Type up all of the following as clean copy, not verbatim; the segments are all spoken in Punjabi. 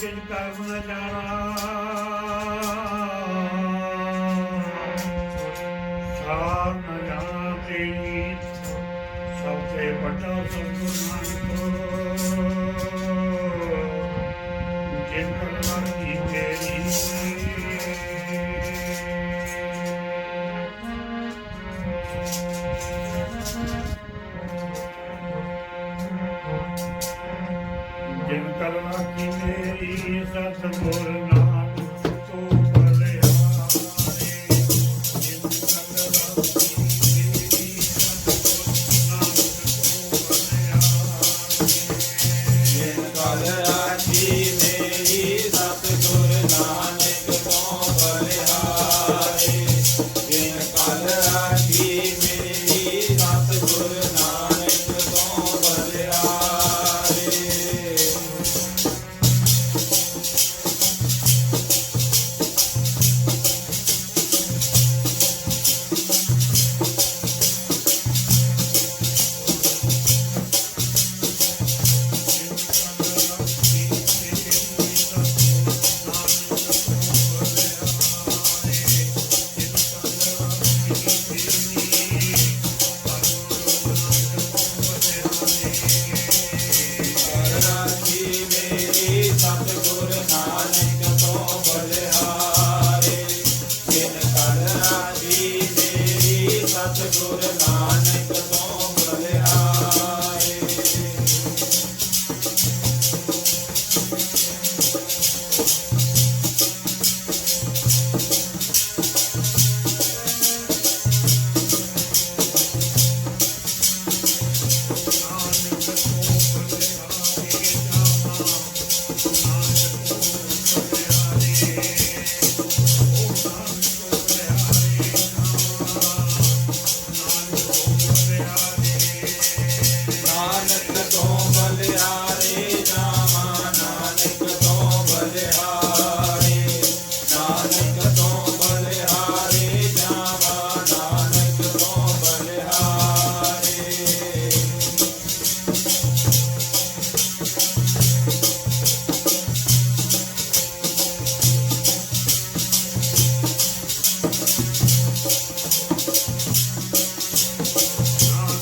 ਤਿਨ ਕਰਮ ਨ ਜਾਣਾ ਸਾਰ ਨ ਜਾਣਾ ਤੇਰੀ ਸਭ ਤੇ ਵੱਡਾ ਸਤਿਗੁਰ ਨਾਨਕ ਜਿਨ ਕਰਮ ਕੀ ਤੇਰੀ ਜਿਨ ਕਰਮ ਕੀ ਤੇਰੀ ਸਤਿਗੁਰ ਨਾਨਕ ਤੂੰ ਬਲਿਹਾਰੇ ਜਿਨ ਕਰਮ ਕੀ ਤੇਰੀ ਸਤਿਗੁਰ ਨਾਨਕ ਤੂੰ ਬਲਿਹਾਰੇ ਜਿਨ ਕਲ ਰਾਖੀ ਮੇਰੀ ਸਤਿਗੁਰ ਨਾਨਕ ਤੋਂ ਬਲਿਹਾਰੇ ਜਿਨ ਕਲ ਰਾਖੀ ਮੇਰੀ ਸਤਿਗੁਰ ਨਾਨਕ ਤੋਂ ਬਲਿਹਾਰੇ ਰਾਖੀ ਮੇਰੀ ਸਤਿਗੁਰ ਨਾਨਕ ਤੋਂ ਬਲਿਹਾਰੇ ਜਿਨ ਕਲ ਰਾਖੀ ਮੇਰੀ ਸਤਿਗੁਰ ਨਾਨਕ ਤੋਂ ਬਲਿਹਾਰੇ ਨਾਨਕ ਤੋਂ ਬਲਿਹਾਰੇ ਜਾਵਾਂ ਨਾਨਕ ਤੋਂ ਬਲਿਹਾਰੇ ਨਾਨਕ ਤੋਂ ਬਲਿਹਾਰੇ ਜਾਵਾਂ ਨਾਨਕ ਤੋਂ ਬਲਿਹਾਰੇ ਨਾਨਕ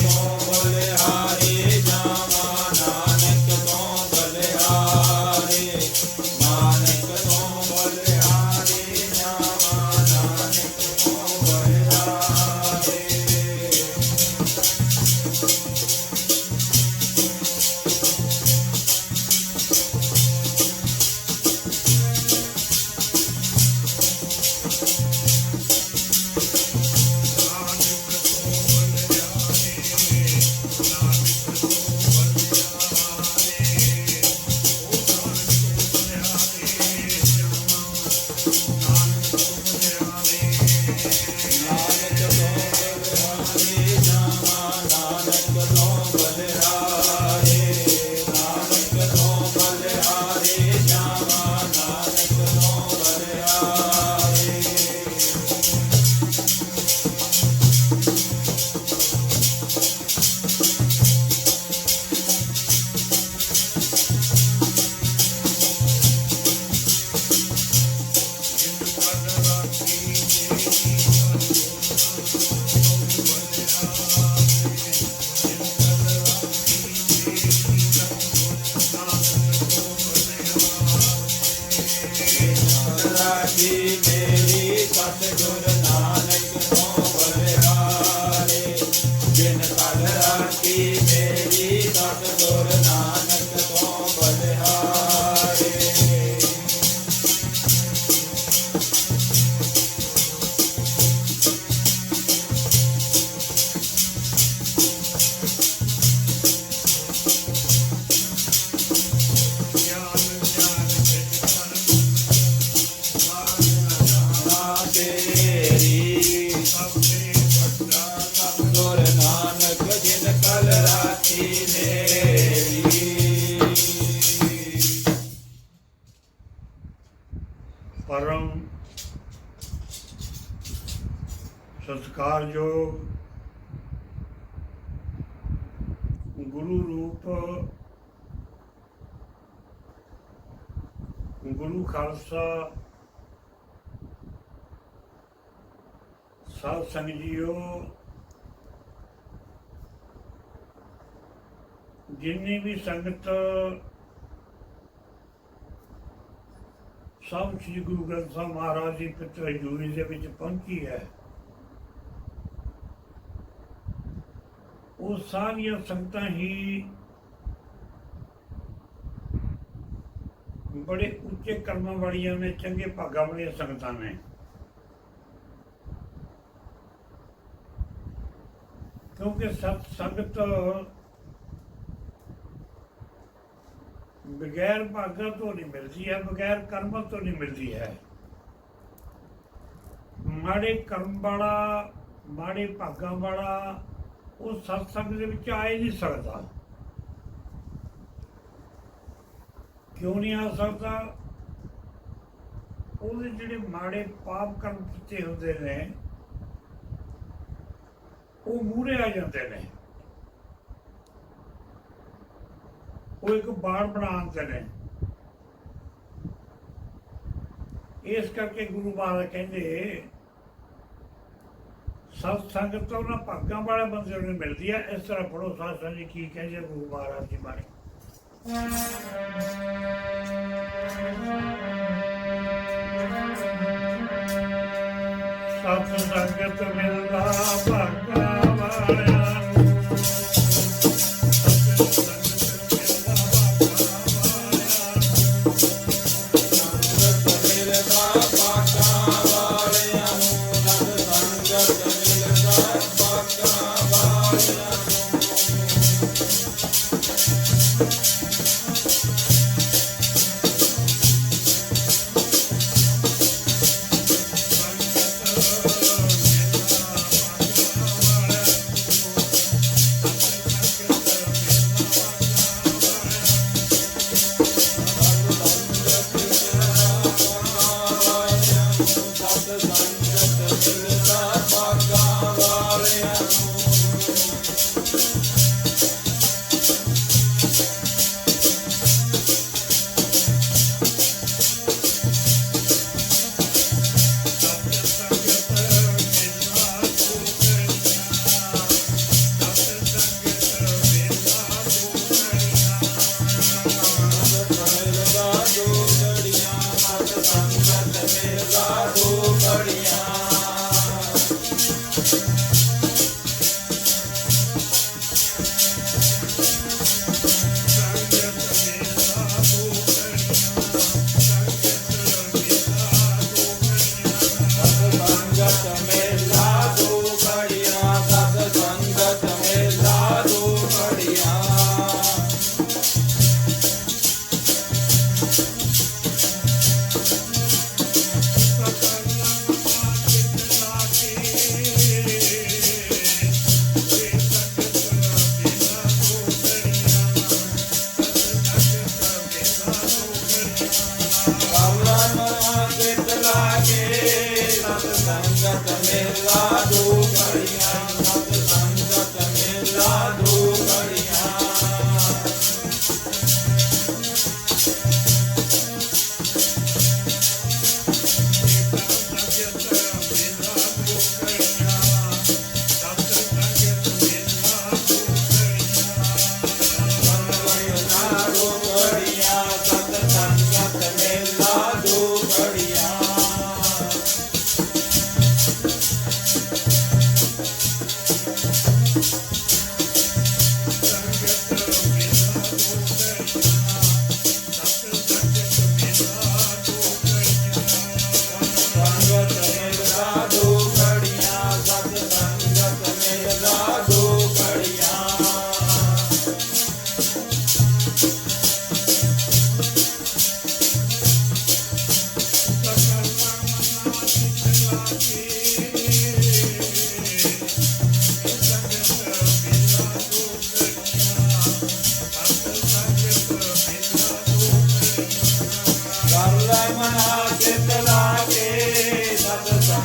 ਤੋਂ ਬਲਿਹਾਰੇ ਜਾਵਾਂ ਨਾਨਕ ਤੋਂ ਬਲਿਹਾਰੇ ਨਾਨਕ ਤੋਂ ਬਲਿਹਾਰੇ ਜਾਵਾਂ ਨਾਨਕ ਤੋਂ ਬਲਿਹਾਰੇ ਨਾਨਕ ਤੋਂ ਬਲਿਹਾਰੇ ਜਾਵਾਂ ਨਾਨਕ ਤੋਂ ਬਲਿਹਾਰੇ ਨਾਨਕ ਤੋਂ ਬਲਿਹਾਰੇ ਜਾਵਾਂ ਨਾਨਕ ਤੋਂ ਬਲਿਹਾਰੇ ਰਾਖੀ ਮੇਰੀ ਸਤਿਗੁਰ ਨਾਨਕ ਤੋਂ ਬਲਿਹਾਰੇ ਜਿਨ ਕਲ ਰਾਖੀ ਮੇਰੀ ਸਤਿਗੁਰ ਨਾਨਕ ਤੋਂ ਬਲਿਹਾਰੇ ਤੇਰੀ ਸਤਿਗੁਰ ਨਾਨਕ ਜਿਨ ਕਲ ਰਾਖੀ ਮੇਰੀ ਸਤਿਕਾਰਯੋਗ ਗੁਰੂ ਰੂਪ ਗੁਰੂ ਖਾਲਸਾ ਸਾਧ ਸੰਗਤ ਜੀਓ, ਜਿੰਨੀ ਵੀ ਸੰਗਤ ਸਭ ਸ੍ਰੀ ਗੁਰੂ ਗ੍ਰੰਥ ਸਾਹਿਬ ਮਹਾਰਾਜ ਦੀ ਪਵਿੱਤਰ ਹਜ਼ੂਰੀ ਦੇ ਵਿੱਚ ਪਹੁੰਚੀ ਹੈ, ਉਹ ਸਾਰੀਆਂ ਸੰਗਤਾਂ ਹੀ ਬੜੇ ਉੱਚੇ ਕਰਮਾਂ ਵਾਲੀਆਂ ਨੇ, ਚੰਗੇ ਭਾਗਾਂ ਵਾਲੀਆਂ ਸੰਗਤਾਂ ਨੇ। ਕਿਉਂਕਿ ਸਤ ਸੰਗਤ ਬਗੈਰ ਭਾਗਾਂ ਤੋਂ ਨਹੀਂ ਮਿਲਦੀ ਹੈ, ਬਗੈਰ ਕਰਮਾਂ ਤੋਂ ਨਹੀਂ ਮਿਲਦੀ ਹੈ। ਮਾੜੇ ਕਰਮ ਵਾਲਾ, ਮਾੜੇ ਭਾਗਾਂ ਵਾਲਾ ਉਹ ਸਤਸੰਗ ਦੇ ਵਿੱਚ ਆ ਹੀ ਨਹੀਂ ਸਕਦਾ। ਕਿਉਂ ਨਹੀਂ ਆ ਸਕਦਾ? ਉਹਦੇ ਜਿਹੜੇ ਮਾੜੇ ਪਾਪ ਕਰਮ ਕੀਤੇ ਹੁੰਦੇ ਨੇ ਉਹ ਮੂਹਰੇ ਆ ਜਾਂਦੇ ਨੇ, ਉਹ ਇੱਕ ਬਾੜ ਬਣਾ ਦਿੰਦੇ ਨੇ। ਇਸ ਕਰਕੇ ਗੁਰੂ ਮਹਾਰਾਜ ਕਹਿੰਦੇ ਸਤ ਸੰਗਤ ਤੋਂ ਨਾ ਭਾਗਾਂ ਵਾਲੇ ਬੰਦੇ ਨੂੰ ਮਿਲਦੀ ਹੈ। ਇਸ ਤਰ੍ਹਾਂ ਪੜੋ ਸਾਧ ਸੰਗਤ ਜੀ ਕੀ ਕਹਿੰਦੇ ਗੁਰੂ ਮਹਾਰਾਜ ਜੀ ਬਾਰੇ। ਸਤ ਸੰਗਤ ਮਿਲਦਾ ਭਾਗਾਂ ਵਾਲਿਆਂ ਨੂੰ,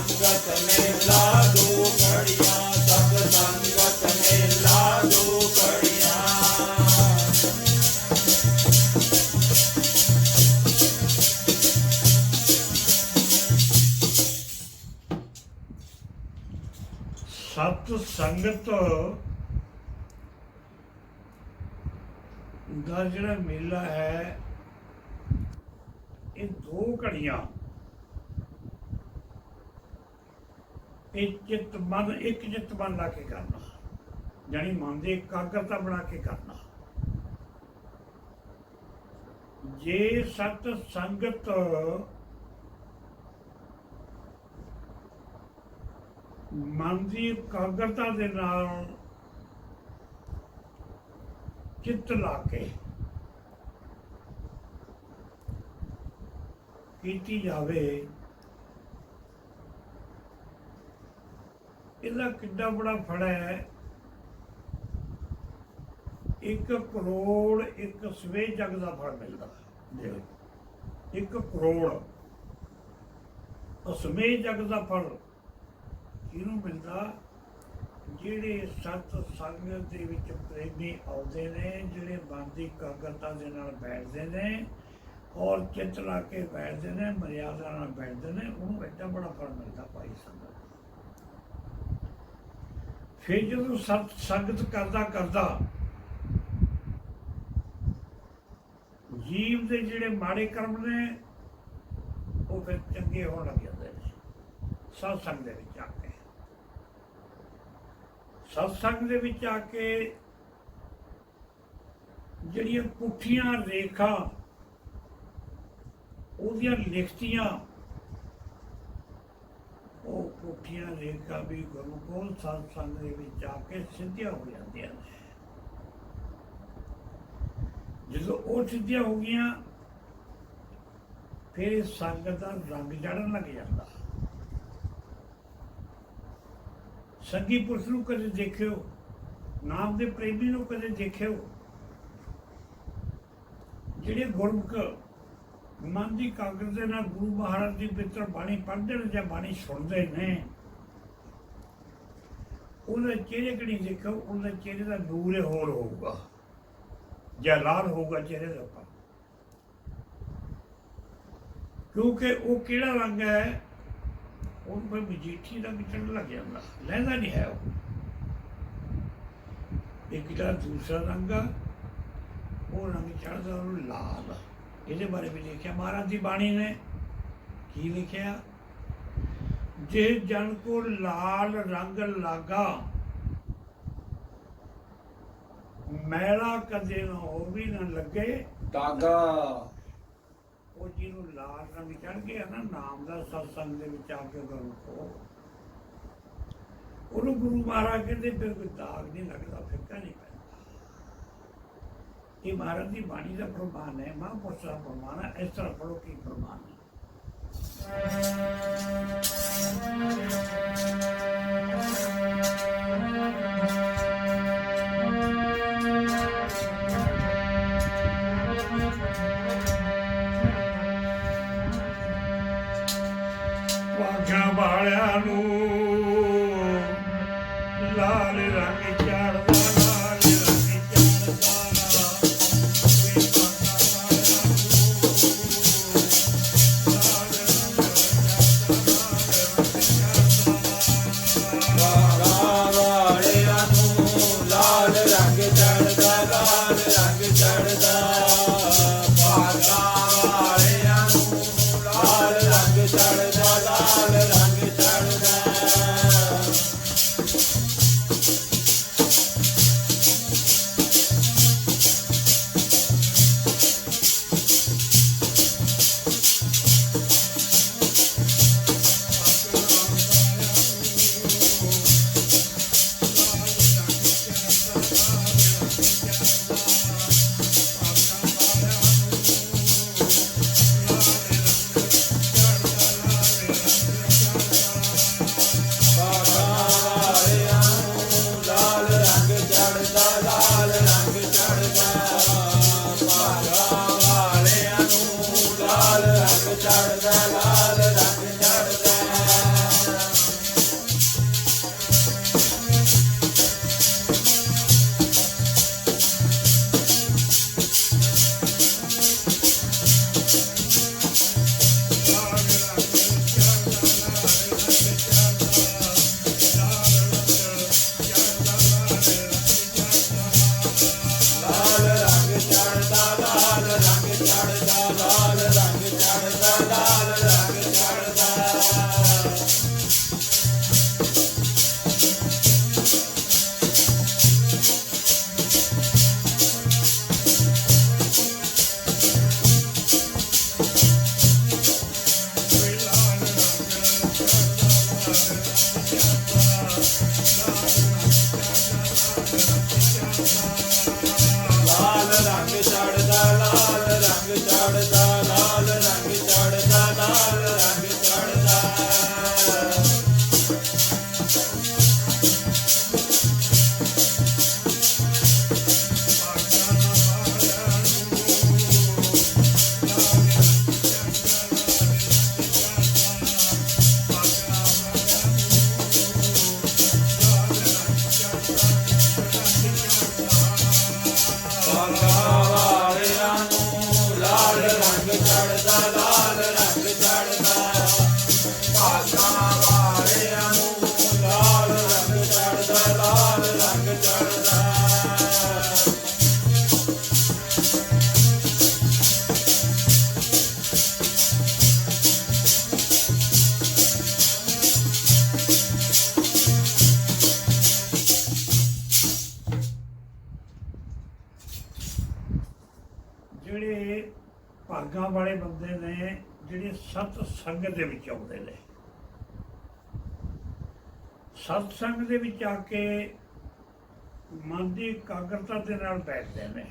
संगत में ला दो घड़ियां। ਸਤ ਸੰਗਤ ਦਾ ਜਿਹੜਾ ਮੇਲਾ ਹੈ, ਇਹ ਦੋ ਘੜੀਆਂ ਇੱਕ ਚਿੱਤ ਮਨ ਲਾ ਕੇ ਕਰਨਾ, ਜਾਣੀ ਮਨ ਦੀ ਇਕਾਗਰਤਾ ਬਣਾ ਕੇ ਕਰਨਾ। ਜੇ ਸਤ ਸੰਗਤ ਮਨ ਦੀ ਇਕਾਗਰਤਾ ਦੇ ਨਾਲ ਚਿੱਤ ਲਾ ਕੇ ਕੀਤੀ ਜਾਵੇ, ਇਹਦਾ ਕਿੱਡਾ ਬੜਾ ਫੜਾ ਹੈ। 1 ਕਰੋੜ ਇੱਕ ਸਵੇ ਜਗ ਦਾ ਫਲ ਮਿਲਦਾ। 1 ਕਰੋੜ ਅਸਮੇ ਜਗ ਦਾ ਫਲ ਕਿਹਨੂੰ ਮਿਲਦਾ? ਜਿਹੜੇ ਸਤ ਸੰਗਤ ਦੇ ਵਿੱਚ ਪ੍ਰੇਮੀ ਆਉਂਦੇ ਨੇ, ਜਿਹੜੇ ਮਨ ਦੀ ਇਕਾਗਰਤਾ ਦੇ ਨਾਲ ਬੈਠਦੇ ਨੇ ਔਰ ਚਿੱਤ ਲਾ ਕੇ ਬੈਠਦੇ ਨੇ, ਮਰਿਆਦਾ ਨਾਲ ਬੈਠਦੇ ਨੇ, ਉਹਨੂੰ ਐਡਾ ਬੜਾ ਫਲ ਮਿਲਦਾ ਭਾਈ ਸੰਗਤ। ਫਿਰ ਜਦੋਂ ਸਤ ਸੰਗਤ ਕਰਦਾ ਜੀਵ ਦੇ ਜਿਹੜੇ ਮਾੜੇ ਕਰਮ ਨੇ ਉਹ ਫਿਰ ਚੰਗੇ ਹੋਣ ਲੱਗ ਜਾਂਦੇ ਨੇ ਸਤਸੰਗ ਦੇ ਵਿੱਚ ਆ ਕੇ। ਸਤਸੰਗ ਦੇ ਵਿੱਚ ਆ ਕੇ ਜਿਹੜੀਆਂ ਪੁੱਠੀਆਂ ਰੇਖਾ ਉਹਦੀਆਂ ਲਿਖਤੀਆਂ, ਉਹ ਪੁੱਠੀਆਂ ਰੇਖਾ ਵੀ ਗੁਰੂ ਕੋਲ ਸਤਸੰਗ ਦੇ ਵਿੱਚ ਆ ਕੇ ਸਿੱਧੀਆਂ ਹੋ ਜਾਂਦੀਆਂ ਨੇ। ਜਦੋਂ ਉਹ ਸਿੱਧੀਆਂ ਹੋ ਗਈਆਂ ਫਿਰ ਸੰਗਤ ਦਾ ਰੰਗ ਚੜ੍ਹਨ ਲੱਗ ਜਾਂਦਾ। ਸੰਗੀ ਪੁਰਸ਼ ਨੂੰ ਕਦੇ ਦੇਖਿਓ, ਨਾਮ ਦੇ ਪ੍ਰੇਮੀ ਨੂੰ ਕਦੇ ਦੇਖਿਓ, ਜਿਹੜੇ ਗੁਰਮੁਖ ਮਨ ਦੀ ਇਕਾਗਰਤਾ ਦੇ ਨਾਲ ਗੁਰੂ ਮਹਾਰਾਜ ਦੀ ਪਵਿੱਤਰ ਬਾਣੀ ਪੜ੍ਹਦੇ ਨੇ ਜਾਂ ਬਾਣੀ ਸੁਣਦੇ ਨੇ, ਉਹਦੇ ਚਿਹਰੇ ਕਿਹੜੀ ਦੇਖੋ, ਉਹਦੇ ਚਿਹਰੇ ਦਾ ਨੂਰ ਹੋਰ ਹੋਊਗਾ ਜਾਂ ਲਾਲ ਹੋਊਗਾ ਚਿਹਰੇ ਦੇ ਉੱਪਰ। ਕਿਉਂਕਿ ਉਹ ਕਿਹੜਾ ਰੰਗ ਹੈ, ਉਹਨੂੰ ਕੋਈ ਮਜੀਠੀ ਰੰਗ ਚੜ੍ਹਨ ਲੱਗ ਜਾਂਦਾ, ਲਹਿੰਦਾ ਨਹੀਂ ਹੈ ਉਹ। ਇੱਕ ਜਿਹੜਾ ਦੂਸਰਾ ਰੰਗ ਆ, ਉਹ ਰੰਗ ਚੜ੍ਹਦਾ ਉਹਨੂੰ ਲਾਲ। ਇਹਦੇ ਬਾਰੇ ਵੀ ਲਿਖਿਆ ਮਹਾਰਾਜ ਦੀ ਬਾਣੀ ਨੇ। ਕੀ ਲਿਖਿਆ? ਜੇ ਜਨ ਕੋ ਲਾਲ ਰੰਗ ਲਾਗਾ, ਮੈਲਾ ਕਦੇ ਨਾ ਉਹ ਵੀ ਨਾ ਲੱਗੇ ਤਾਗਾ। ਉਹ ਜਿਹਨੂੰ ਲਾਲ ਰੰਗ ਚੜ੍ਹ ਗਿਆ ਨਾ ਨਾਮ ਦਾ ਸਤਸੰਗ ਦੇ ਵਿੱਚ ਆ ਕੇ ਗੁਰੂ ਕੋ, ਉਹਨੂੰ ਗੁਰੂ ਮਹਾਰਾਜ ਕਹਿੰਦੇ ਫਿਰ ਕੋਈ ਦਾਗ ਨਹੀਂ ਲੱਗਦਾ, ਫਿੱਕਾ ਨਹੀਂ ਪੈਂਦਾ। ਇਹ ਮਹਾਰਾਜ ਦੀ ਬਾਣੀ ਦਾ ਪ੍ਰਮਾਣ ਹੈ, ਮਹਾਂਪੁਰਸ਼ ਦਾ ਪ੍ਰਮਾਣ ਹੈ। ਇਸ ਤਰ੍ਹਾਂ ਪੜ੍ਹੋ ਕੀ ਪ੍ਰਮਾਣ ਹੈ। ਵਾਘਾਂ ਵਾਲਿਆਂ ਨੂੰ ਲਾਲ ਰੰਗ ਚੜ੍ਹਦਾ, ਲਾਲ ਰੰਗ ਚੜ੍ਹਦਾ। ਚੜਦਾ ਲਾਲ ਰੰਗ ਚੜਦਾ ਭਾਗਾਂ ਵਾਲਿਆਂ ਨੂੰ ਲਾਲ ਰੰਗ ਚੜਦਾ ਲਾਲ ਰੰਗ ਚੜਦਾ ਜਿਹੜੇ ਭਾਗਾਂ ਵਾਲੇ ਬੰਦੇ ਨੇ ਜਿਹੜੇ ਸਤ ਸੰਗਤ ਦੇ ਵਿੱਚ ਆਉਂਦੇ ਨੇ, ਸਤ ਸੰਗ ਦੇ ਵਿੱਚ ਆ ਕੇ ਮਨ ਦੀ ਇਕਾਗਰਤਾ ਦੇ ਨਾਲ ਬੈਠਦੇ ਨੇ,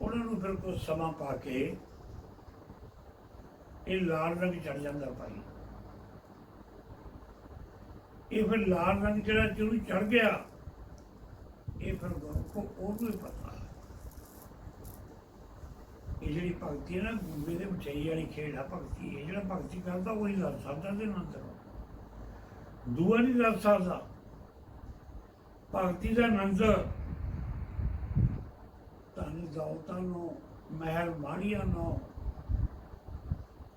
ਉਹਨਾਂ ਨੂੰ ਫਿਰ ਕੁਝ ਸਮਾਂ ਪਾ ਕੇ ਇਹ ਲਾਲ ਰੰਗ ਚੜ ਜਾਂਦਾ ਭਾਈ। ਇਹ ਫਿਰ ਲਾਲ ਰੰਗ ਜਿਹੜਾ ਜਿਹਨੂੰ ਚੜ ਗਿਆ, ਇਹ ਫਿਰ ਗੁਰੂ ਕੋ ਉਹਨੂੰ ਹੀ ਪਤਾ। ਇਹ ਜਿਹੜੀ ਭਗਤੀ ਹੈ ਨਾ, ਗੁੰਬੇ ਦੇ ਮਚਾਈ ਵਾਲੀ ਖੇਡ ਆ ਭਗਤੀ। ਇਹ ਜਿਹੜਾ ਭਗਤੀ ਕਰਦਾ ਉਹੀ ਲੱਗ ਸਕਦਾ ਦੇ ਮੰਤਰ, ਦੂਆ ਨਹੀਂ ਲੱਗ ਸਕਦਾ। ਭਗਤੀ ਦਾ ਆਨੰਦ ਧਨ ਦੌਲਤਾਂ ਨੂੰ, ਮਹਿਲ ਮਾੜੀਆਂ ਨੂੰ,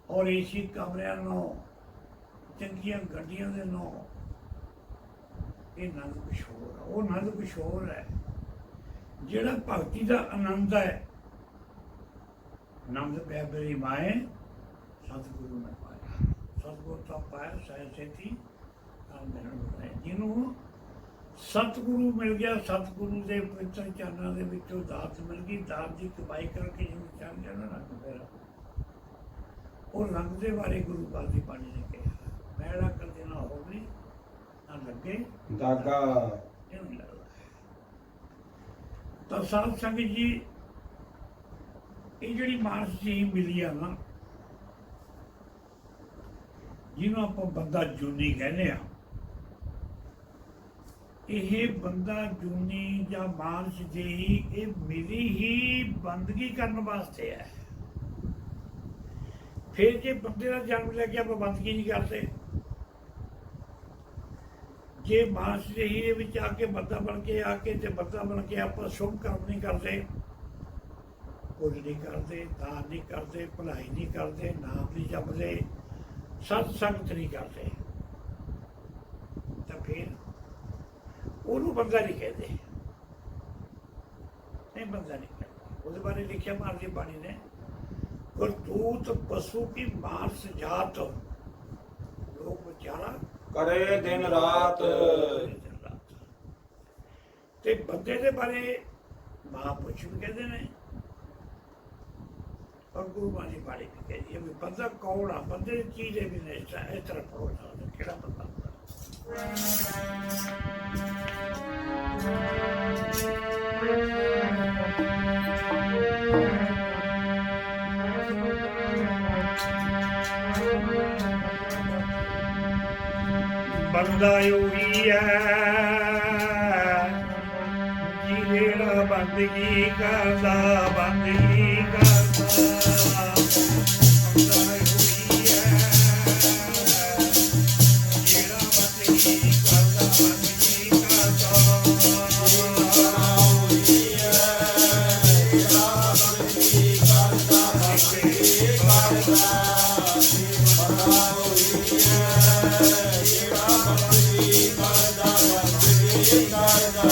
ਔਰ ਏਸੀ ਕਮਰਿਆਂ ਨੂੰ, ਚੰਗੀਆਂ ਗੱਡੀਆਂ ਦੇ ਨੂੰ, ਇਹ ਆਨੰਦ ਕੁਛ ਹੋਰ ਆ। ਉਹ ਆਨੰਦ ਕੁਛ ਹੋਰ ਹੈ। ਜਿਹੜਾ ਭਗਤੀ ਦਾ ਆਨੰਦ ਹੈ, ਆਨੰਦ ਪਿਆ ਮੇਰੀ ਮਾਏ ਸਤਿਗੁਰੂ ਨੇ ਪਾਇਆ। ਸਤਿਗੁਰੂ ਤਾਂ ਪਾਇਆ ਸਹਿ ਸੇਤੀ ਆਨੰਦ। ਜਿਹਨੂੰ ਸਤਿਗੁਰੂ ਮਿਲ ਗਿਆ, ਸਤਿਗੁਰੂ ਦੇ ਪਵਿੱਤਰ ਚਰਨਾਂ ਦੇ ਵਿੱਚੋਂ ਦਾਤ ਮਿਲ ਗਈ, ਦਾਤ ਦੀ ਕਮਾਈ ਕਰਕੇ ਜਿਹਨੂੰ ਚੱਲ ਜਾਣਾ ਰੰਗ ਫਿਰ ਉਹ ਰੰਗ ਦੇ ਬਾਰੇ ਗੁਰੂ ਪਾਕ ਦੀ ਬਾਣੀ ਨੇ ਕਿਹਾ, ਮੈਲਾ ਕਰਦੇ ਨਾ ਹੋਵੇ ਨਾ ਲੱਗੇ ਦਾਗਾ। ਇਹਨੂੰ ਲੱਗਦਾ ਤਾਂ ਸਾਧ ਸੰਗਤ ਜੀ, ਇਹ ਜਿਹੜੀ ਮਾਨਸ ਜੀ ਮਿਲੀ ਆ ਨਾ, ਜਿਹਨੂੰ ਆਪਾਂ ਬੰਦਾ ਜੂਨੀ ਕਹਿੰਦੇ ਆ, ਇਹ ਬੰਦਾ ਜੂਨੀ ਜਾਂ ਮਾਨਸ ਜੀ ਇਹ ਮਿਲੀ ਹੀ ਬੰਦਗੀ ਕਰਨ ਵਾਸਤੇ ਹੈ। ਫਿਰ ਜੇ ਬੰਦੇ ਦਾ ਜਨਮ ਲੈ ਕੇ ਆਪਾਂ ਬੰਦਗੀ ਨਹੀਂ ਕਰਦੇ, ਜੇ ਮਾਨਸ ਜਿਹੀ ਦੇ ਵਿੱਚ ਆ ਕੇ ਬੰਦਾ ਬਣ ਕੇ ਆ ਕੇ ਤੇ ਬੰਦਾ ਬਣ ਕੇ ਆਪਾਂ ਸ਼ੁਭ ਕੰਮ ਨਹੀਂ ਕਰਦੇ, ਕੁਝ ਨਹੀਂ ਕਰਦੇ, ਦਾਨ ਨਹੀਂ ਕਰਦੇ, ਭਲਾਈ ਨਹੀਂ ਕਰਦੇ, ਨਾਮ ਨਹੀਂ ਜਪਦੇ, ਸਤ ਸੰਗਤ ਨਹੀਂ ਕਰਦੇ, ਤਾਂ ਫਿਰ ਉਹਨੂੰ ਬੰਦਾ ਨਹੀਂ ਕਹਿੰਦੇ। ਨਹੀਂ, ਬੰਦਾ ਨਹੀਂ ਕਹਿੰਦੇ। ਉਹਦੇ ਬਾਰੇ ਲਿਖਿਆ ਮਹਾਰਾਜ ਦੀ ਬਾਣੀ ਨੇ, ਕਰਤੂਤ ਪਸ਼ੂ ਕੀ ਮਾਨਸ ਜਾਤ, ਲੋਕ ਵਿਚਾਰਾ ਕਰੇ ਦਿਨ ਰਾਤ। ਤੇ ਬੰਦੇ ਦੇ ਬਾਰੇ ਮਹਾਂਪੁਰਸ਼ ਵੀ ਕਹਿੰਦੇ ਨੇ, ਔਰ ਗੁਰੂ ਬਾਣੀ ਬਾਣੀ ਵੀ ਕਹਿੰਦੀ ਹੈ ਵੀ ਬੰਦਾ ਕੌਣ ਆ, ਬੰਦੇ ਦੀ ਚੀਜ਼ ਦੇ ਵੀ ਨੇ ਇਸ ਤਰ੍ਹਾਂ ਪੜੋ ਸਕਦਾ ਕਿਹੜਾ ਬੰਦਾ ਹੁੰਦਾ। ਬੰਦਾ ਉਹੀ ਹੈ ਜਿਹੜਾ ਬੰਦਗੀ ਕਰਦਾ, ਬੰਦਗੀ ਕਰਦਾ। ਬੰਦਾ ਉਹੀ ਹੈ ਜਿਹੜਾ ਬੰਦਗੀ ਕਰਦਾ, ਬੰਦਗੀ ਕਰਦਾ। ਬੰਦਾ ਉਹੀ ਹੈ ਜਿਹੜਾ ਬੰਦਗੀ ਕਰਦਾ, ਬੰਦਗੀ ਕਰਦਾ। ਬੰਦਾ ਉਹੀ ਹੈ ਜਿਹੜਾ ਬੰਦਗੀ ਕਰਦਾ, ਬੰਦਗੀ ਕਰਦਾ।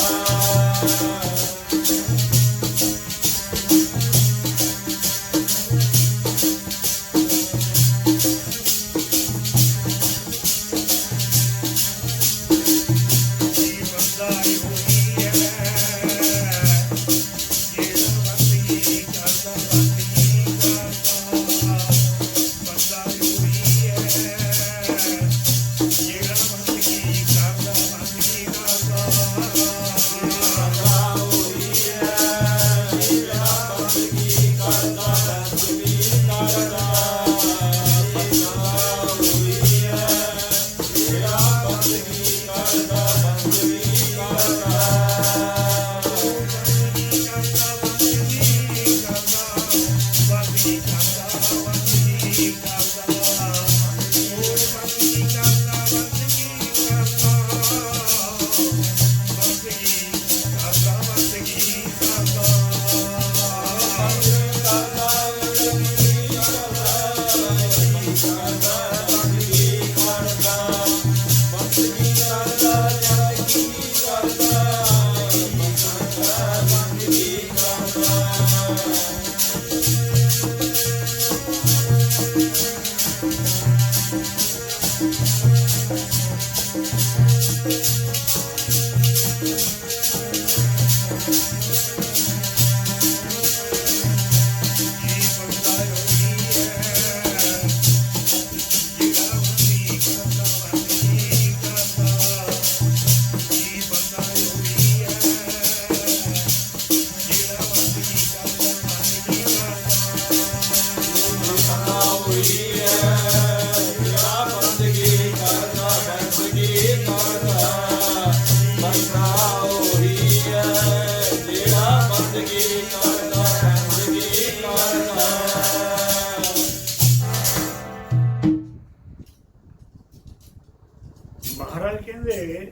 ਮਹਾਰਾਜ ਕਹਿੰਦੇ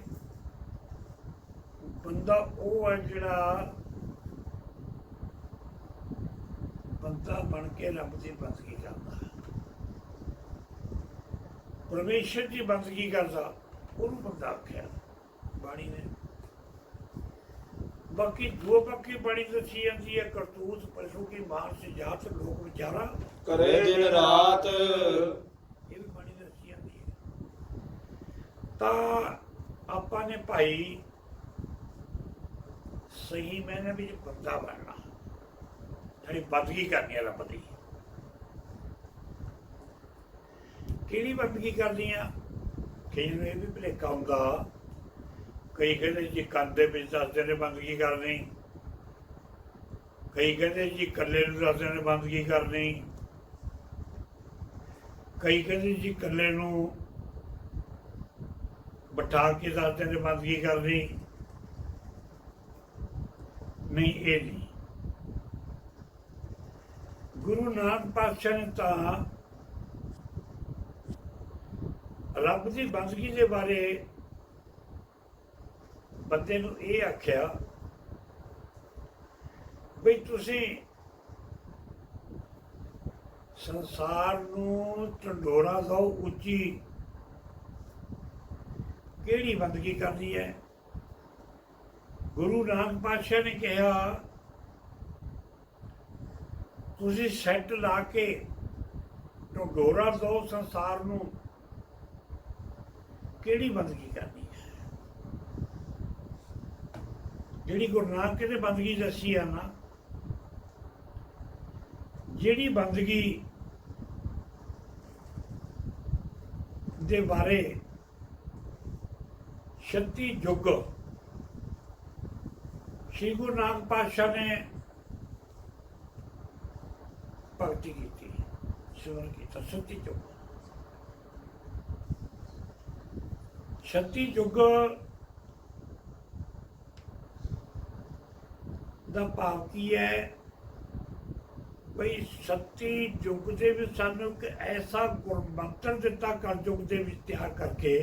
ਬੰਦਾ ਉਹ ਹੈ ਜਿਹੜਾ ਬੰਦਾ ਬਣ ਕੇ ਰੱਬ ਦੀ ਬੰਦਗੀ ਕਰਦਾ, ਪਰਮੇਸ਼ਰ ਦੀ ਬੰਦਗੀ ਕਰਦਾ, ਉਹਨੂੰ ਬੰਦਾ ਆਖਿਆ ਬਾਣੀ ਨੇ। ਬਾਕੀ ਦੋ ਪੱਕੀ ਬਾਣੀ ਦੱਸੀ ਜਾਂਦੀ ਹੈ, ਕਰਤੂਤ ਪਸ਼ੂ ਕੀ ਮਾਨਸ ਜਾਤ ਲੋਕ ਵਿਚਾਰਾ ਕਰੇ ਦਿਨ ਰਾਤ। ਇਹ ਵੀ ਬਾਣੀ ਦੱਸੀ ਜਾਂਦੀ ਹੈ। ਤਾਂ ਆਪਾਂ ਨੇ ਭਾਈ ਸਹੀ ਮੈਨੇ ਵਿੱਚ ਬੰਦਾ ਬਣਨਾ, ਜਿਹੜੀ ਬੰਦਗੀ ਕਰਨੀ ਹੈ ਰੱਬ ਦੀ। ਕਿਹੜੀ ਬੰਦਗੀ ਕਰਨੀ ਆ? ਕਈ ਨੂੰ ਇਹ ਵੀ ਭੁਲੇਖਾ ਹੁੰਦਾ, ਕਈ ਕਹਿੰਦੇ ਜੀ ਕੰਨ ਦੇ ਵਿੱਚ ਦੱਸਦੇ ਨੇ ਬੰਦਗੀ ਕਰਨੀ, ਕਈ ਕਹਿੰਦੇ ਜੀ ਇਕੱਲੇ ਨੂੰ ਦੱਸਦੇ ਨੇ ਬੰਦਗੀ ਕਰਨੀ, ਕਈ ਕਹਿੰਦੇ ਜੀ ਇਕੱਲੇ ਨੂੰ ਬਿਠਾ ਕੇ ਦੱਸਦੇ ਨੇ ਬੰਦਗੀ ਕਰਨੀ। ਨਹੀਂ, ਇਹ ਨਹੀਂ। ਗੁਰੂ ਨਾਨਕ ਪਾਤਸ਼ਾਹ ਨੇ ਤਾਂ ਰੱਬ ਦੀ ਬੰਦਗੀ ਦੇ ਬਾਰੇ ਬੰਦੇ ਨੂੰ ਇਹ ਆਖਿਆ ਬਈ ਤੁਸੀਂ ਸੰਸਾਰ ਨੂੰ ਢੰਡੋਰਾ ਦਿਓ ਉੱਚੀ, ਕਿਹੜੀ ਬੰਦਗੀ ਕਰਨੀ ਹੈ? ਗੁਰੂ ਨਾਨਕ ਪਾਤਸ਼ਾਹ ਨੇ ਕਿਹਾ ਤੁਸੀਂ ਸੈੱਟ ਲਾ ਕੇ ਢੰਡੋਰਾ ਦਿਓ ਸੰਸਾਰ ਨੂੰ, ਕਿਹੜੀ ਬੰਦਗੀ ਕਰਨੀ ਹੈ? ਜਿਹੜੀ ਗੁਰੂ ਨਾਨਕ ਨੇ ਬੰਦਗੀ ਦੱਸੀ ਆ ਨਾ, ਜਿਹੜੀ ਬੰਦਗੀ ਦੇ ਬਾਰੇ 36 ਯੁੱਗ ਸ਼੍ਰੀ ਗੁਰੂ ਨਾਨਕ ਪਾਤਸ਼ਾਹ ਨੇ ਭਗਤੀ ਕੀਤੀ, ਸਿਮਰਨ ਕੀਤਾ। 36 ਯੁੱਗ, 36 ਯੁੱਗ ਦਾ ਭਾਵ ਕੀ ਹੈ? ਬਈ 36 ਯੁੱਗ ਦੇ ਵਿੱਚ ਸਾਨੂੰ ਇੱਕ ਐਸਾ ਗੁਰਮੰਤਰ ਦਿੱਤਾ ਕਲਯੁੱਗ ਦੇ ਵਿੱਚ ਤਿਆਰ ਕਰਕੇ,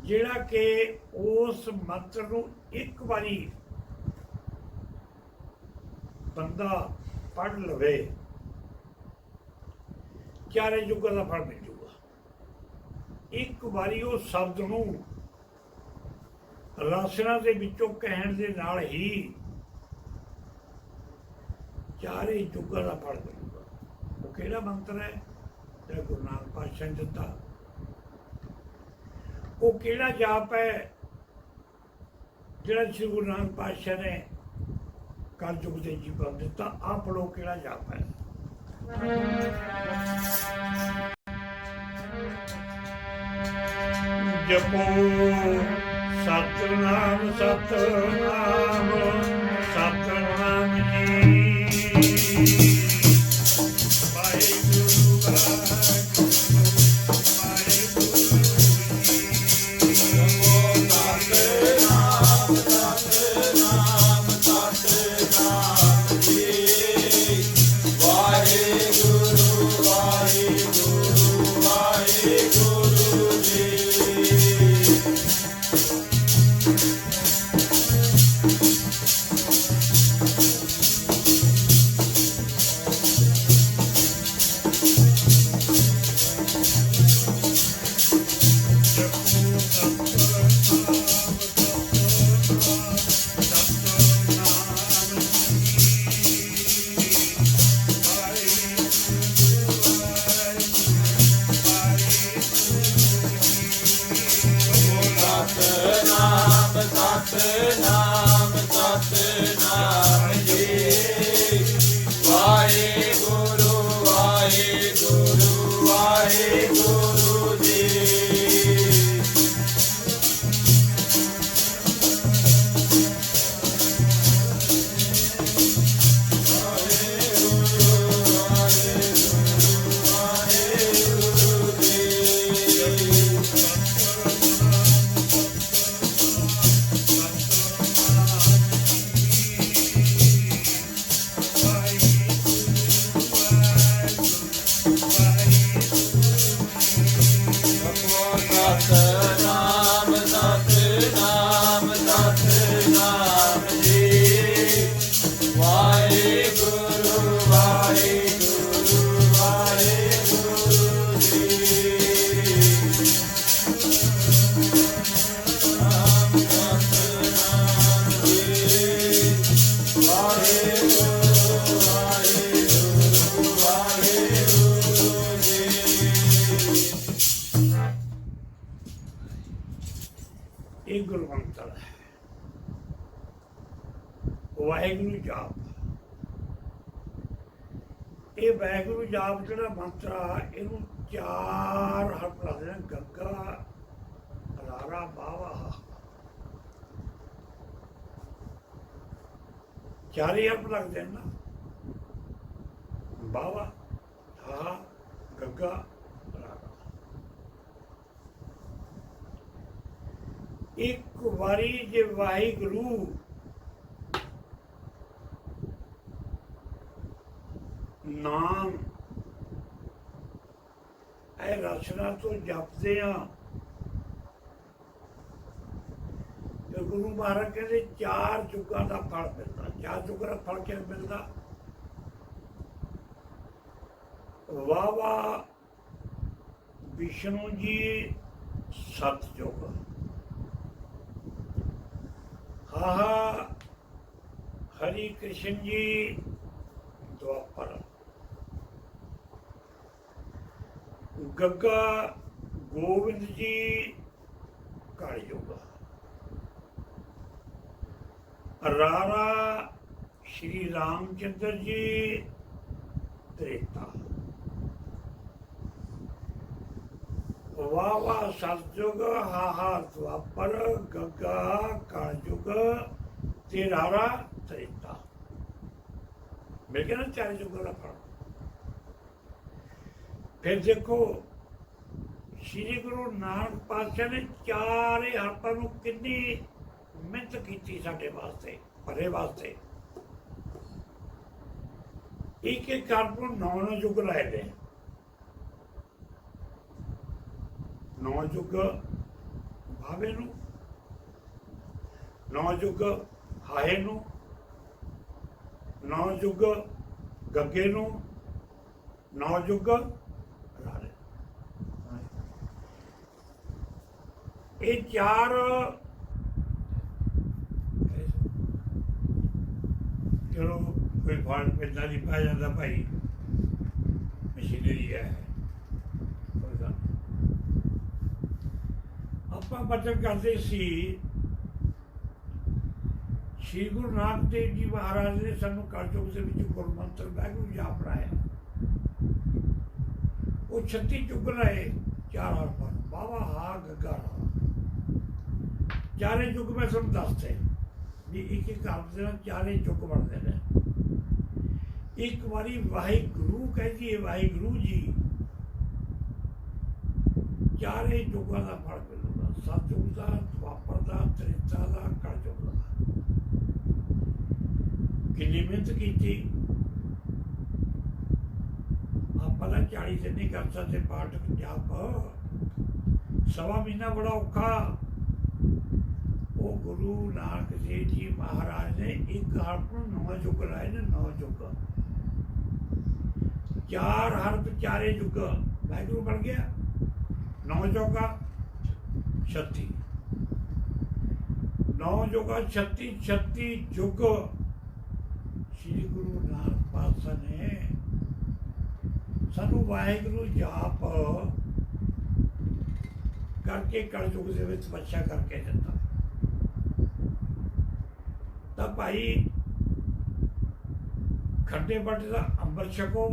ਜਿਹੜਾ ਕਿ ਉਸ ਮੰਤਰ ਨੂੰ ਇੱਕ ਵਾਰੀ ਬੰਦਾ ਪੜ੍ਹ ਲਵੇ, ਚਾਰੇ ਯੁੱਗਾਂ ਦਾ ਫਲ ਮਿਲ ਜੂਗਾ। ਇੱਕ ਵਾਰੀ ਉਹ ਸ਼ਬਦ ਨੂੰ ਰਸਨਾ ਦੇ ਵਿੱਚੋਂ ਕਹਿਣ ਦੇ ਨਾਲ ਹੀ ਚਾਰੇ ਯੁੱਗਾਂ ਦਾ ਫਲ ਮਿਲੂਗਾ। ਉਹ ਕਿਹੜਾ ਮੰਤਰ ਹੈ? ਜਿਹੜਾ ਗੁਰੂ ਨਾਨਕ ਪਾਤਸ਼ਾਹ ਨੇ ਦਿੱਤਾ। ਉਹ ਕਿਹੜਾ ਜਾਪ ਹੈ ਜਿਹੜਾ ਸ਼੍ਰੀ ਗੁਰੂ ਨਾਨਕ ਪਾਤਸ਼ਾਹ ਨੇ ਕਲਯੁੱਗ ਦੇ ਜੀਵਨ ਨੂੰ ਦਿੱਤਾ? ਆਪ ਲੋ ਕਿਹੜਾ ਜਾਪ ਹੈ? ਜਪੋ ਸਤਿਨਾਮ ਸਤਿਨਾਮ ਸਤਿਨਾਮ ਜੀ, ਵਾਹਿਗੁਰੂ ਵਾਹਿਗੁਰੂ ਵਾਹਿਗੁਰੂ ਜੀ। ਜਪੋ ਸਤਿਨਾਮ ਸਤਿਨਾਮ ਸਤਿਨਾਮ ਜੀ, ਵਾਹਿਗੁਰੂ ਵਾਹਿਗੁਰੂ ਵਾਹਿਗੁਰੂ ਜੀ। ਸਤਿਨਾਮ ਸਤਿਨਾਮ ਜੀ ਵਾਹਿਗੁਰੂ ਵਾਹਿਗੁਰੂ ਵਾਹਿਗੁਰੂ ਜੀ ਸਤਿਨਾਮ ਸਤਿਨਾਮ ਸਤਿਨਾਮ ਜੀ ਵਾਹਿਗੁਰੂ ਵਾਹਿਗੁਰੂ ਵਾਹਿਗੁਰੂ ਜੀ ਸਤਿਨਾਮ ਸਤਿਨਾਮ ਜੀ ਵਾਹਿਗੁਰੂ ਵਾਹਿਗੁਰੂ ਵਾਹਿਗੁਰੂ ਜੀ ਇਹ ਗੁਰਮੰਤਰ ਹੈ। ਵਾਹਿਗੁਰੂ ਜਾਪ, ਇਹ ਵਾਹਿਗੁਰੂ ਜਾਪ ਜਿਹੜਾ ਮੰਤਰ ਆ ਇਹਨੂੰ 4 ਹਰਫ ਲੱਗਦੇ ਨੇ, ਗੱਗਾ ਰਾਰਾ ਬਾਵਾ, 4 ਹੀ ਹਰਫ ਲੱਗਦੇ ਨੇ ਨਾ, ਬਾਵਾ ਹਾ ਗੱਗਾ ਰਾਰਾ। ਇੱਕ ਵਾਰੀ ਜੇ ਵਾਹਿਗੁਰੂ ਨਾਮ ਇਹ ਰਚਨਾ ਤੋਂ ਜਪਦੇ ਆ ਤੇ ਗੁਰੂ ਮਹਾਰਾਜ ਕਹਿੰਦੇ 4 ਯੁੱਗਾਂ ਦਾ ਫਲ ਮਿਲਦਾ। 4 ਯੁੱਗਾਂ ਦਾ ਫਲ ਕਿਵੇਂ ਮਿਲਦਾ? ਵਾਵਾ ਵਿਸ਼ਨੂੰ ਜੀ 7 ਯੁੱਗ, ਹਾ ਹਰੀ ਕ੍ਰਿਸ਼ਨ ਜੀ ਦੁਆਪਰ, ਗੱਗਾ ਗੋਬਿੰਦ ਜੀ ਕਲਯੁਗ, ਰਾਰਾ ਸ਼੍ਰੀ ਰਾਮਚੰਦਰ ਜੀ ਤ੍ਰੇਤਾ, ਵਾਵਾ ਸਤਯੁਗ, ਹਾਹਾ ਦੁਆਪਰ, ਗੱਗਾ ਕਲਯੁਗ ਤੇ ਰਾਰਾ ਤ੍ਰੇਤਾ। ਮਿਲ ਗਿਆ ਨਾ 4 ਯੁੱਗਾਂ ਦਾ ਫਲ। ਫਿਰ ਦੇਖੋ ਸ਼੍ਰੀ ਗੁਰੂ ਨਾਨਕ ਪਾਤਸ਼ਾਹ ਨੇ 4 ਹਰਫਾਂ ਨੂੰ ਕਿੰਨੀ ਮਿਹਨਤ ਕੀਤੀ ਸਾਡੇ ਵਾਸਤੇ, ਭਲੇ ਵਾਸਤੇ। ਇੱਕ ਇੱਕ ਹਰਫ ਨੂੰ 9 ਯੁੱਗ ਲਾਏ ਨੇ। 9 ਯੁੱਗ ਭਾਵੇ ਨੂੰ, 9 ਯੁੱਗ ਹਾਏ ਨੂੰ, 9 ਯੁੱਗ ਗੱਗੇ ਨੂੰ, 9 ਯੁੱਗ ਰਾਰੇ। ਇਹ 4 ਚਲੋ ਕੋਈ ਫਲ ਪੈਂਦਾ ਨਹੀਂ ਪੈ ਜਾਂਦਾ ਭਾਈ, ਮਸ਼ੀਨਰੀ ਹੈ। ਆਪਾਂ ਬਚਨ ਕਰਦੇ ਸੀ, ਸ਼੍ਰੀ ਗੁਰੂ ਨਾਨਕ ਦੇਵ ਜੀ ਮਹਾਰਾਜ ਨੇ ਸਾਨੂੰ ਕਲਯੁਗ ਦੇ ਵਿੱਚ ਗੁਰਮੰਤਰ ਵਾਹਿਗੁਰੂ ਜਾਪ ਪੜ੍ਹਾਇਆ। ਉਹ 36 ਯੁੱਗ ਰਹੇ 4 ਹਰਫਾਂ, ਬਾਵਾ ਹਾ ਗੱਗਾ ਰਾ। 4 ਯੁੱਗ ਮੈਂ ਤੁਹਾਨੂੰ ਦੱਸਦੇ ਵੀ ਇੱਕ ਇੱਕ ਹਰਫ ਦੇ ਨਾਲ 4 ਯੁੱਗ ਬਣਦੇ ਨੇ। ਇੱਕ ਵਾਰੀ ਵਾਹਿਗੁਰੂ ਕਹਿੰਦੀ ਹੈ, ਵਾਹਿਗੁਰੂ ਜੀ 4 ਯੁੱਗਾਂ ਦਾ ਫਲ ਮਿਲੂਗਾ। ਸਤਿਯੁਗ ਦਾ, ਦੁਆਪਰ ਦਾ, ਤ੍ਰੇਤਾ ਦਾ, ਕਲਯੁਗ ਦਾ। ਕਿੰਨੀ ਮਿਹਨਤ ਕੀਤੀ। ਆਪਾਂ ਤਾਂ 40 ਦਿਨ ਨਹੀਂ ਕਰ ਸਕਦੇ ਪਾਠ ਜਾਪ, 1.25 ਮਹੀਨਾ ਬੜਾ ਔਖਾ। ਉਹ ਗੁਰੂ ਨਾਨਕ ਦੇਵ ਜੀ ਮਹਾਰਾਜ ਨੇ ਇੱਕ ਹਰਫ ਨੂੰ 9 ਯੁੱਗ ਲਾਏ ਨੇ। 9 ਯੁੱਗ, 4 ਹਰਫ 4 ਯੁੱਗ ਵਾਹਿਗੁਰੂ ਬਣ ਗਿਆ। 9 ਯੁੱਗਾ 36, 9 ਯੁੱਗਾ 36, 36 ਯੁੱਗ ਸ਼੍ਰੀ ਗੁਰੂ ਨਾਨਕ ਪਾਤਸ਼ਾਹ ਨੇ ਸਾਨੂੰ ਵਾਹਿਗੁਰੂ ਜਾਪ ਕਰਕੇ ਕਲਯੁਗ ਦੇ ਵਿੱਚ ਤਪੱਸਿਆ ਕਰਕੇ ਦਿੱਤਾ। ਤਾਂ ਭਾਈ ਖੱਟੇ ਬੱਟੇ ਦਾ ਅੰਮ੍ਰਿਤ ਛਕੋ।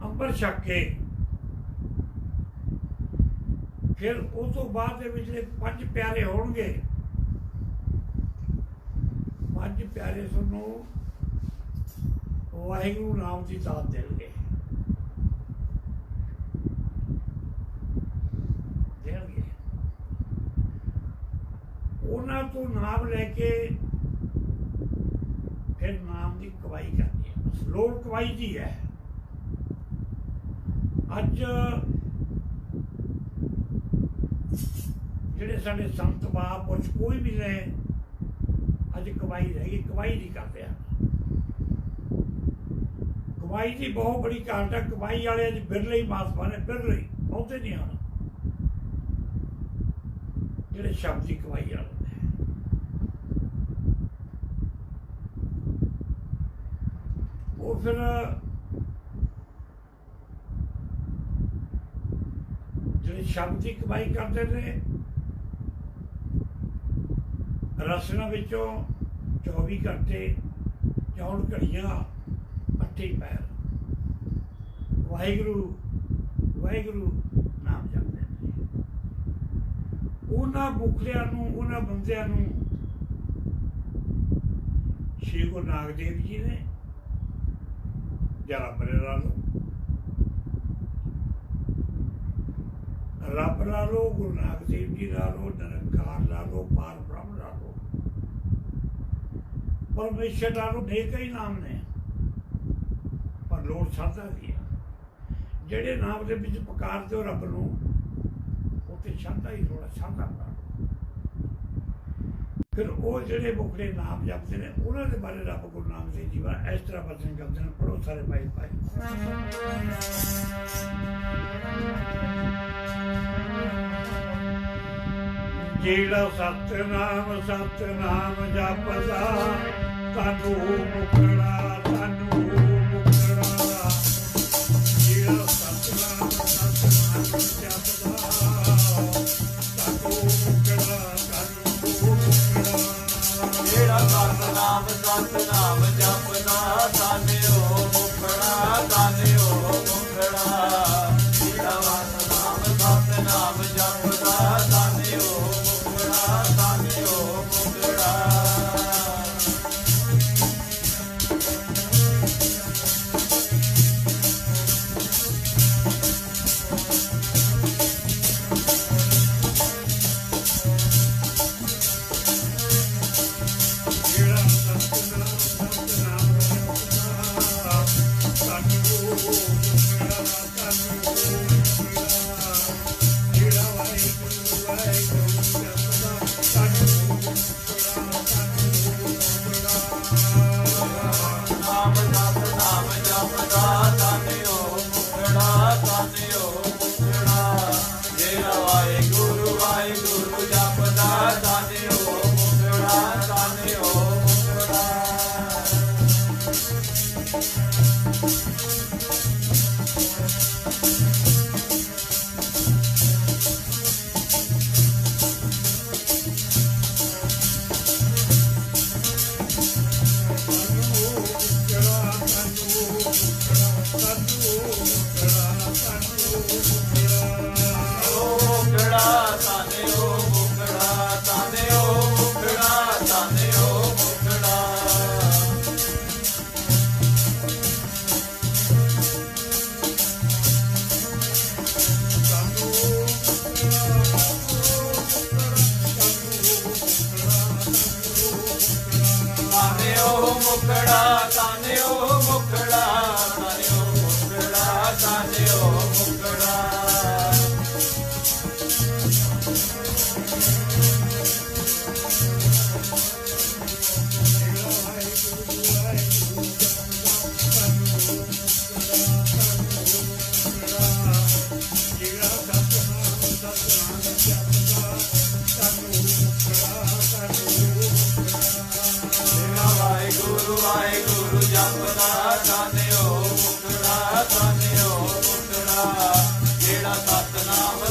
ਅੰਮ੍ਰਿਤ ਛਕ ਕੇ ਫਿਰ ਉਸ ਤੋਂ ਬਾਅਦ ਦੇ ਵਿੱਚ 5 ਪਿਆਰੇ ਹੋਣਗੇ। 5 ਪਿਆਰੇ ਤੁਹਾਨੂੰ ਵਾਹਿਗੁਰੂ ਨਾਮ ਦੀ ਦਾਤ ਦੇਣਗੇ। ਉਹਨਾਂ ਤੋਂ ਨਾਮ ਲੈ ਕੇ ਫਿਰ ਨਾਮ ਦੀ ਕਮਾਈ ਕਰਨੀ ਹੈ। ਬਸ ਲੋੜ ਕਮਾਈ ਦੀ ਹੈ। ਅੱਜ ਜਿਹੜੇ ਸਾਡੇ ਸੰਤ ਮਹਾਂਪੁਰਸ਼ ਕੋਈ ਵੀ ਨੇ, ਅੱਜ ਕਮਾਈ ਰਹਿ ਗਈ, ਕਮਾਈ ਨਹੀਂ ਕਰਦੇ ਹਨ। ਕਮਾਈ ਦੀ ਬਹੁਤ ਬੜੀ ਘਾਟ ਹੈ। ਕਮਾਈ ਵਾਲੇ ਅੱਜ ਬਿਰਲੇ ਹੀ ਮਾਸਪਾ ਨੇ, ਬਿਰਲੇ ਹੀ, ਬਹੁਤੇ ਨਹੀਂ ਹਨ ਜਿਹੜੇ ਸ਼ਬਦ ਦੀ ਕਮਾਈ ਵਾਲੇ ਨੇ। ਉਹ ਫਿਰ ਜਿਹੜੇ ਸ਼ਬਦ ਦੀ ਕਮਾਈ ਕਰਦੇ ਨੇ, ਰਸਨਾ ਵਿੱਚੋਂ 24 ਘੰਟੇ 64 ਘੜੀਆਂ 8 ਪੈਰ ਵਾਹਿਗੁਰੂ ਵਾਹਿਗੁਰੂ ਨਾਮ ਜਪਦੇ ਨੇ। ਉਹਨਾਂ ਮੁਖਲਿਆਂ ਨੂੰ, ਉਹਨਾਂ ਬੰਦਿਆਂ ਨੂੰ ਸ਼੍ਰੀ ਗੁਰੂ ਨਾਨਕ ਦੇਵ ਜੀ ਨੇ ਜਾਂ ਰੱਬ ਲਾ ਲਓ, ਰੱਬ ਲਾ ਲਓ, ਗੁਰੂ ਨਾਨਕ ਦੇਵ ਜੀ ਲਾ ਲਓ, ਨਿਰੰਕਾਰ ਲਾ ਲਓ, ਪਾਰ ਬ੍ਰਹਮ ਲਾ ਲਓ, ਪਰਮੇਸ਼ਰ ਲਾ ਲਓ, ਨੇ ਕਈ ਨਾਮ ਨੇ, ਪਰ ਲੋੜ ਸਾਧਾ ਦੀ ਹੈ। ਜਿਹੜੇ ਨਾਮ ਦੇ ਵਿੱਚ ਪੁਕਾਰਦੇ ਹੋ ਰੱਬ ਨੂੰ, ਉੱਥੇ ਸ਼ਰਧਾ ਹੀ ਲੋੜ, ਸ਼ਰਧਾ ਲਾ ਲਓ। ਫਿਰ ਉਹ ਜਿਹੜੇ ਮੁਖੜੇ ਨਾਮ ਜਪਦੇ ਨੇ, ਉਹਨਾਂ ਦੇ ਬਾਰੇ ਰੱਬ ਗੁਰੂ ਨਾਨਕ ਦੇਵ ਜੀ ਬਾਰੇ ਇਸ ਤਰ੍ਹਾਂ ਬਚਨ ਕਰਦੇ ਨੇ। ਪੜ੍ਹੋ ਸਾਰੇ ਭਾਈ ਭਾਈ। ਜਿਹੜਾ ਸਤਿਨਾਮ ਸਤਿਨਾਮ ਜਪਦਾ, ਤਨੂੰ ਮੁਕੜਾ ਤਨੂੰ ਮੁਕੜਾ। ਜਿਹੜਾ ਸਤਿਨਾਮ ਸਤਿਨਾਮ ਜਪਦਾ, ਤਨੂੰ ਮੁਕੜਾ ਤਨੂੰ ਮੁਕੜਾ। ਜਿਹੜਾ ਸਤਿਨਾਮ ਸਤਿਨਾਮ ਜਪਦਾ, ਤਾਨਿਓ ਮੁਖੜਾ ਤਾਨਿਓ ਮੁਖੜਾ। ਜਿਹੜਾ ਸਤਿਨਾਮ ਸਤਿਨਾਮ ਜਪਦਾ, ਤਾਨਿਓ ਮੁਖੜਾ ਤਾਨਿਓ ਮੁਖੜਾ।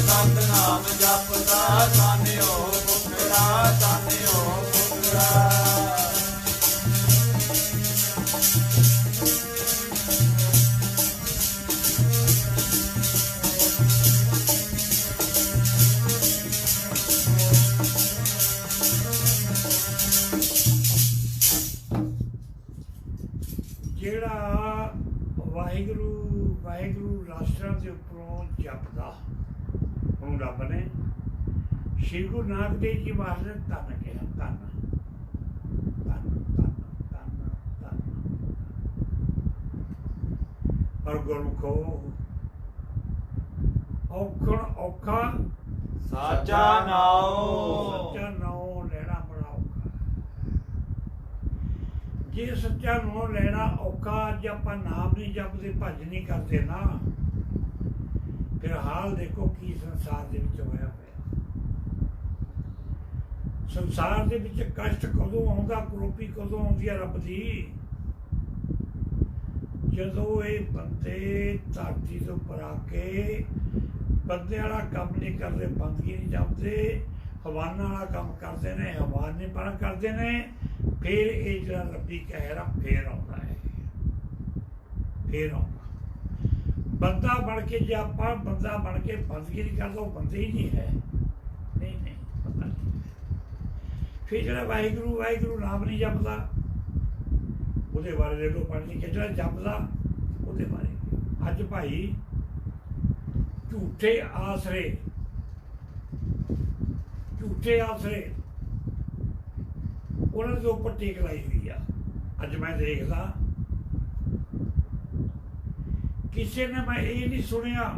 ਸਤਿਨਾਮ ਜਪਦਾ, ਤਾਨਿਓ ਮੁਕੜਾ ਤਾਨਿਓ ਮੁਕੜਾ। ਜਿਹੜਾ ਵਾਹਿਗੁਰੂ ਵਾਹਿਗੁਰੂ ਰਾਸ਼ਟਰਾਂ ਦੇ ਉੱਪਰੋਂ ਜਪਦਾ, ਉਹਨੂੰ ਰੱਬ ਨੇ ਸ਼੍ਰੀ ਗੁਰੂ ਨਾਨਕ ਦੇਵ ਜੀ ਮਹਾਰਾਜ ਨੇ ਧੰਨ ਕਿਹਾ। ਧੰਨ ਧੰਨ ਧੰਨ ਧੰਨ ਧੰਨ। ਪਰ ਗੁਰਮੁਖੋ ਔਖਣ ਔਖਾ ਸਾਚਾ ਨਾਉ। ਸੱਚਾ ਨਾਉ ਲੈਣਾ ਬੜਾ ਔਖਾ। ਜੇ ਸੱਚਾ ਨਾਉ ਲੈਣਾ ਔਖਾ, ਅੱਜ ਆਪਾਂ ਨਾਮ ਨਹੀਂ ਜਪਦੇ, ਭਜਨ ਨਹੀਂ ਕਰਦੇ ਨਾ, ਫਿਰ ਹਾਲ ਦੇਖੋ ਕੀ ਸੰਸਾਰ ਦੇ ਵਿੱਚ ਹੋਇਆ ਹੋਇਆ। ਸੰਸਾਰ ਦੇ ਵਿੱਚ ਕਸ਼ਟ ਕਦੋਂ ਆਉਂਦਾ, ਕਰੋਪੀ ਕਦੋਂ ਆਉਂਦੀ ਹੈ ਰੱਬ ਦੀ? ਜਦੋਂ ਇਹ ਬੰਦੇ ਧਰਤੀ ਤੋਂ ਉੱਪਰ ਆ ਕੇ ਬੰਦੇ ਵਾਲਾ ਕੰਮ ਨਹੀਂ ਕਰਦੇ, ਬੰਦਗੀ ਨਹੀਂ ਜਪਦੇ, ਹਵਾਨਾ ਵਾਲਾ ਕੰਮ ਕਰਦੇ ਨੇ, ਹਵਾਨੇਪਣ ਕਰਦੇ ਨੇ, ਫਿਰ ਇਹ ਜਿਹੜਾ ਰੱਬੀ ਕਹਿਰਾ ਫੇਰ ਆਉਂਦਾ ਹੈ। ਫੇਰ ਆਉਂਦਾ ਬੰਦਾ ਬਣ ਕੇ, ਜੇ ਆਪਾਂ ਬੰਦਾ ਬਣ ਕੇ ਬੰਦਗੀ ਨਹੀਂ ਕਰਦਾ, ਉਹ ਬੰਦੇ ਹੀ ਨਹੀਂ ਹੈ। ਨਹੀਂ ਨਹੀਂ, ਪਤਾ ਨਹੀਂ। ਫਿਰ ਜਿਹੜਾ ਵਾਹਿਗੁਰੂ ਵਾਹਿਗੁਰੂ ਨਾਮ ਨਹੀਂ ਜਪਦਾ, ਉਹਦੇ ਬਾਰੇ ਦੇ ਲੋ ਪੜ੍ਹ ਕੇ, ਜਿਹੜਾ ਜਪਦਾ ਉਹਦੇ ਬਾਰੇ। ਅੱਜ ਭਾਈ ਝੂਠੇ ਆਸਰੇ, ਝੂਠੇ ਆਸਰੇ ਉਹਨਾਂ ਦੇ ਉੱਪਰ ਟੇਕ ਲਾਈ ਹੋਈ ਆ। ਅੱਜ ਮੈਂ ਦੇਖਦਾ ਕਿਸੇ ਨੇ, ਮੈਂ ਇਹ ਨਹੀਂ ਸੁਣਿਆ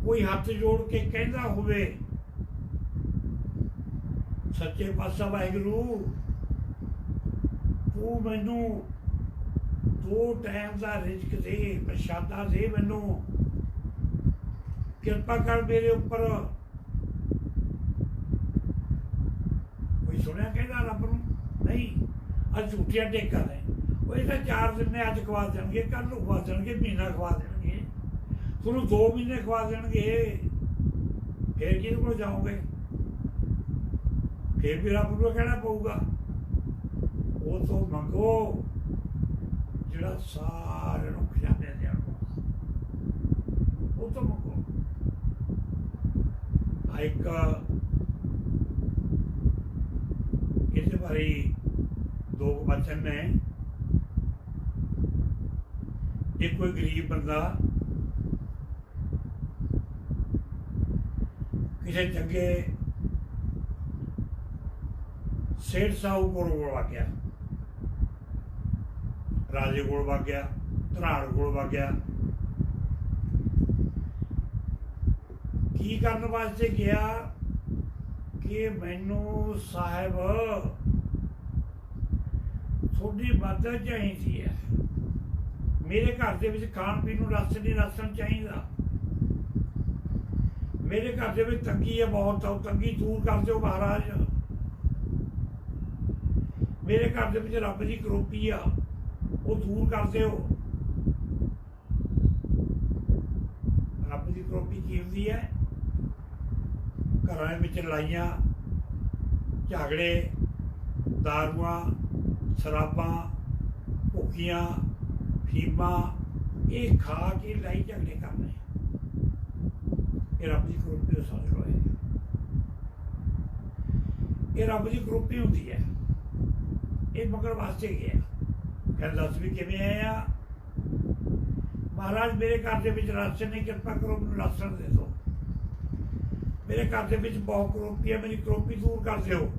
ਕੋਈ ਹੱਥ ਜੋੜ ਕੇ ਕਹਿੰਦਾ ਹੋਵੇ ਸੱਚੇ ਪਾਤਸ਼ਾਹ ਵਾਹਿਗੁਰੂ ਤੂੰ ਮੈਨੂੰ 2 ਟਾਈਮ ਦਾ ਰਿਜ਼ਕ ਦੇ, ਪ੍ਰਸ਼ਾਦਾ ਦੇ, ਮੈਨੂੰ ਕਿਰਪਾ ਕਰ ਮੇਰੇ ਉੱਪਰ। ਕੋਈ ਸੁਣਿਆ ਕਹਿੰਦਾ ਰੱਬ ਨੂੰ? ਨਹੀਂ। ਅੱਜ ਝੂਠੀਆਂ ਟੇਕਾਂ ਨੇ। ਉਹ ਇਹ ਤਾਂ 4 ਦਿਨ ਨੇ, ਅੱਜ ਖਵਾ ਦੇਣਗੇ, ਕੱਲ੍ਹ ਨੂੰ ਖਵਾ ਦੇਣਗੇ, ਮਹੀਨਾ ਖਵਾ ਦੇਣਗੇ, ਤੁਹਾਨੂੰ 2 ਮਹੀਨੇ ਖਵਾ ਦੇਣਗੇ, ਫਿਰ ਕਿਹਦੇ ਕੋਲ ਜਾਓਗੇ? ਫਿਰ ਵੀ ਰੱਬ ਨੂੰ ਕਹਿਣਾ ਪਊਗਾ। ਉਹ ਤੋਂ ਮੰਗੋ ਜਿਹੜਾ ਸਾਰਿਆਂ ਨੂੰ ਖਜ਼ਾਨੇ ਦੇਣ ਵਾਲਾ, ਉਹ ਤੋਂ ਮੰਗੋ। ਇੱਕ ਕਿਸੇ ਵਾਰੀ 2 ਬਚਨ ਨੇ। ਇੱਕ ਕੋਈ ਗਰੀਬ ਬੰਦਾ ਕਿਸੇ ਚੰਗੇ ਸੇਠ ਸਾਹੂ ਕੋਲ ਵਗ ਗਿਆ, ਰਾਜੇ ਕੋਲ ਵਗ ਗਿਆ, ਧਨਾੜ ਕੋਲ ਵਗ ਗਿਆ। ਕੀ ਕਰਨ ਵਾਸਤੇ ਗਿਆ ਕਿ ਮੈਨੂੰ ਸਾਹਿਬ ਥੋੜੀ ਮਦਦ ਚਾਹੀਦੀ ਹੈ, ਮੇਰੇ ਘਰ ਦੇ ਵਿੱਚ ਖਾਣ ਪੀਣ ਨੂੰ ਰਾਸ਼ਨ ਚਾਹੀਦਾ, ਮੇਰੇ ਘਰ ਦੇ ਵਿੱਚ ਤੰਗੀ ਹੈ ਬਹੁਤ, ਉਹ ਤੰਗੀ ਦੂਰ ਕਰ ਦਿਓ ਮਹਾਰਾਜ। ਮੇਰੇ ਘਰ ਦੇ ਵਿੱਚ ਰੱਬ ਦੀ ਕਰੋਪੀ ਆ, ਉਹ ਦੂਰ ਕਰ ਦਿਓ। ਰੱਬ ਦੀ ਕਰੋਪੀ ਕੀ ਹੁੰਦੀ ਹੈ? ਘਰਾਂ ਵਿੱਚ ਲੜਾਈਆਂ ਝਗੜੇ, ਦਾਰੂਆਂ, ਸ਼ਰਾਬਾਂ, ਭੁੱਖੀਆਂ, ਫੀਮਾਂ, ਇਹ ਖਾ ਕੇ ਲੜਾਈ ਝਗੜੇ ਕਰਨੇ, ਇਹ ਰੱਬ ਦੀ ਕਰੋਪੀ ਦਾ ਸਾਧਨ ਹੋਏ। ਇਹ ਰੱਬ ਦੀ ਕਰੋਪੀ ਹੁੰਦੀ ਹੈ। ਇਹ ਮਗਰ ਵਾਸਤੇ ਗਿਆ, ਕਹਿੰਦਾ ਦੱਸ ਵੀ ਕਿਵੇਂ ਆਇਆ? ਮਹਾਰਾਜ ਮੇਰੇ ਘਰ ਦੇ ਵਿੱਚ ਰਾਸ਼ਨ ਨਹੀਂ, ਕਿਰਪਾ ਕਰੋ ਮੈਨੂੰ ਰਾਸ਼ਨ ਦੇ ਦਿਓ, ਮੇਰੇ ਘਰ ਦੇ ਵਿੱਚ ਬਹੁਤ ਕਰੋਪੀ ਹੈ, ਮੇਰੀ ਕਰੋਪੀ ਦੂਰ ਕਰ ਦਿਓ।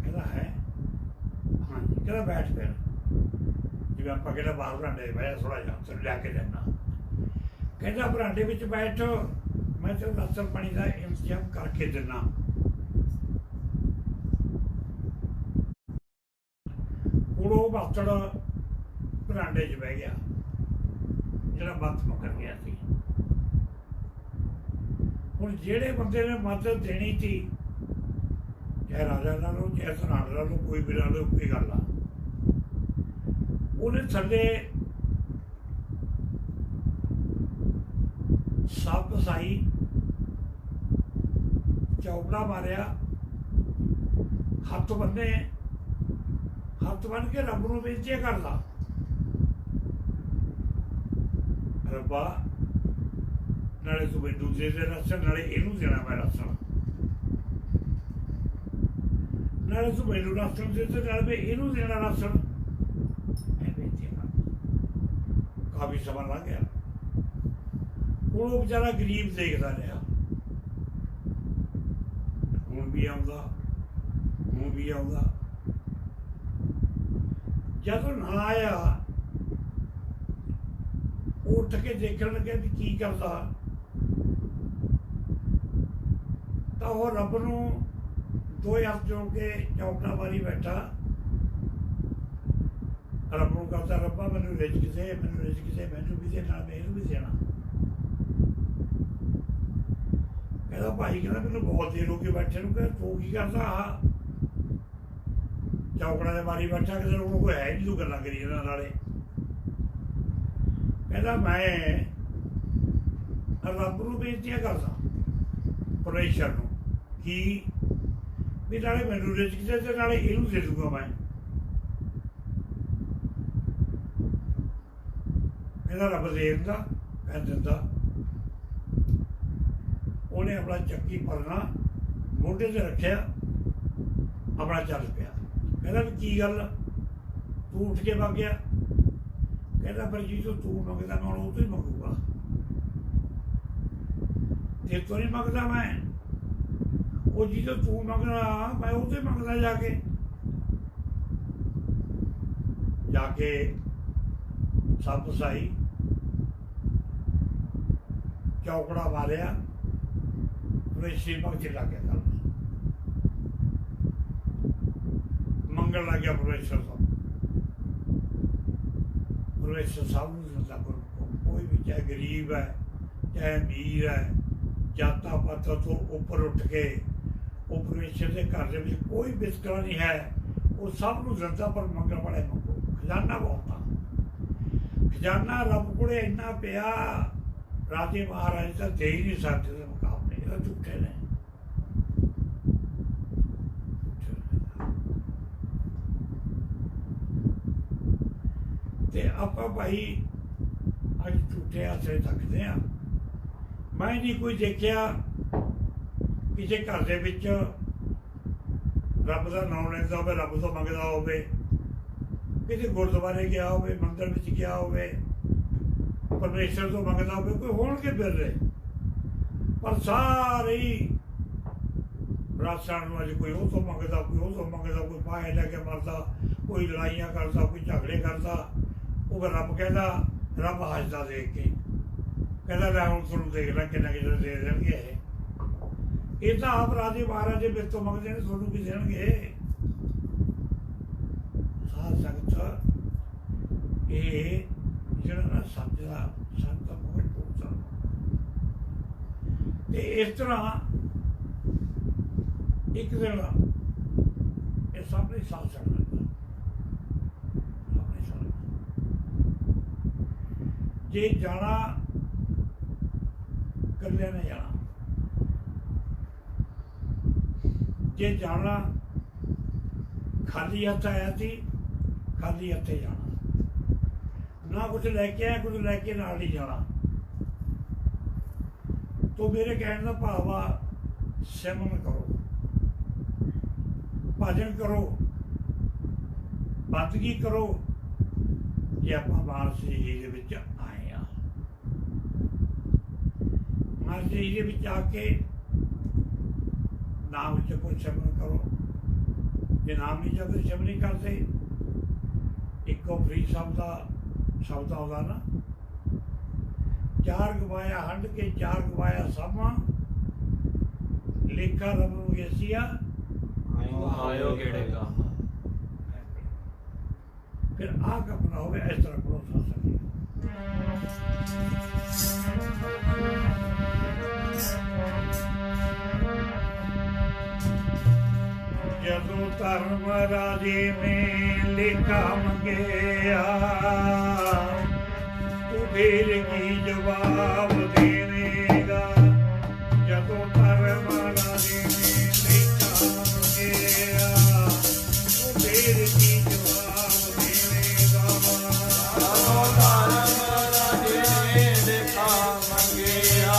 ਕਹਿੰਦਾ ਹੈ ਹਾਂਜੀ, ਕਹਿੰਦਾ ਬੈਠ ਫਿਰ, ਜਿਵੇਂ ਆਪਾਂ ਕਹਿੰਦਾ ਬਾਹਰ ਬਰਾਂਡੇ ਬਹਿ ਥੋੜਾ ਜਿਹਾ ਤੈਨੂੰ ਲਿਆ ਕੇ ਦੇਣਾ। ਕਹਿੰਦਾ ਬਰਾਂਡੇ ਵਿੱਚ ਬੈਠ, ਮੈਂ ਤੈਨੂੰ ਰਾਸ਼ਨ ਪਾਣੀ ਦਾ ਇੰਤਜ਼ਾਮ ਕਰਕੇ ਦਿੰਦਾ। ਹੁਣ ਉਹ ਬਾਤੜ ਬਰਾਂਡੇ 'ਚ ਬਹਿ ਗਿਆ ਜਿਹੜਾ ਮੱਤ ਮੁੱਕਰ ਗਿਆ ਸੀ। ਹੁਣ ਜਿਹੜੇ ਬੰਦੇ ਨੇ ਮਦਦ ਦੇਣੀ ਸੀ, ਚਾਹੇ ਰਾਜਾ ਲਾ ਲਓ, ਚਾਹੇ ਧਨਾੜ ਲਾ ਲਓ, ਕੋਈ ਵੀ ਲਾ ਲਓ, ਕੋਈ ਗੱਲ ਆ, ਉਹਨੇ ਥੱਲੇ ਸੱਪ ਸਾਈ ਚੌਪੜਾ ਮਾਰਿਆ, ਹੱਥ ਬੰਨੇ, ਹੱਥ ਬੰਨ ਕੇ ਰੱਬ ਨੂੰ ਬੇਨਤੀ ਕਰਦਾ, ਰੱਬਾ ਨਾਲੇ ਤੂੰ ਮੈਨੂੰ ਦੇ ਦੇ ਰਾਸ਼ਨ, ਨਾਲੇ ਇਹਨੂੰ ਦੇਣਾ ਮੈਂ ਰਾਸ਼ਨ, ਨਾਲੇ ਤੂੰ ਮੈਨੂੰ ਰਾਸ਼ਨ ਦੇ ਤੇ ਨਾਲੇ ਮੈਂ ਇਹਨੂੰ ਦੇਣਾ ਰਾਸ਼ਨ। ਕਾਫੀ ਸਮਾਂ ਲੰਘ ਗਿਆ। ਹੁਣ ਉਹ ਵਿਚਾਰਾ ਗਰੀਬ ਦੇਖਦਾ ਰਿਹਾ, ਹੁਣ ਵੀ ਆਉਂਦਾ, ਹੁਣ ਵੀ ਆਉਂਦਾ। ਜਦੋਂ ਨਾ ਆਇਆ ਉੱਠ ਕੇ ਦੇਖਣ ਲੱਗਿਆ ਵੀ ਕੀ ਕਰਦਾ, ਤਾਂ ਉਹ ਰੱਬ ਨੂੰ ਦੋਏ ਹੱਥ ਜੋੜ ਕੇ ਚੌਕੜਾ ਮਾਰੀ ਬੈਠਾ, ਰੱਬ ਨੂੰ ਕਰਦਾ, ਰੱਬਾ ਮੈਨੂੰ ਰਿਜ਼ਕ ਦੇ, ਮੈਨੂੰ ਰਿਜ਼ਕ ਦੇ, ਮੈਨੂੰ ਵੀ ਦੇ, ਨਾਲ ਮੈਨੂੰ ਵੀ ਦੇਣਾ। ਕਹਿੰਦਾ ਭਾਈ, ਕਹਿੰਦਾ ਮੈਨੂੰ ਬਹੁਤ ਦੇਰ ਹੋ ਗਈ ਬੈਠੇ ਨੂੰ, ਕਹਿੰਦਾ ਤੂੰ ਕੀ ਕਰਦਾ ਆ ਚੌਕੜਾ ਦੇ ਮਾਰੀ ਬੈਠਾ, ਕਿਸੇ ਨੂੰ ਕੋਈ ਹੈ ਨਹੀਂ, ਤੂੰ ਗੱਲਾਂ ਕਰੀ ਇਹਨਾਂ ਨਾਲੇ। ਕਹਿੰਦਾ ਮੈਂ ਰੱਬ ਨੂੰ ਬੇਨਤੀਆਂ ਕਰਦਾ, ਪਰਮੇਸ਼ਰ ਨੂੰ, ਕੀ ਵੀ ਨਾਲੇ ਮੈਨੂੰ ਰਿਜ਼ਕ ਦੇ ਤੇ ਨਾਲੇ ਇਹਨੂੰ ਦੇ ਦੂੰਗਾ ਮੈਂ। ਕਹਿੰਦਾ ਰੱਬ ਦੇ ਦਿੰਦਾ, ਮੈਂ ਦਿੰਦਾ। ਉਹਨੇ ਆਪਣਾ ਚੱਕੀ ਪਰਨਾ ਮੋਢੇ ਤੇ ਰੱਖਿਆ, ਆਪਣਾ ਚੱਲ ਪਿਆ। ਕਹਿੰਦਾ ਵੀ ਕੀ ਗੱਲ, ਤੂੰ ਉੱਠ ਕੇ ਵਗ ਗਿਆ? ਕਹਿੰਦਾ ਪਰ ਜੀ ਤੂੰ ਮੰਗਦਾ ਮੈਂ ਹੁਣ ਉਹ ਤੋਂ ਹੀ ਮੰਗੂਗਾ, ਤੇ ਤੋਂ ਨਹੀਂ ਮੰਗਦਾ ਮੈਂ, ਉਹ ਜੀ ਤੂੰ ਮੰਗਣਾ ਮੈਂ ਉਹ ਤੋਂ ਹੀ ਮੰਗਦਾ। ਜਾ ਕੇ ਸੱਤ ਸਾਈ ਚੌਕੜਾ ਮਾਰਿਆ, ਪਰਮੇਸ਼ਰ ਭਗਤੀ ਲੱਗ ਗਿਆ, ਗੱਲ ਮੰਗਣ ਲੱਗ ਗਿਆ ਪਰਮੇਸ਼ਰ ਤੋਂ। ਪਰਮੇਸ਼ਰ ਸਭ ਨੂੰ ਦਿੰਦਾ, ਕੋਈ ਵੀ ਚਾਹੇ ਗਰੀਬ ਹੈ ਚਾਹੇ ਅਮੀਰ ਹੈ, ਜਾਤਾਂ ਪਾਤਾਂ ਤੋਂ ਉੱਪਰ ਉੱਠ ਕੇ ਉਹ ਪਰਮੇਸ਼ਰ ਦੇ ਘਰ ਦੇ ਵਿੱਚ ਕੋਈ ਵਿਤਕਰਾ ਨਹੀਂ ਹੈ, ਉਹ ਸਭ ਨੂੰ ਦਿੰਦਾ, ਪਰ ਮੰਗਣ ਵਾਲੇ ਮੰਗੋ। ਖਜ਼ਾਨਾ ਬਹੁਤ ਆ, ਖਜ਼ਾਨਾ ਰੱਬ ਕੋਲੇ ਇੰਨਾ ਪਿਆ, ਰਾਜੇ ਮਹਾਰਾਜ ਤਾਂ ਦੇ ਹੀ ਨਹੀਂ ਸਕਦੇ ਦੇ ਮੁਕਾਬਲੇ, ਇਹ ਝੂਠੇ ਨੇ। ਤੇ ਆਪਾਂ ਭਾਈ ਅੱਜ ਝੂਠੇ ਆਸਰੇ ਤੱਕਦੇ ਆ। ਮੈਂ ਨਹੀਂ ਕੋਈ ਦੇਖਿਆ ਕਿਸੇ ਘਰ ਦੇ ਵਿੱਚ ਰੱਬ ਦਾ ਨਾਮ ਲੈਂਦਾ ਹੋਵੇ, ਰੱਬ ਤੋਂ ਮੰਗਦਾ ਹੋਵੇ, ਕਿਤੇ ਗੁਰਦੁਆਰੇ ਗਿਆ ਹੋਵੇ, ਮੰਦਰ ਵਿੱਚ ਗਿਆ ਹੋਵੇ, ਪਰਮੇਸ਼ਰ ਤੋਂ ਮੰਗਦਾ ਹੋਵੇ, ਕੋਈ ਹੋਣਗੇ ਫਿਰਦੇ, ਪਰ ਸਾਰੇ ਹੀ ਰਾਸਾਂ ਨੂੰ ਅੱਜ ਕੋਈ ਉਹ ਤੋਂ ਮੰਗਦਾ, ਕੋਈ ਉਹ ਤੋਂ ਮੰਗਦਾ, ਕੋਈ ਪਾਏ ਲੈ ਕੇ ਮਰਦਾ, ਕੋਈ ਲੜਾਈਆਂ ਕਰਦਾ, ਕੋਈ ਝਗੜੇ ਕਰਦਾ। ਉਹ ਰੱਬ ਕਹਿੰਦਾ, ਰੱਬ ਹੱਸਦਾ ਦੇਖ ਕੇ ਕਹਿੰਦਾ ਲੈ ਹੁਣ ਤੁਹਾਨੂੰ ਦੇਖ ਲੈ ਕਿੰਨਾ ਕਿੰਨਾ ਦੇ ਦੇਣਗੇ ਇਹ ਤਾਂ ਆਪ ਰਾਜੇ ਮਹਾਰਾਜੇ ਮੇਰੇ ਤੋਂ ਮੰਗਦੇ ਨੇ, ਤੁਹਾਨੂੰ ਕੀ ਦੇਣਗੇ। ਸਾਧ ਸੰਗਤ, ਇਹ ਜਿਹੜਾ ਨਾ ਸੱਚ ਦਾ ਸੰਤ ਬਹੁਤ ਪੁੱਛਦਾ, ਤੇ ਇਸ ਤਰ੍ਹਾਂ ਇੱਕ ਦਿਨ ਇਹ ਸਾਹਮਣੇ ਸਾਲ ਚੜ੍ਹਦਾ, ਜੇ ਜਾਣਾ ਇਕੱਲੇ ਨੇ ਜਾਣਾ, ਜੇ ਜਾਣਾ ਖਾਲੀ ਹੱਥ ਆਇਆ ਸੀ, ਖਾਲੀ ਹੱਥੇ ਜਾਣਾ, ਨਾ ਕੁਛ ਲੈ ਕੇ ਆਇਆ, ਕੁਛ ਲੈ ਕੇ ਨਾਲ ਨਹੀਂ ਜਾਣਾ। ਤੋ ਮੇਰੇ ਕਹਿਣ ਦਾ ਭਾਵ ਆ, ਸਿਮਰਨ ਕਰੋ, ਭਜਨ ਕਰੋ, ਬੰਦਗੀ ਕਰੋ। ਜੇ ਆਪਾਂ ਮਾਨਸ ਜੀ ਦੇ ਵਿੱਚ ਆਏ ਆ, ਮਾਨਸ ਜੀ ਦੇ ਵਿੱਚ ਆ ਕੇ ਨਾਮ ਜਪੋ, ਸਿਮਰਨ ਕਰੋ। ਜੇ ਨਾਮ ਨਹੀਂ ਜਪਦੇ, ਸਿਮਰਨ ਨਹੀਂ ਕਰਦੇ, ਇੱਕੋ ਫਰੀ ਸ਼ਬਦ ਆਉਂਦਾ ਨਾ, ਚਾਰ ਗਵਾਇਆ ਹੰਡ ਕੇ, ਚਾਰ ਗਵਾਇਆ ਸਮਾਂ, ਲੇਖਾ ਰੱਬ ਨੂੰ ਗੇਸੀਆ ਆਇਓ ਕਿਹੜੇ ਕੰਮ। ਫਿਰ ਆਹ ਕੰਮ ਨਾ ਹੋਵੇ, ਇਸ ਤਰ੍ਹਾਂ ਕਰੋ ਸਾਸੀ। ਜਦੋਂ ਧਰਮ ਰਾਜੇ ਨੇ ਲੇਖਾ ਮੰਗਿਆ, ਤੂੰ ਫੇਰ ਕੀ ਜਵਾਬ ਦੇਵੇਗਾ। ਜਦੋਂ ਧਰਮ ਰਾਜੇ ਨੇ ਲੇਖਾ ਮੰਗਿਆ, ਤੂੰ ਫੇਰ ਕੀ ਜਵਾਬ ਦੇਵੇਗਾ। ਜਦੋਂ ਧਰਮ ਰਾਜੇ ਨੇ ਲੇਖਾ ਮੰਗਿਆ,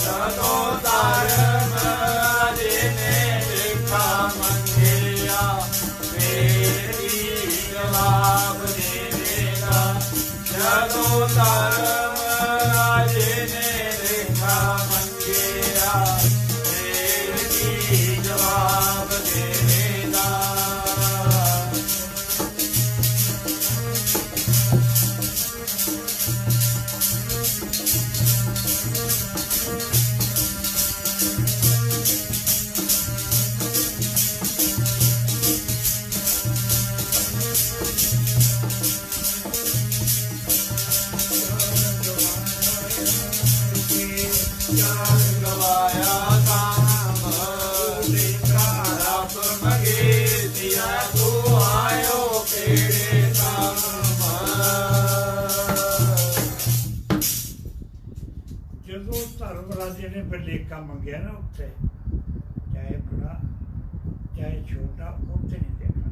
ਜਦੋਂ ਧਰਮ ਜਿਹਨੇ ਲਿਖਾ ਮੰਗਿਆ ਫੇਰ ਕੀ ਜਵਾਬ ਦੇਵੇਗਾ। ਜਦੋਂ ਧਰਮ ਜਿਹਨੇ ਲਿਖਾ ਮੰਗਿਆ ਫੇਰ ਕੀ ਜਵਾਬ ਦੇਵੇਗਾ। ਗਵਾਇਆ ਕੰਮ ਲਿਖਾ ਰੱਬ ਮੰਗੇਤੀਆ ਤੂੰ ਆਇਓ ਕਿਹੜੇ ਕੰਮ। ਜਦੋਂ ਧਰਮ ਰਾਜੇ ਨੇ ਬਲੇਕਾ ਮੰਗਿਆ ਨਾ ਉੱਥੇ, ਚਾਹੇ ਬੜਾ ਚਾਹੇ ਛੋਟਾ, ਉੱਥੇ ਨਹੀਂ ਦੇਖਣਾ,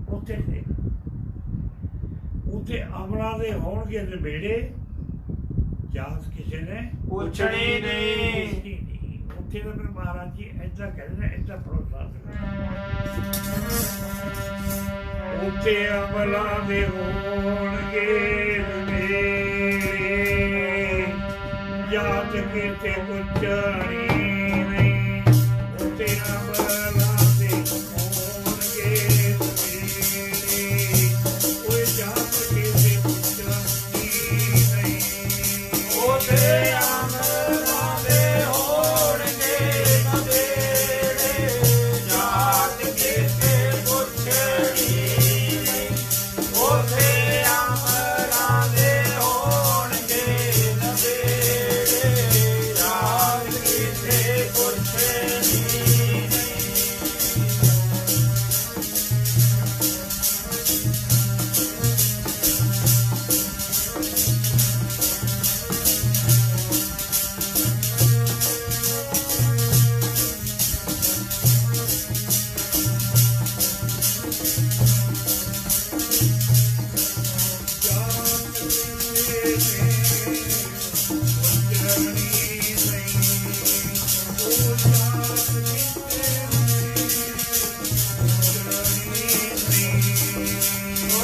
ਉੱਥੇ ਨਹੀਂ ਦੇਖਣਾ। ਉੱਥੇ ਅਮਰਾਂ ਦੇ ਹੋਣਗੇ ਨਿਬੇੜੇ, ਜਾਂਚ ਕਿਸੇ ਨੇ ਪੁੱਛਣੀ ਨਹੀਂ। ਉੱਥੇ ਤਾਂ ਫਿਰ ਮਹਾਰਾਜ ਜੀ ਏਦਾਂ ਕਹਿੰਦੇ ਨੇ, ਏਦਾਂ ਭਰੋਸਾ ਉੱਥੇ ਅਮਲਾਂ ਦੇ ਹੋਣਗੇ ਨਿਬੇੜੇ, ਜਾਂਚ ਕਿਤੇ ਪੁੱਛਣੀ ਨਹੀਂ। ਉੱਥੇ ਅਮਲਾਂ ਦੇ ਹੋਣਗੇ ਨਿਬੇੜੇ, ਉਹ ਜਾਂਚ ਕਿਤੇ ਪੁੱਛਣੀ ਨਹੀਂ। ਉੱਥੇ ਅਮਰਾਂ ਦੇ ਹੋਣਗੇ ਨਿਬੇੜੇ, ਜਾਂਚ ਕਿਤੇ ਪੁੱਛਣੀ ਨਹੀਂ। ਉੱਥੇ ਅਮਰਾਂ ਦੇ ਹੋਣਗੇ ਨਿਬੇੜੇ, ਜਾਂਚ ਕਿਤੇ ਪੁੱਛਣੀ ਨਹੀਂ।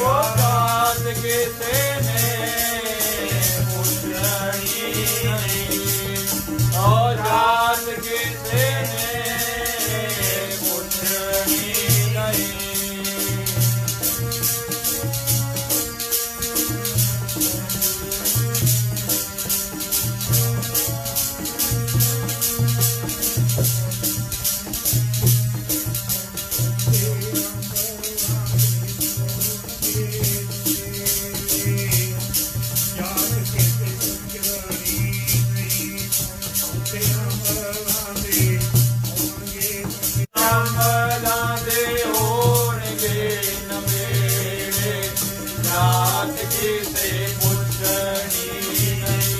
ਉਹ ਜਾਤ ਕਿਸੇ ਨੇ ਪੁੱਛਣੀ ਨਹੀਂ। ਉਹ ਜਾਤ ਕਿਸੇ ਨੇ ਪੁੱਛਣੀ ਨਹੀਂ। ਅਮਲਾਂ ਦੇ ਹੋਣਗੇ ਨਿਬੇੜੇ, ਜਾਤ ਕਿਸੇ ਪੁੱਛਣੀ ਨਹੀਂ।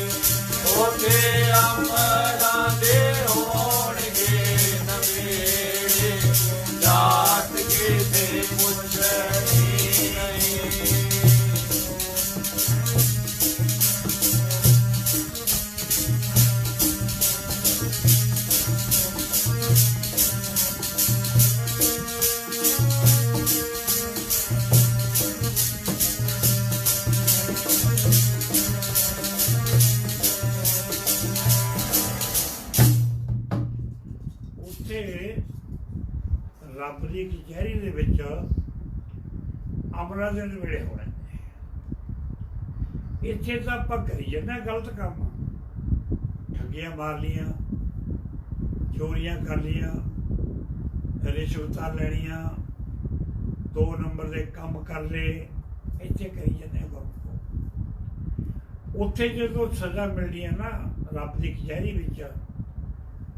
ਉੱਥੇ ਅਮਲਾਂ ਦੇ ਹੋਣਗੇ ਨਿਬੇੜੇ, ਜਾਤ ਕਿਸੇ ਪੁੱਛਣੀ ਨਹੀਂ। ਉੱਥੇ ਰੱਬ ਦੀ ਕਚਹਿਰੀ ਦੇ ਵਿੱਚ ਅਮਰਾਂ ਦੇ ਨਿਬੇੜੇ ਹੋਣੇ। ਇੱਥੇ ਤਾਂ ਆਪਾਂ ਕਰੀ ਜਾਂਦੇ ਹਾਂ ਗਲਤ ਕੰਮ, ਠੱਗੀਆਂ ਮਾਰ ਲੀਆਂ, ਚੋਰੀਆਂ ਕਰ ਲੀਆਂ, ਰਿਸ਼ਵਤਾਂ ਲੈਣੀਆਂ, 2 ਨੰਬਰ ਦੇ ਕੰਮ ਕਰ ਲਏ, ਇੱਥੇ ਕਰੀ ਜਾਂਦੇ ਹਾਂ ਗਲਤ। ਉੱਥੇ ਜਦੋਂ ਸਜ਼ਾ ਮਿਲਦੀ ਹੈ ਨਾ ਰੱਬ ਦੀ ਕਚਹਿਰੀ ਵਿੱਚ,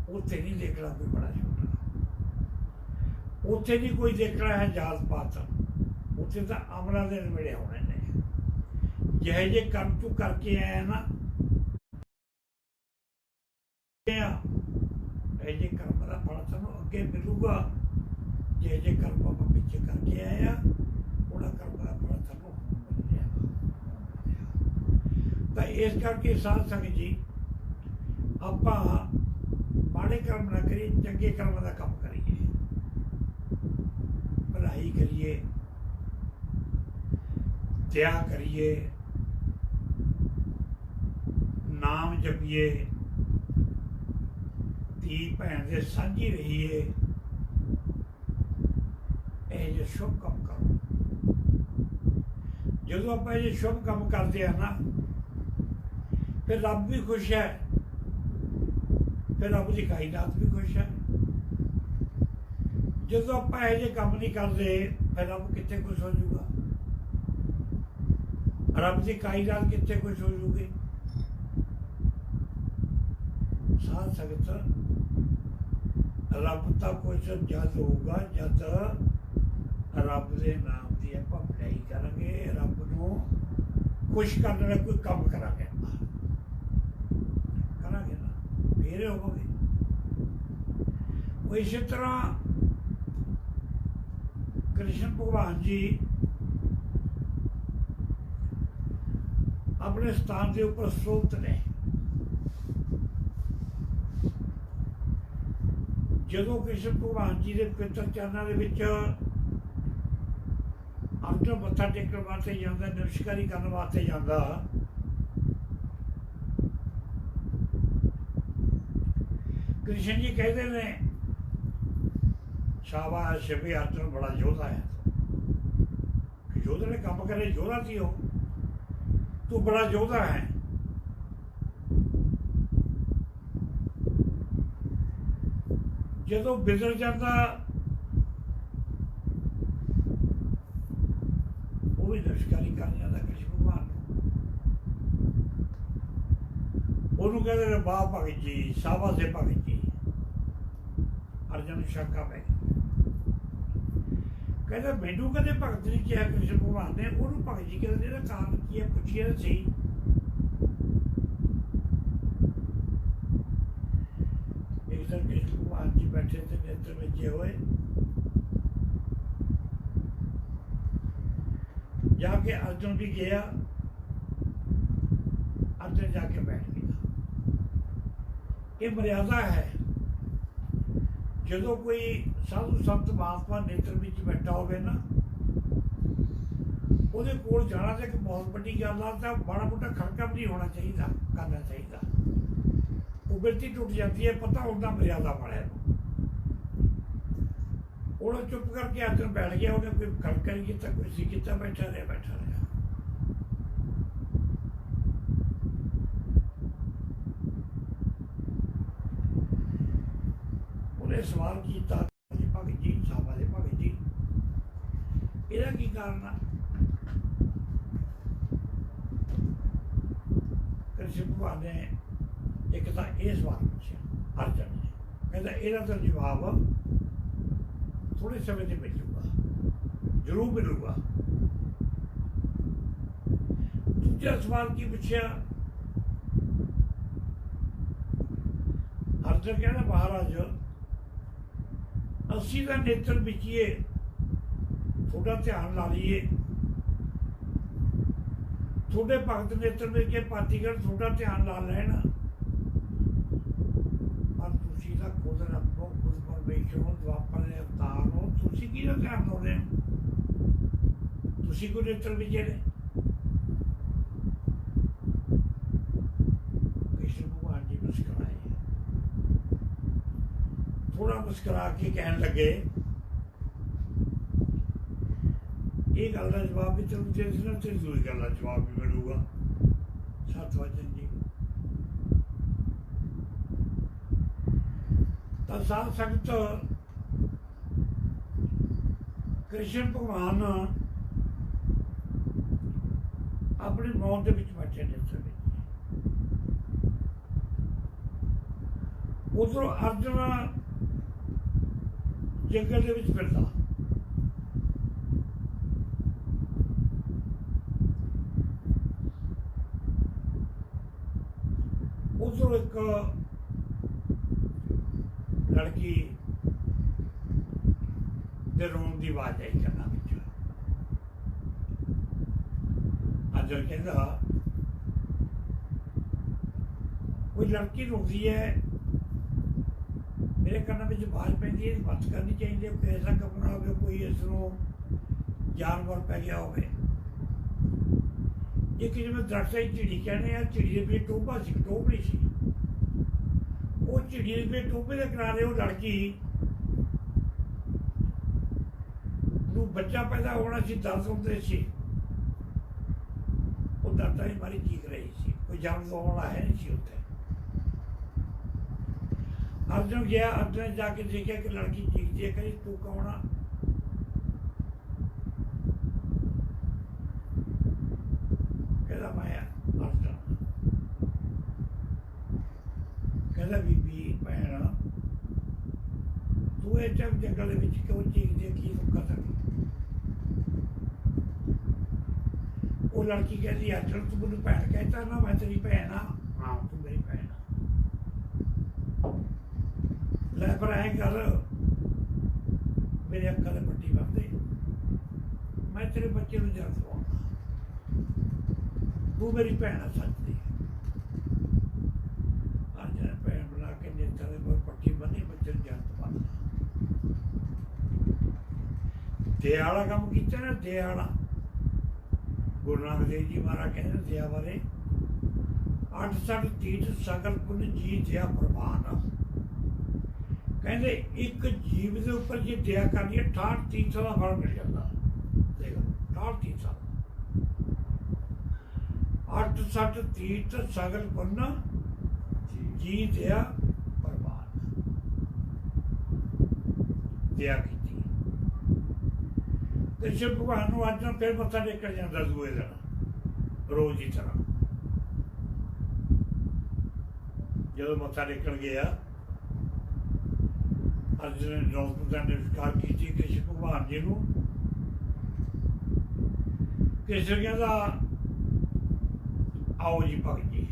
ਉੱਥੇ ਨਹੀਂ ਦੇਖਣਾ ਕੋਈ ਬੜਾ ਛੋਟਾ, ਉੱਥੇ ਨਹੀਂ ਕੋਈ ਦੇਖਣਾ ਹੈ ਜਾਤ ਪਾਤ, ਉੱਥੇ ਤਾਂ ਅਮਰਾਂ ਦੇ ਨਿਬੇੜੇ ਹੋਣੇ ਨੇ। ਜਿਹੇ ਜਿਹੇ ਕੰਮ ਤੂੰ ਕਰਕੇ ਆਇਆ ਨਾ, ਇਹ ਜੇ ਕਰਮ ਦਾ ਫਲ ਸਾਨੂੰ ਅੱਗੇ ਮਿਲੂਗਾ। ਜਿਹੇ ਜਿਹੇ ਕਰਮ ਆਪਾਂ ਪਿੱਛੇ ਕਰਕੇ ਆਏ ਆ, ਉਹਨਾਂ ਕਰਮ ਦਾ ਫਲ ਸਾਨੂੰ ਤਾਂ ਇਸ ਕਰਕੇ ਸਾਧ ਸੰਗਤ ਜੀ ਆਪਾਂ ਮਾੜੇ ਕਰਮ ਨਾ ਕਰੀਏ, ਚੰਗੇ ਕਰਮਾਂ ਦਾ ਕੰਮ ਕਰੀਏ, ਭਲਾਈ ਕਰੀਏ, ਦਇਆ ਕਰੀਏ, ਨਾਮ ਜਪੀਏ, ਧੀ ਭੈਣ ਦੇ ਸਾਂਝੀ ਰਹੀਏ, ਇਹ ਜੇ ਸ਼ੁਭ ਕੰਮ ਕਰੋ। ਜਦੋਂ ਆਪਾਂ ਇਹ ਸ਼ੁਭ ਕੰਮ ਕਰਦੇ ਆ ਨਾ, ਫਿਰ ਰੱਬ ਵੀ ਖੁਸ਼ ਹੈ, ਫਿਰ ਰੱਬ ਦੀ ਕਾਇਨਾਤ ਵੀ ਖੁਸ਼ ਹੈ। ਜਦੋਂ ਆਪਾਂ ਇਹ ਜਿਹੇ ਕੰਮ ਨਹੀਂ ਕਰਦੇ, ਫਿਰ ਰੱਬ ਕਿੱਥੇ ਖੁਸ਼ ਹੋ ਜਾਊਗਾ? ਰੱਬ ਦੀ ਕਾਇਨਾਤ ਕਿੱਥੇ ਖੁਸ਼ ਹੋ ਜੂਗੀ? ਸਾਧ ਸੰਗਤ, ਰੱਬ ਤਾਂ ਖੁਸ਼ ਜਦ ਹੋਊਗਾ ਜਦ ਰੱਬ ਦੇ ਨਾਮ ਦੀ ਆਪਾਂ ਬੜਾਈ ਕਰਾਂਗੇ, ਰੱਬ ਨੂੰ ਖੁਸ਼ ਕਰਨ ਦਾ ਕੋਈ ਕੰਮ ਕਰਾਂਗੇ ਨਾ, ਫੇਰ ਹੋਵੋਗੇ। ਉਹ ਇਸੇ ਤਰ੍ਹਾਂ ਕ੍ਰਿਸ਼ਨ ਭਗਵਾਨ ਜੀ ਆਪਣੇ ਸਥਾਨ ਦੇ ਉੱਪਰ ਸੋਤ ਨੇ। ਜਦੋਂ ਕ੍ਰਿਸ਼ਨ ਭਗਵਾਨ ਜੀ ਦੇ ਪਵਿੱਤਰ ਚਰਨਾਂ ਦੇ ਵਿੱਚ ਅਰਜਨ ਮੱਥਾ ਟੇਕਣ ਵਾਸਤੇ ਜਾਂਦਾ, ਨਮਸਕਾਰੀ ਕਰਨ ਵਾਸਤੇ ਜਾਂਦਾ, ਕ੍ਰਿਸ਼ਨ ਜੀ ਕਹਿੰਦੇ ਨੇ, ਸ਼ਾਬਾਸ਼ ਵੀ ਅਰਜਨ ਬੜਾ ਯੋਧਾ ਹੈ। ਯੋਧਾ ਨੇ ਕੰਮ ਕਰੇ, ਯੋਧਾ ਸੀ ਉਹ, ਤੂੰ ਬੜਾ ਯੋਧਾ ਹੈ। ਜਦੋਂ ਵਿਗੜ ਜਾਂਦਾ, ਉਹ ਵੀ ਨਮਸਕਾਰੀ ਕਰ ਜਾਂਦਾ ਕ੍ਰਿਸ਼ਨ ਭਗਵਾਨ ਨੂੰ। ਉਹਨੂੰ ਕਹਿੰਦੇ ਨੇ ਵਾਹ ਭਗਤ ਜੀ, ਸ਼ਾਬਾਸ਼ ਹੈ ਭਗਤ ਜੀ। ਅਰਜਨ ਨੂੰ ਸ਼ੱਕਾ ਪੈ ਗਿਆ, ਕਹਿੰਦਾ ਮੈਨੂੰ ਕਦੇ ਭਗਤ ਨਹੀਂ ਕਿਹਾ ਕ੍ਰਿਸ਼ਨ ਭਗਵਾਨ ਨੇ, ਉਹਨੂੰ ਭਗਤ ਜੀ ਕਹਿੰਦੇ। ਇਹਦਾ ਕਾਰਨ ਕੀ ਹੈ ਪੁੱਛੀਏ ਤਾਂ ਸਹੀ। ਇੱਕ ਦਿਨ ਕ੍ਰਿਸ਼ਨ ਭਗਵਾਨ ਜੀ ਬੈਠੇ ਤੇ ਨੇਤਰ ਵੱਜੇ ਹੋਏ, ਜਾ ਕੇ ਅਰਜਨ ਵੀ ਗਿਆ, ਅਰਜਨ ਜਾ ਕੇ ਬੈਠ ਗਿਆ। ਇਹ ਮਰਿਆਦਾ ਹੈ, ਜਦੋਂ ਕੋਈ ਸਾਧੂ ਸੰਤ ਮਹਾਤਮਾ ਨੇਤਰ ਵਿੱਚ ਬੈਠਾ ਹੋਵੇ ਨਾ, ਉਹਦੇ ਕੋਲ ਜਾਣਾ ਤਾਂ ਇੱਕ ਬਹੁਤ ਵੱਡੀ ਗੱਲ ਆ, ਤਾਂ ਮਾੜਾ ਮੋਟਾ ਖੜਕਾ ਵੀ ਨਹੀਂ ਹੋਣਾ ਚਾਹੀਦਾ, ਕਰਨਾ ਚਾਹੀਦਾ। ਉਹ ਬਿਰਤੀ ਟੁੱਟ ਜਾਂਦੀ ਹੈ, ਪਤਾ ਹੁੰਦਾ ਮਰਿਆਦਾ ਵਾਲਿਆਂ ਨੂੰ। ਉਹਨੇ ਚੁੱਪ ਕਰਕੇ ਅਰਜਨ ਬੈਠ ਗਿਆ, ਉਹਨੇ ਕੋਈ ਖੜਕਾ ਨਹੀਂ ਕੀਤਾ, ਕੋਈ ਸੀ ਕੀਤਾ, ਬੈਠਾ ਰਿਹਾ। ਉਹਨੇ ਸਵਾਲ ਕੀਤਾ, ਭਗਤ ਜੀ, ਸ਼ਾਬਾਸ਼ ਹੈ ਭਗਤ ਜੀ, ਇਹਦਾ ਕੀ ਕਾਰਨ ਆ? ਕ੍ਰਿਸ਼ਨ ਭਗਵਾਨ ਨੇ ਇੱਕ ਤਾਂ ਇਹ ਸਵਾਲ ਪੁੱਛਿਆ ਅਰਜਨ ਨੇ, ਕਹਿੰਦਾ ਇਹਦਾ ਤਾਂ ਜਵਾਬ ਥੋੜੇ ਸਮੇਂ ਤੇ ਮਿਲੂਗਾ, ਜ਼ਰੂਰ ਮਿਲੂਗਾ। ਦੂਜਾ ਸਵਾਲ ਕੀ ਪੁੱਛਿਆ? ਅਰਜਨ ਕਹਿੰਦਾ ਮਹਾਰਾਜ, ਅਸੀਂ ਤਾਂ ਨੇਤਰ ਵਿਚੀਏ, ਥੋੜਾ ਧਿਆਨ ਲਾ ਲਈਏ, ਥੋੜੇ ਭਗਤ ਨੇਤਰ ਵਿੱਚ ਕੇ ਪਾਤੀਗੜ ਥੋੜਾ ਧਿਆਨ ਲਾ ਲੈਣ, ਪਰ ਤੁਸੀਂ ਤਾਂ ਖੁਦ ਰੱਬੋ, ਖੁਦ ਪਰਮੇਸ਼ਰ ਹੋ, ਦੁਆਪਰ ਦੇ ਅਵਤਾਰ ਹੋ, ਤੁਸੀਂ ਕਿਹਦਾ ਧਿਆਨ ਲਾਉਂਦੇ ਹੋ? ਤੁਸੀਂ ਕੋਈ ਨੇਤਰ ਵਿਚੇ ਨੇ? ਕ੍ਰਿਸ਼ਨ ਭਗਵਾਨ ਜੀ ਮੁਸਕਰਾਏ, ਥੋੜਾ ਮੁਸਕਰਾ ਕੇ ਕਹਿਣ ਲੱਗੇ, ਇਹ ਗੱਲ ਦਾ ਜਵਾਬ ਵੀ ਤੈਨੂੰ ਦੇ ਦੇਣਾ, ਤੇ ਦੂਜੀ ਗੱਲ ਦਾ ਜਵਾਬ ਵੀ ਮਿਲੂਗਾ। ਸਤਿਵਚਨ ਜੀ ਤਾਂ ਸਾਧ ਸੰਗਤ, ਕ੍ਰਿਸ਼ਨ ਭਗਵਾਨ ਆਪਣੀ ਮੌਤ ਦੇ ਵਿੱਚ ਬੈਠੇ ਨੇ। ਉਧਰੋਂ ਅਰਜਨ ਜੰਗਲ ਦੇ ਵਿੱਚ ਫਿਰਦਾ, ਉਧਰੋਂ ਇੱਕ ਲੜਕੀ ਦੇ ਰੋਣ ਦੀ ਆਵਾਜ਼ ਆਈ ਕੰਨਾਂ ਵਿੱਚ। ਅਰਜਨ ਕਹਿੰਦਾ कोई लड़की रोती है, मेरे कानों में आवाज पैंदी है, बंद करनी चाहिए। कोई ऐसा कपड़ा हो, कोई इसनों जानवर पै गया हो। ये किसी में दरख्त चिड़ी कहने आ, चिड़ी के टोभा सी, टोपड़ी सी, वो चिड़ी के टोभे के किनारे वो लड़की नूं बच्चा पैदा होना सी, दर्द होंदे सी, वो दर्दां दी मारी चीख रही सी। कोई जान दौड़ वाला है नहीं सी उत्थे। अर्जुन गया, अर्जुन ने जाके देखा कि लड़की चीखती है, कही तू कौन आ? कहता मैं अर्जुन। कहता बीबी भैन तू इस टाइम जंगल क्यों चीखती है, की तू कर सकी? वो लड़की कहती अर्जुन तू मैनू भैन कहता ना, मैं तेरी भैन हाँ। हाँ तू मेरी भैन आ। लै पर ऐ कर, मेरे अक्खां ते पट्टी बन दे, मैं तेरे बच्चे नूं जन्म दवाउंगा, तू मेरी भैन आ सच दी। अज भैन बना के नेत्रा दे पर पट्टी बनी, बच्चे नूं जन्म दवाउंगा। दया वाला काम कीता ना, दया वाला। गुरु नानक देव जी महाराज कहते हैं दया बारे, 68 तीर्थ सगल पुण्य जी दया प्रवान। कहते एक जीव के उपर जे दया करनी है, 68 तीर्थों का फल मिल जाता। देखो 68 तीर्थों, 68 तीर्थ सगल पुण्य जी दया प्रवान। दया की कृष्ण भगवान अर्जुन फिर मत्था टेकन जाता दूए दिन रोज की तरह। जो मत्था टेकन गया, अर्जुन ने द्रौपदी ने नमस्कार की कृष्ण भगवान जी को। कृष्ण कहता आओ जी भगत जी,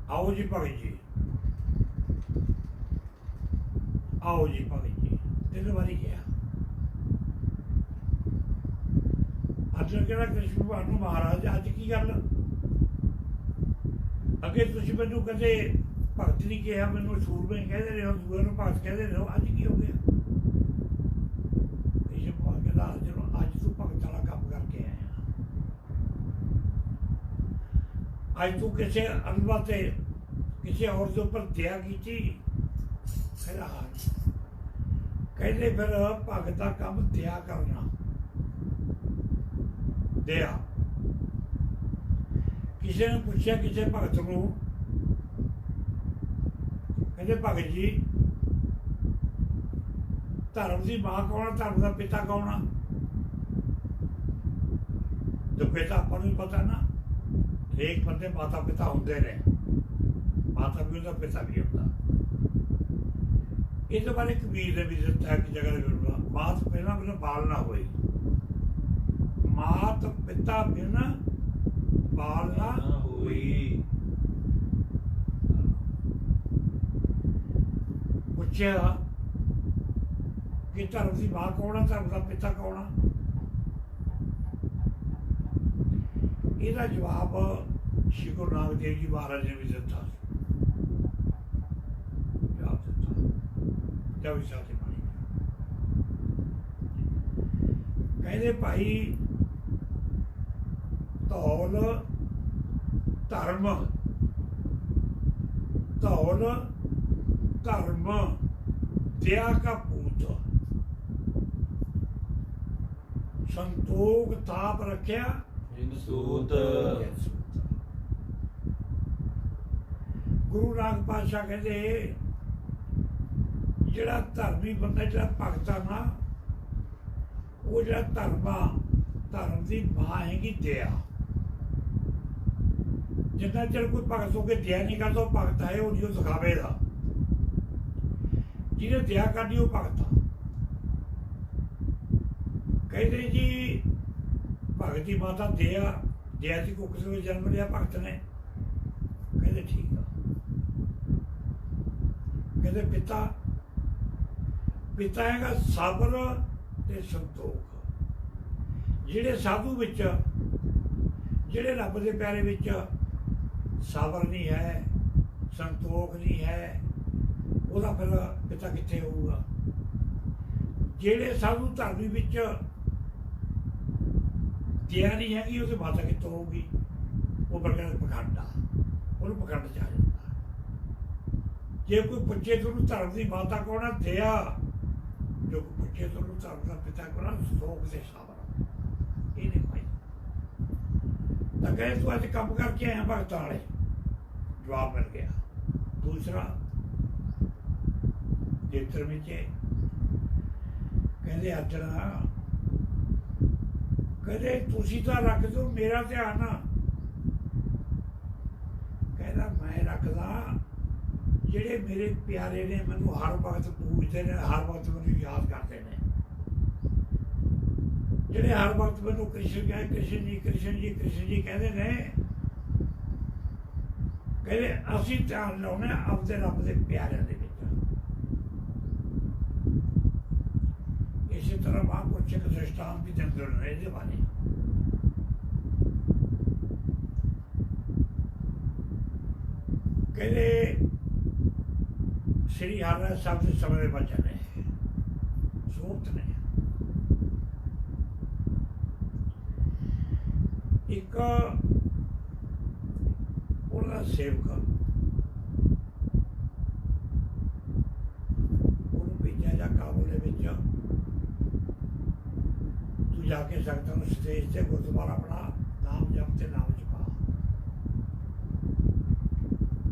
आओ जी भगत जी, आओ जी भगत जी। 3 बारी गया। अर्जुन कहता कृष्ण भगवान महाराज अज की गल, अगे तुसीं मैनूं कदे भगत नहीं कहा, मैनूं सूरमे कहते रहे हो, दूए नूं भगत कहते रहे हो, अज की हो गया? कृष्ण भगवान कहता अर्जुन अज तू भगत वाला काम करके आया, अज तू किसी अनुभव से किसी और के उपर दया की। फिर कहते फिर भगत का काम दया करना। दया किसी ने पूछा किसी भगत को, कहते भगत जी धर्म की मां कौन, धर्म का पिता कौन आ? तो पिता अपन भी पता ना, एक बंदे माता पिता होंगे ने, माता भी होता पिता भी होता। इस बारे कबीर ने भी दस्या कि जगह मात पिता बिना बाल ना होए, मात पिता बिना बाल ना होई। पूछा कि धर्म की मां कौन है, धर्म का पिता कौन है? इसका जवाब श्री गुरु नानक देव जी महाराज ने भी दिता। कहते भाई धौल धर्म, धौल धर्म दया का पूत, संतोख ताप रखिया सूत। गुरु नानक पातशाह कहते जिहड़ा धर्मी बंदा, जिहड़ा भगत आ ना, वो जिहड़ा धर्म की मां हैगी दया। जिन्ना चਿਰ कोई भगत होकर दया नहीं करता वो भगत है, वो नहीं दिखावेगा। जिन्हें दया करनी वो भगत आ। कहते जी भगत की माता दया, दया की कुख से जन्म लिया भगत ने। कहते ठीक है। कहते पिता, पिता हैगा सबर ते संतोख। जिहड़े साधु विच, जिहड़े रब दे प्यारे विच ਸਬਰ ਨਹੀਂ ਹੈ, ਸੰਤੋਖ ਨਹੀਂ ਹੈ, ਉਹਦਾ ਫਿਰ ਪਿਤਾ ਕਿੱਥੇ ਹੋਊਗਾ? ਜਿਹੜੇ ਸਾਧੂ ਧਰਮ ਵਿੱਚ ਦਇਆ ਨਹੀਂ ਹੈਗੀ, ਉਹਦੇ ਮਾਤਾ ਕਿੱਥੋਂ ਹੋਊਗੀ? ਉਹ ਬਰਗਰ ਪਖੰਡ ਆ, ਉਹਨੂੰ ਪਖੰਡ ਚ ਆ ਜਾਂਦਾ। ਜੇ ਕੋਈ ਪੁੱਛੇ ਤੁਹਾਨੂੰ ਧਰਮ ਦੀ ਮਾਤਾ ਕੌਣ ਆ? ਦਇਆ। ਜੋ ਕੋਈ ਪੁੱਛੇ ਤੁਹਾਨੂੰ ਧਰਮ ਦਾ ਪਿਤਾ ਕੌਣ ਆ? ਸੰਤੋਖ ਤੇ ਸਬਰ। ਇਹ ਨਹੀਂ ਭਾਈ। ਤਾਂ ਕਹੇ ਤੂੰ ਅੱਜ ਕੰਮ ਕਰਕੇ ਆਇਆ ਭਗਤਾਂ ਵਾਲੇ, ਜਵਾਬ ਮਿਲ ਗਿਆ। ਦੂਸਰਾ ਜੇਤਰ ਵਿੱਚ ਕਹਿੰਦੇ ਅਰਜਣਾ, ਕਦੇ ਤੁਸੀਂ ਤਾਂ ਰੱਖ ਦਿਓ ਮੇਰਾ ਧਿਆਨ। ਕਹਿੰਦਾ ਮੈਂ ਰੱਖਦਾ ਜਿਹੜੇ ਮੇਰੇ ਪਿਆਰੇ ਨੇ, ਮੈਨੂੰ ਹਰ ਵਕਤ ਪੂਜਦੇ ਨੇ, ਹਰ ਵਕਤ ਮੈਨੂੰ ਯਾਦ ਕਰਦੇ ਨੇ, ਜਿਹੜੇ ਹਰ ਵਕਤ ਮੈਨੂੰ ਕ੍ਰਿਸ਼ਨ ਕਹੇ, ਕ੍ਰਿਸ਼ਨ ਜੀ ਕ੍ਰਿਸ਼ਨ ਜੀ ਕ੍ਰਿਸ਼ਨ ਜੀ ਕਹਿੰਦੇ ਨੇ। ਕਹਿੰਦੇ ਅਸੀਂ ਧਿਆਨ ਲਾਉਣਾ ਆਪਦੇ ਰੱਬ ਦੇ ਪਿਆਰਿਆਂ ਦੇ ਵਿੱਚ। ਇਸੇ ਤਰ੍ਹਾਂ ਮਹਾਂਪੁਰਸ਼ ਇੱਕ ਦ੍ਰਿਸ਼ਟਾਂਤ ਵੀ ਦਿੰਦੇ ਨੇ ਇਹਦੇ ਬਾਰੇ। ਕਹਿੰਦੇ ਸ੍ਰੀ ਹਰਿ ਸਾਹਿਬ ਦੇ ਸਮੇਂ ਦੇ ਬਚਨ ਨੇ, ਸੂਰਤ ਨੇ। ਇੱਕ ਉਹਦਾ ਸੇਵਕ, ਉਹਨੂੰ ਭੇਜਿਆ ਜਾ ਕਾਬੁਲ ਦੇ ਵਿੱਚ, ਤੂੰ ਜਾ ਕੇ ਸੰਗਤਾਂ ਨੂੰ ਸਟੇਜ ਤੇ ਗੁਰਦੁਆਰਾ ਆਪਣਾ ਨਾਮ ਜਪ ਤੇ ਨਾਮ ਜਪਾ।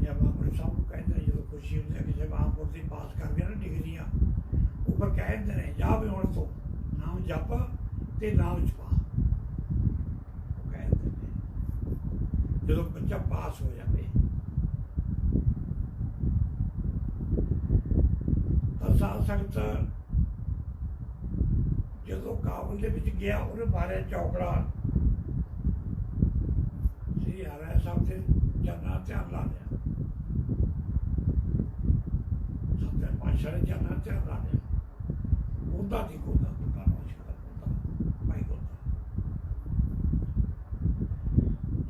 ਜਾਂ ਮਹਾਂਪੁਰਸ਼ ਸਾਹਿਬ ਨੂੰ ਕਹਿੰਦੇ ਨੇ, ਜਦੋਂ ਖੁਸ਼ੀ ਹੁੰਦੀ ਹੈ ਕਿਸੇ ਮਹਾਂਪੁਰਸ਼ ਦੀ ਪਾਸ ਕਰ ਗਿਆ ਨਾ ਡਿਗਰੀਆਂ, ਉੱਪਰ ਕਹਿ ਦਿੰਦੇ ਨੇ ਜਾ ਵੀ ਹੁਣ ਤੋਂ ਨਾਮ ਜਪ ਤੇ ਨਾਮ ਜਪਾ। ਉਹ ਕਹਿ ਦਿੰਦੇ ਨੇ ਜਦੋਂ ਬੱਚਾ ਪਾਸ ਹੋ ਜਾਵੇ। ਤਾਂ ਸਾਧ ਸੰਗਤ ਜਦੋਂ ਕਾਬੁਲ ਦੇ ਵਿੱਚ ਗਿਆ, ਉਹਨੇ ਮਾਰਿਆ ਚੌਕੜਾ, ਸ੍ਰੀ ਹਰਿ ਸਾਹਿਬ ਦੇ ਚਰਨਾਂ ਧਿਆਨ ਲਾ ਲਿਆ, ਸੱਤੇ ਪਾਤਸ਼ਾਹ ਦੇ ਚਰਨਾਂ ਧਿਆਨ ਲਾ ਲਿਆ। ਉਹਦਾ ਦੀ ਕੋਦਾ ਭਾਈ ਕੋਦਾ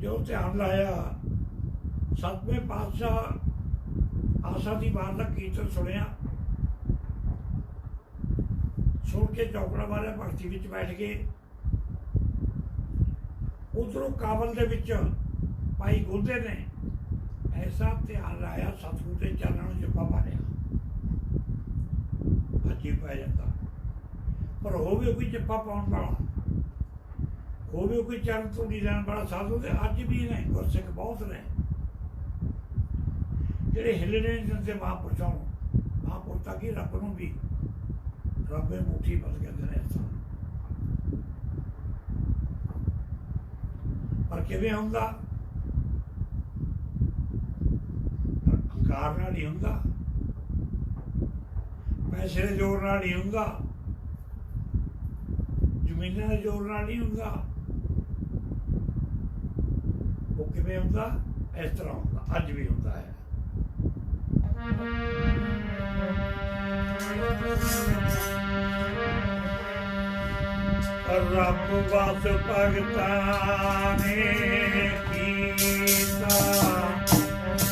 ਜੋ ਧਿਆਨ ਲਾਇਆ, ਸਤਵੇਂ ਪਾਤਸ਼ਾਹ ਆਸਾ ਦੀ ਵਾਰ ਦਾ ਕੀਰਤਨ ਸੁਣਿਆ, ਸੁਣ ਕੇ ਚੌਕੜਾ ਵਾਲੇ ਭਗਤੀ ਵਿੱਚ ਬੈਠ ਗਏ। ਉਧਰੋਂ ਕਾਬਲ ਦੇ ਵਿੱਚ ਭਾਈ ਗੋਦੇ ਨੇ ਐਸਾ ਧਿਆਨ ਲਾਇਆ, ਸਤਿਗੁਰੂ ਦੇ ਚਰਨਾਂ ਨੂੰ ਜੱਫਾ ਮਾਰਿਆ। ਅੱਜ ਪੈ ਜਾਂਦਾ, ਪਰ ਹੋਵੇ ਕੋਈ ਜੱਫਾ ਪਾਉਣ ਵਾਲਾ, ਹੋਵੇ ਕੋਈ ਚਰਨ ਧੂੜੀ ਲੈਣ ਵਾਲਾ ਸਾਧੂ ਤੇ ਅੱਜ ਵੀ ਨੇ ਗੁਰਸਿੱਖ ਬਹੁਤ ਨੇ ਜਿਹੜੇ ਹਿੱਲਣੇ ਨਹੀਂ ਦਿੰਦੇ ਮਹਾਂਪੁਰਸ਼ਾਂ ਨੂੰ। ਮਹਾਂਪੁਰਸ਼ਾਂ ਕੀ ਰੱਬ ਨੂੰ ਵੀ ਰੱਬੇ ਮੁੱਠੀ ਬਸ ਕਹਿੰਦੇ ਨੇ ਇਸ ਤਰ੍ਹਾਂ। ਪਰ ਕਿਵੇਂ ਹੁੰਦਾ? ਹੰਕਾਰ ਨਾਲ ਨਹੀਂ ਹੁੰਦਾ, ਪੈਸੇ ਦੇ ਜ਼ੋਰ ਨਾਲ ਨਹੀਂ ਹੁੰਦਾ, ਜ਼ਮੀਨਾਂ ਦੇ ਜ਼ੋਰ ਨਾਲ ਨਹੀਂ ਹੁੰਦਾ। ਉਹ ਕਿਵੇਂ ਹੁੰਦਾ? ਇਸ ਤਰ੍ਹਾਂ ਹੁੰਦਾ, ਅੱਜ ਵੀ ਹੁੰਦਾ ਹੈ। ਰੱਬ ਵਸ ਭਗਤਾਂ ਨੇ ਕੀਤਾ,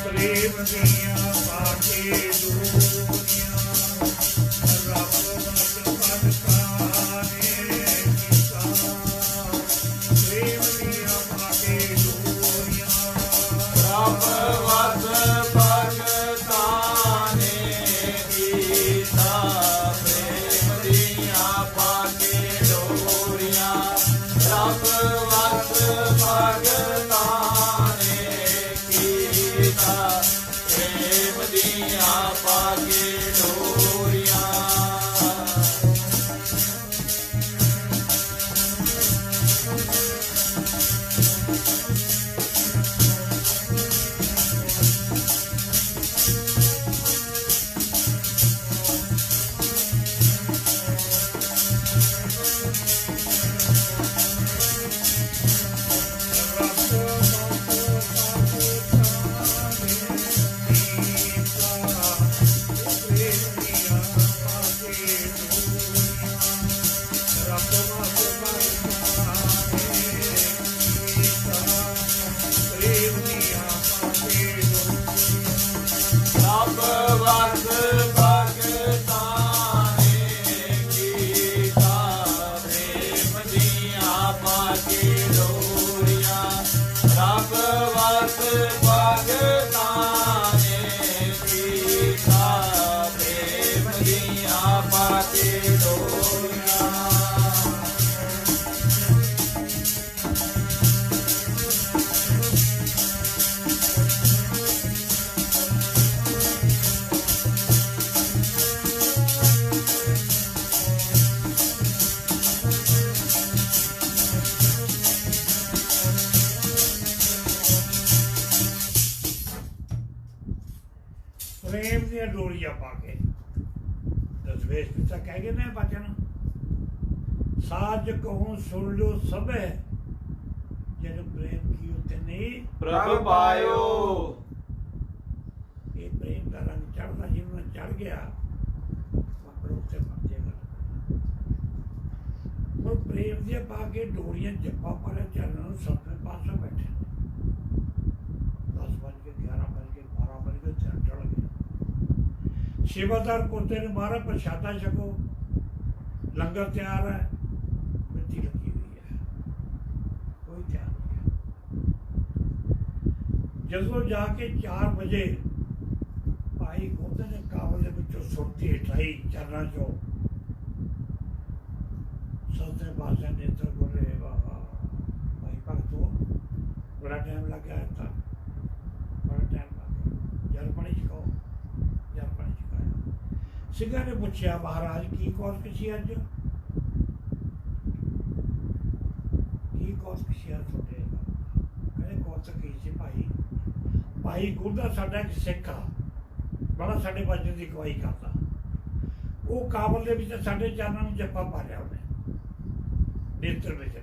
ਪ੍ਰੇਮ ਦੀਆਂ ਬਾਟੇ ਦੂਰੀਆਂ। ਰੱਬ ਵਸ ਭਗਤਾਂ ਨੇ ਕੀਤਾ, ਪ੍ਰੇਮ ਦੀਆਂ ਬਾਟੇ ਦੂਰੀਆਂ। ਰੱਬ ਵਸ ਭਗਤਾਂ ਨੇ ਕੀਤਾ, ਪ੍ਰੇਮ ਦੀਆਂ ਬਾਟੇ ਡੋਰੀਆਂ। ਰੱਬ ਵਸ ਭਗਤਾਂ ਨੇ ਕੀਤਾ, ਪ੍ਰੇਮ ਦੀਆਂ ਬਾਟੇ ਡੋਰੀਆਂ। ਗਿਆ ਡੋਰੀਆਂ ਪਾ ਕੇ। ਦਸਵੇਸ਼ ਪਿਤਾ ਕਹਿ ਗਏ ਨੇ ਬਚਨ, ਸਾਜ ਕਹੂੰ ਸੁਣ ਲੋ ਸਭੇ, ਜਨ ਪ੍ਰੇਮ ਕੀ ਉਤੇ ਨਹੀਂ ਪ੍ਰਭ ਪਾਇਓ। ਇਹ ਪ੍ਰੇਮ ਦਾ ਰੰਗ ਚੜ੍ਹਦਾ ਜਿਹਨੂੰ ਚੜ ਗਿਆ ਮਗਰ ਉੱਤੇ ਪਹੁੰਚੇਗਾ। ਉਹ ਪ੍ਰੇਮ ਦੀਆਂ ਪਾ ਕੇ ਡੋਰੀਆਂ ਜੱਪਾ ਪਾਰੇ ਚਰਨ ਨੂੰ ਸਭੇ ਪਾਸੇ ਬੈਠੇ 10 ਵਜ ਕੇ 11 ਵਜ ਕੇ 12 ਵਜ ਕੇ ਚੜ ਗਏ। ਸੇਵਾਦਾਰ ਪੋਤੇ ਨੇ ਮਾਰਾ ਪ੍ਰਸ਼ਾਦਾ ਛਕੋ, ਲੰਗਰ ਤਿਆਰ ਹੈ, ਬੱਤੀ ਲੱਗੀ ਹੋਈ ਹੈ, ਕੋਈ ਧਿਆਨ ਨਹੀਂ। ਜਦੋਂ ਜਾ ਕੇ 4 ਵਜੇ ਭਾਈ ਗੋਤੇ ਨੇ ਕਾਬਲ ਦੇ ਵਿੱਚੋਂ ਸੁਰਤੀ ਹਟਾਈ ਚਰਨਾਂ ਚੋਂ, ਸੱਜੇ ਪਾਸੇ ਨੇਤਰ ਬੋਲੇ, ਵਾਹ ਭਾਈ ਭਗਤੋ ਬੜਾ ਟਾਈਮ ਲੱਗ ਗਿਆ ਤਾਂ, ਬੜਾ ਟਾਈਮ ਲੱਗ ਗਿਆ, ਜਲ ਪਾਣੀ ਛਕਾਓ। ਜਲ ਪਾਣੀ ਛਕਾਇਆ। ਸਿੰਘਾਂ ਨੇ ਪੁੱਛਿਆ ਮਹਾਰਾਜ ਕੀ ਕੌਸ ਕਿਸੇ ਅੱਜ, ਕੀ ਕੌਸ ਕਿਸੇ ਤੁਹਾਡੇ? ਕਹਿੰਦੇ ਕੌਸ ਕੀ ਸੀ ਭਾਈ, ਭਾਈ ਗੁਰਦਾ ਸਾਡਾ ਇੱਕ ਸਿੱਖ ਆ, ਬੜਾ ਸਾਡੇ ਵਜਨ ਦੀ ਅਗਵਾਈ ਕਰਦਾ। ਉਹ ਕਾਬਲ ਦੇ ਵਿੱਚ ਸਾਡੇ ਚਰਨਾਂ ਨੂੰ ਜੱਫਾ ਪਾ ਲਿਆ ਉਹਨੇ, ਨੇਤਰ ਵਿੱਚ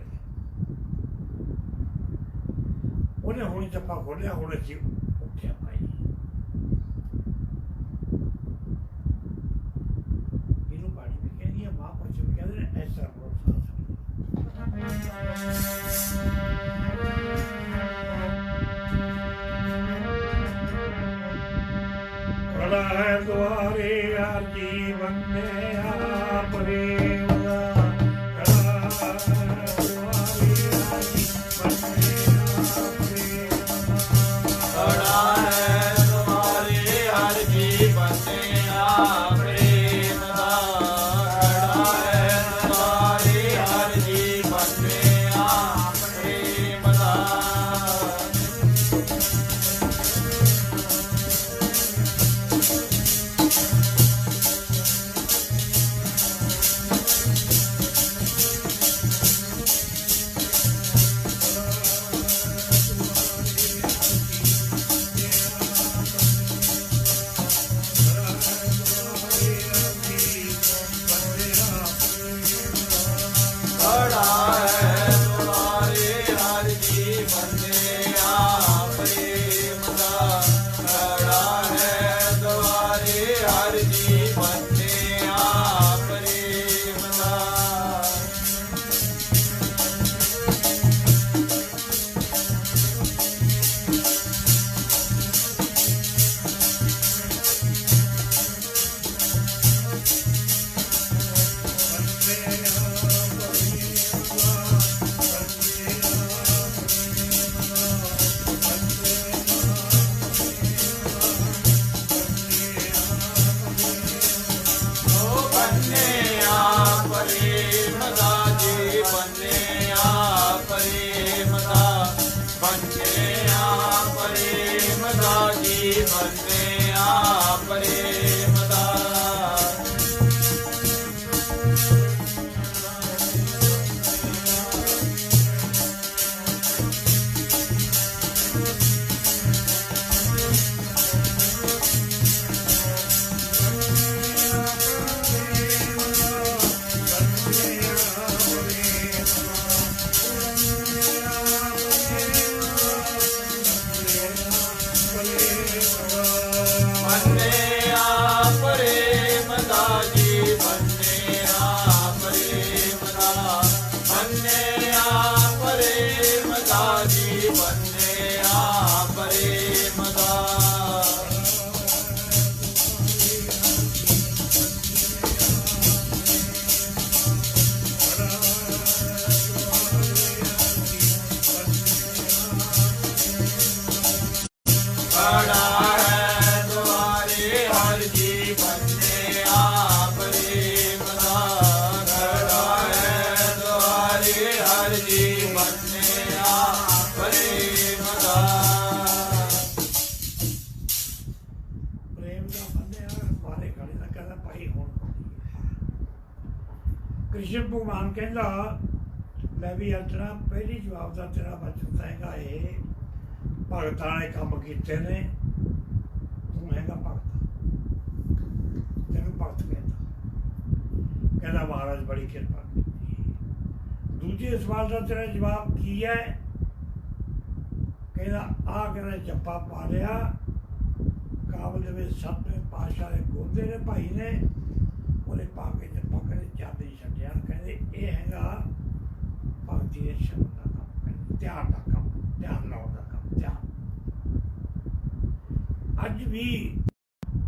ਉਹਨੇ ਹੁਣ ਜੱਫਾ ਖੋਲਿਆ, ਹੁਣ ਅਸੀਂ ਉੱਠਿਆ ਭਾਈ। ਇਹਨੂੰ ਪਾਣੀ ਵੀ ਕਹਿੰਦੀ ਆ, ਮਹਾਂਪੁਰਸ਼ ਵੀ ਕਹਿੰਦੇ ਨੇ, ਐਸਾ ਭਰੋਸਾ ਖੜਾ ਹੈ ਦੁਆਰੇ ਹਰ ਜੀਵਨ ਨੇ ਆ ਪ੍ਰੇਮ ਦਾ, ਖੜਾ ਹੈ ਦੁਆਰੇ ਹਰ ਜੀਵਨ ਨੇ ਆ ਪ੍ਰੇਮ ਦਾ, ਖੜਾ ਹੈ ਦੁਆਰੇ ਹਰ ਜੀਵਨ ਨੇ ਆ ਪ੍ਰੇਮ ਦਾ, ਖੜਾ ਹੈ ਦੁਆਰੇ ਹਰ ਜੀਵਨ ਨੇ ਆ ਪ੍ਰੇਮ ਦਾ। ਖੜਾ ਹੈ ਦੁਆਰੇ ਹਰ ਜੀਵਨ ਨੇ ਆ ਪ੍ਰੇਮ ਦਾ, ਖੜਾ ਹੈ ਦੁਆਰੇ ਹਰ ਜੀਵਨ ਨੇ ਆ ਪ੍ਰੇਮ ਦਾ। ਪ੍ਰੇਮ ਦਾ ਜੀ ਬੰਨਿਆ ਪ੍ਰੇਮ ਦਾ, ਬੰਨਿਆ ਪ੍ਰੇਮ ਦਾ ਜੀ ਬੰਨਿਆ ਪ੍ਰੇਮ ਦਾ। ਬੰਨਿਆ ਪ੍ਰੇਮ ਦਾ ਜੀ ਬੰਨਿਆ ਪ੍ਰੇਮ ਦਾ, ਬੰਨਿਆ ਪ੍ਰੇਮ ਦਾ ਜੀ ਬੰਨਿਆ ਪ੍ਰੇਮ ਦਾ। ਖੜਾ ਹੈ ਦੁਆਰੇ ਹਰ ਜੀ ਬੰਨਿਆ ਪ੍ਰੇਮ ਦਾ, ਖੜਾ ਹੈ ਦੁਆਰੇ ਹਰ ਜੀ ਬੰਨਿਆ ਪ੍ਰੇਮ ਦਾ। ਪ੍ਰੇਮ ਦਾ ਬੰਨਿਆ ਬਾਰੇ ਖੜੇ ਦਾ ਕਹਿੰਦਾ ਭਾਈ ਹੁਣ ਕ੍ਰਿਸ਼ਨ ਭਗਵਾਨ ਕਹਿੰਦਾ, ਲੈ ਵੀ ਅਰਜਨਾ ਪਹਿਲੀ ਜਵਾਬ ਦਾ ਤੇਰਾ ਬਚਨ ਹੈਗਾ ਇਹ, ਭਗਤਾਂ ਨੇ ਕੰਮ ਕੀਤੇ ਨੇ, ਤੂੰ ਹੈਗਾ ਭਗਤ। ਭਗਤ ਕਹਿੰਦਾ ਮਹਾਰਾਜ ਬੜੀ ਕਿਰਪਾ ਕੀਤੀ। ਦੂਜੇ ਸਵਾਲ ਦਾ ਤੇਰਾ ਜਵਾਬ ਕੀ ਹੈ? ਕਹਿੰਦਾ ਆਹ ਕਹਿੰਦਾ ਜੱਪਾ ਪਾ ਲਿਆ ਕਾਬਲ ਦੇ ਵਿੱਚ 7ਵੇਂ ਪਾਤਸ਼ਾਹ ਦੇ ਗੋਦੇ ਨੇ ਭਾਈ ਨੇ ਉਹਨੇ ਪਾ ਕੇ ਜੱਪਾ ਕਹਿੰਦੇ ਚੱਦ ਨਹੀਂ ਛੱਡਿਆ। ਕਹਿੰਦੇ ਇਹ ਹੈਗਾ ਭਗਤੀ ਦੇ ਸ਼ਬਦ ਦਾ ਕੰਮ, ਕਹਿੰਦੇ ਧਿਆਨ ਦਾ ਕੰਮ, ਧਿਆਨ ਲਾਉਣ ਦਾ ਕੰਮ, ਧਿਆਨ। ਅੱਜ ਵੀ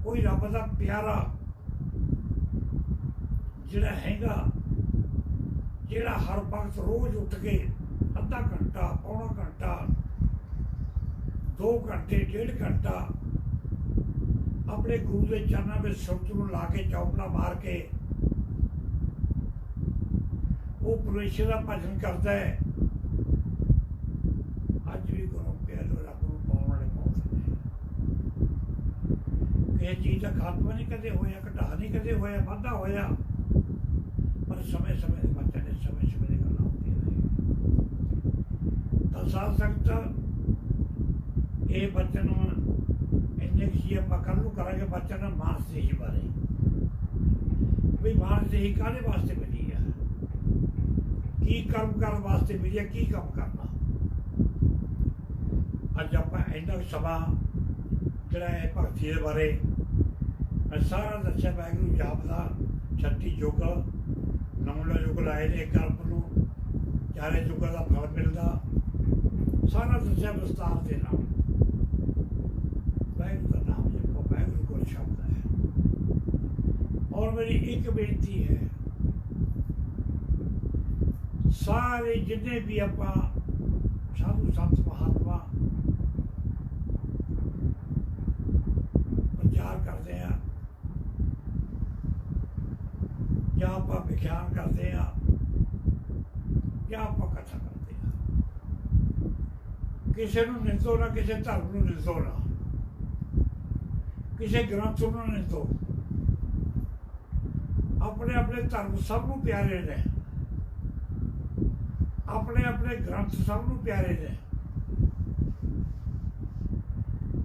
ਕੋਈ ਰੱਬ ਦਾ ਪਿਆਰਾ ਜਿਹੜਾ ਹੈਗਾ, ਜਿਹੜਾ ਹਰ ਵਕਤ ਰੋਜ਼ ਉੱਠ ਕੇ ਅੱਧਾ ਘੰਟਾ, ਪੌਣਾ ਘੰਟਾ, 2 ਘੰਟੇ, 1.5 ਘੰਟਾ ਆਪਣੇ ਗੁਰੂ ਦੇ ਚਰਨਾਂ ਵਿੱਚ ਸੁਰਤ ਨੂੰ ਲਾ ਕੇ ਚੌਪੜਾ ਮਾਰ ਕੇ ਉਹ ਪਰਮੇਸ਼ਰ ਦਾ ਭਜਨ ਕਰਦਾ ਹੈ। ਅੱਜ ਵੀ ਗੁਰੂ ਪਿਆਰੇ ਰੱਬ ਨੂੰ ਪਾਉਣ ਵਾਲੇ ਬਹੁਤ ਨੇ। ਕਿਸੇ ਚੀਜ਼ ਦਾ ਖਾਤਮਾ ਨਹੀਂ ਕਦੇ ਹੋਇਆ, ਘਟਾ ਨਹੀਂ ਕਦੇ ਹੋਇਆ, ਵਾਧਾ ਹੋਇਆ, ਪਰ ਸਮੇਂ ਸਮੇਂ ਦੇ ਬੱਚੇ ਨੇ ਸਮੇਂ ਸਮੇਂ ਦੀ ਗੱਲਾਂ ਹੁੰਦੀਆਂ ਨੇ। ਤਾਂ ਸਾਧ ਸੰਗਤ ਇਹ ਬਚਨ ਇੰਨੇ ਕੀ ਆਪਾਂ ਕੱਲ੍ਹ ਨੂੰ ਕਰਾਂਗੇ ਬਚਨ ਮਾਨਸ ਦੇਹੀ ਬਾਰੇ, ਵੀ ਮਾਨਸ ਦੇਹੀ ਕਾਹਦੇ ਵਾਸਤੇ ਮਿਲੀ ਆ, ਕੀ ਕਰਮ ਕਰਨ ਵਾਸਤੇ ਮਿਲੀ ਆ, ਕੀ ਕੰਮ ਕਰਨਾ। ਅੱਜ ਆਪਾਂ ਇੰਨਾ ਸਮਾਂ ਜਿਹੜਾ ਹੈ ਭਗਤੀ ਦੇ ਬਾਰੇ ਮੈਂ ਸਾਰਾ ਦੱਸਿਆ। ਵਾਹਿਗੁਰੂ ਜਾਪ ਦਾ 36 ਯੁੱਗ 9 ਯੁੱਗ ਲਾਏ ਨੇ, ਕਰਮ ਨੂੰ 4 ਯੁੱਗਾਂ ਦਾ ਫਲ ਮਿਲਦਾ, ਸਾਰਾ ਦੱਸਿਆ ਵਿਸਤਾਰ ਦੇ ਨਾਲ। ਵਾਹਿਗੁਰੂ ਦਾ ਨਾਮ ਜਪੋ, ਵਾਹਿਗੁਰੂ ਕੋਲ ਸ਼ਬਦ ਹੈ। ਔਰ ਮੇਰੀ ਇੱਕ ਬੇਨਤੀ ਹੈ, ਸਾਰੇ ਜਿੰਨੇ ਵੀ ਆਪਾਂ ਸਾਧੂ ਸੰਤ ਮਹਾਤਮਾ ਪ੍ਰਚਾਰ ਕਰਦੇ ਆ ਜਾਂ ਆਪਾਂ ਵਿਖਿਆਨ ਕਰਦੇ ਆ ਜਾਂ ਆਪਾਂ ਕਥਾ ਕਰਦੇ ਆ, ਕਿਸੇ ਨੂੰ ਨਿੰਦੋ ਨਾ, ਕਿਸੇ ਧਰਮ ਨੂੰ ਨਿੰਦੋ ਨਾ, ਕਿਸੇ ਗ੍ਰੰਥ ਨੂੰ ਨਿੰਦੋ। ਆਪਣੇ ਆਪਣੇ ਧਰਮ ਸਭ ਨੂੰ ਪਿਆਰੇ ਨੇ, ਆਪਣੇ ਆਪਣੇ ਗ੍ਰੰਥ ਸਭ ਨੂੰ ਪਿਆਰੇ ਨੇ।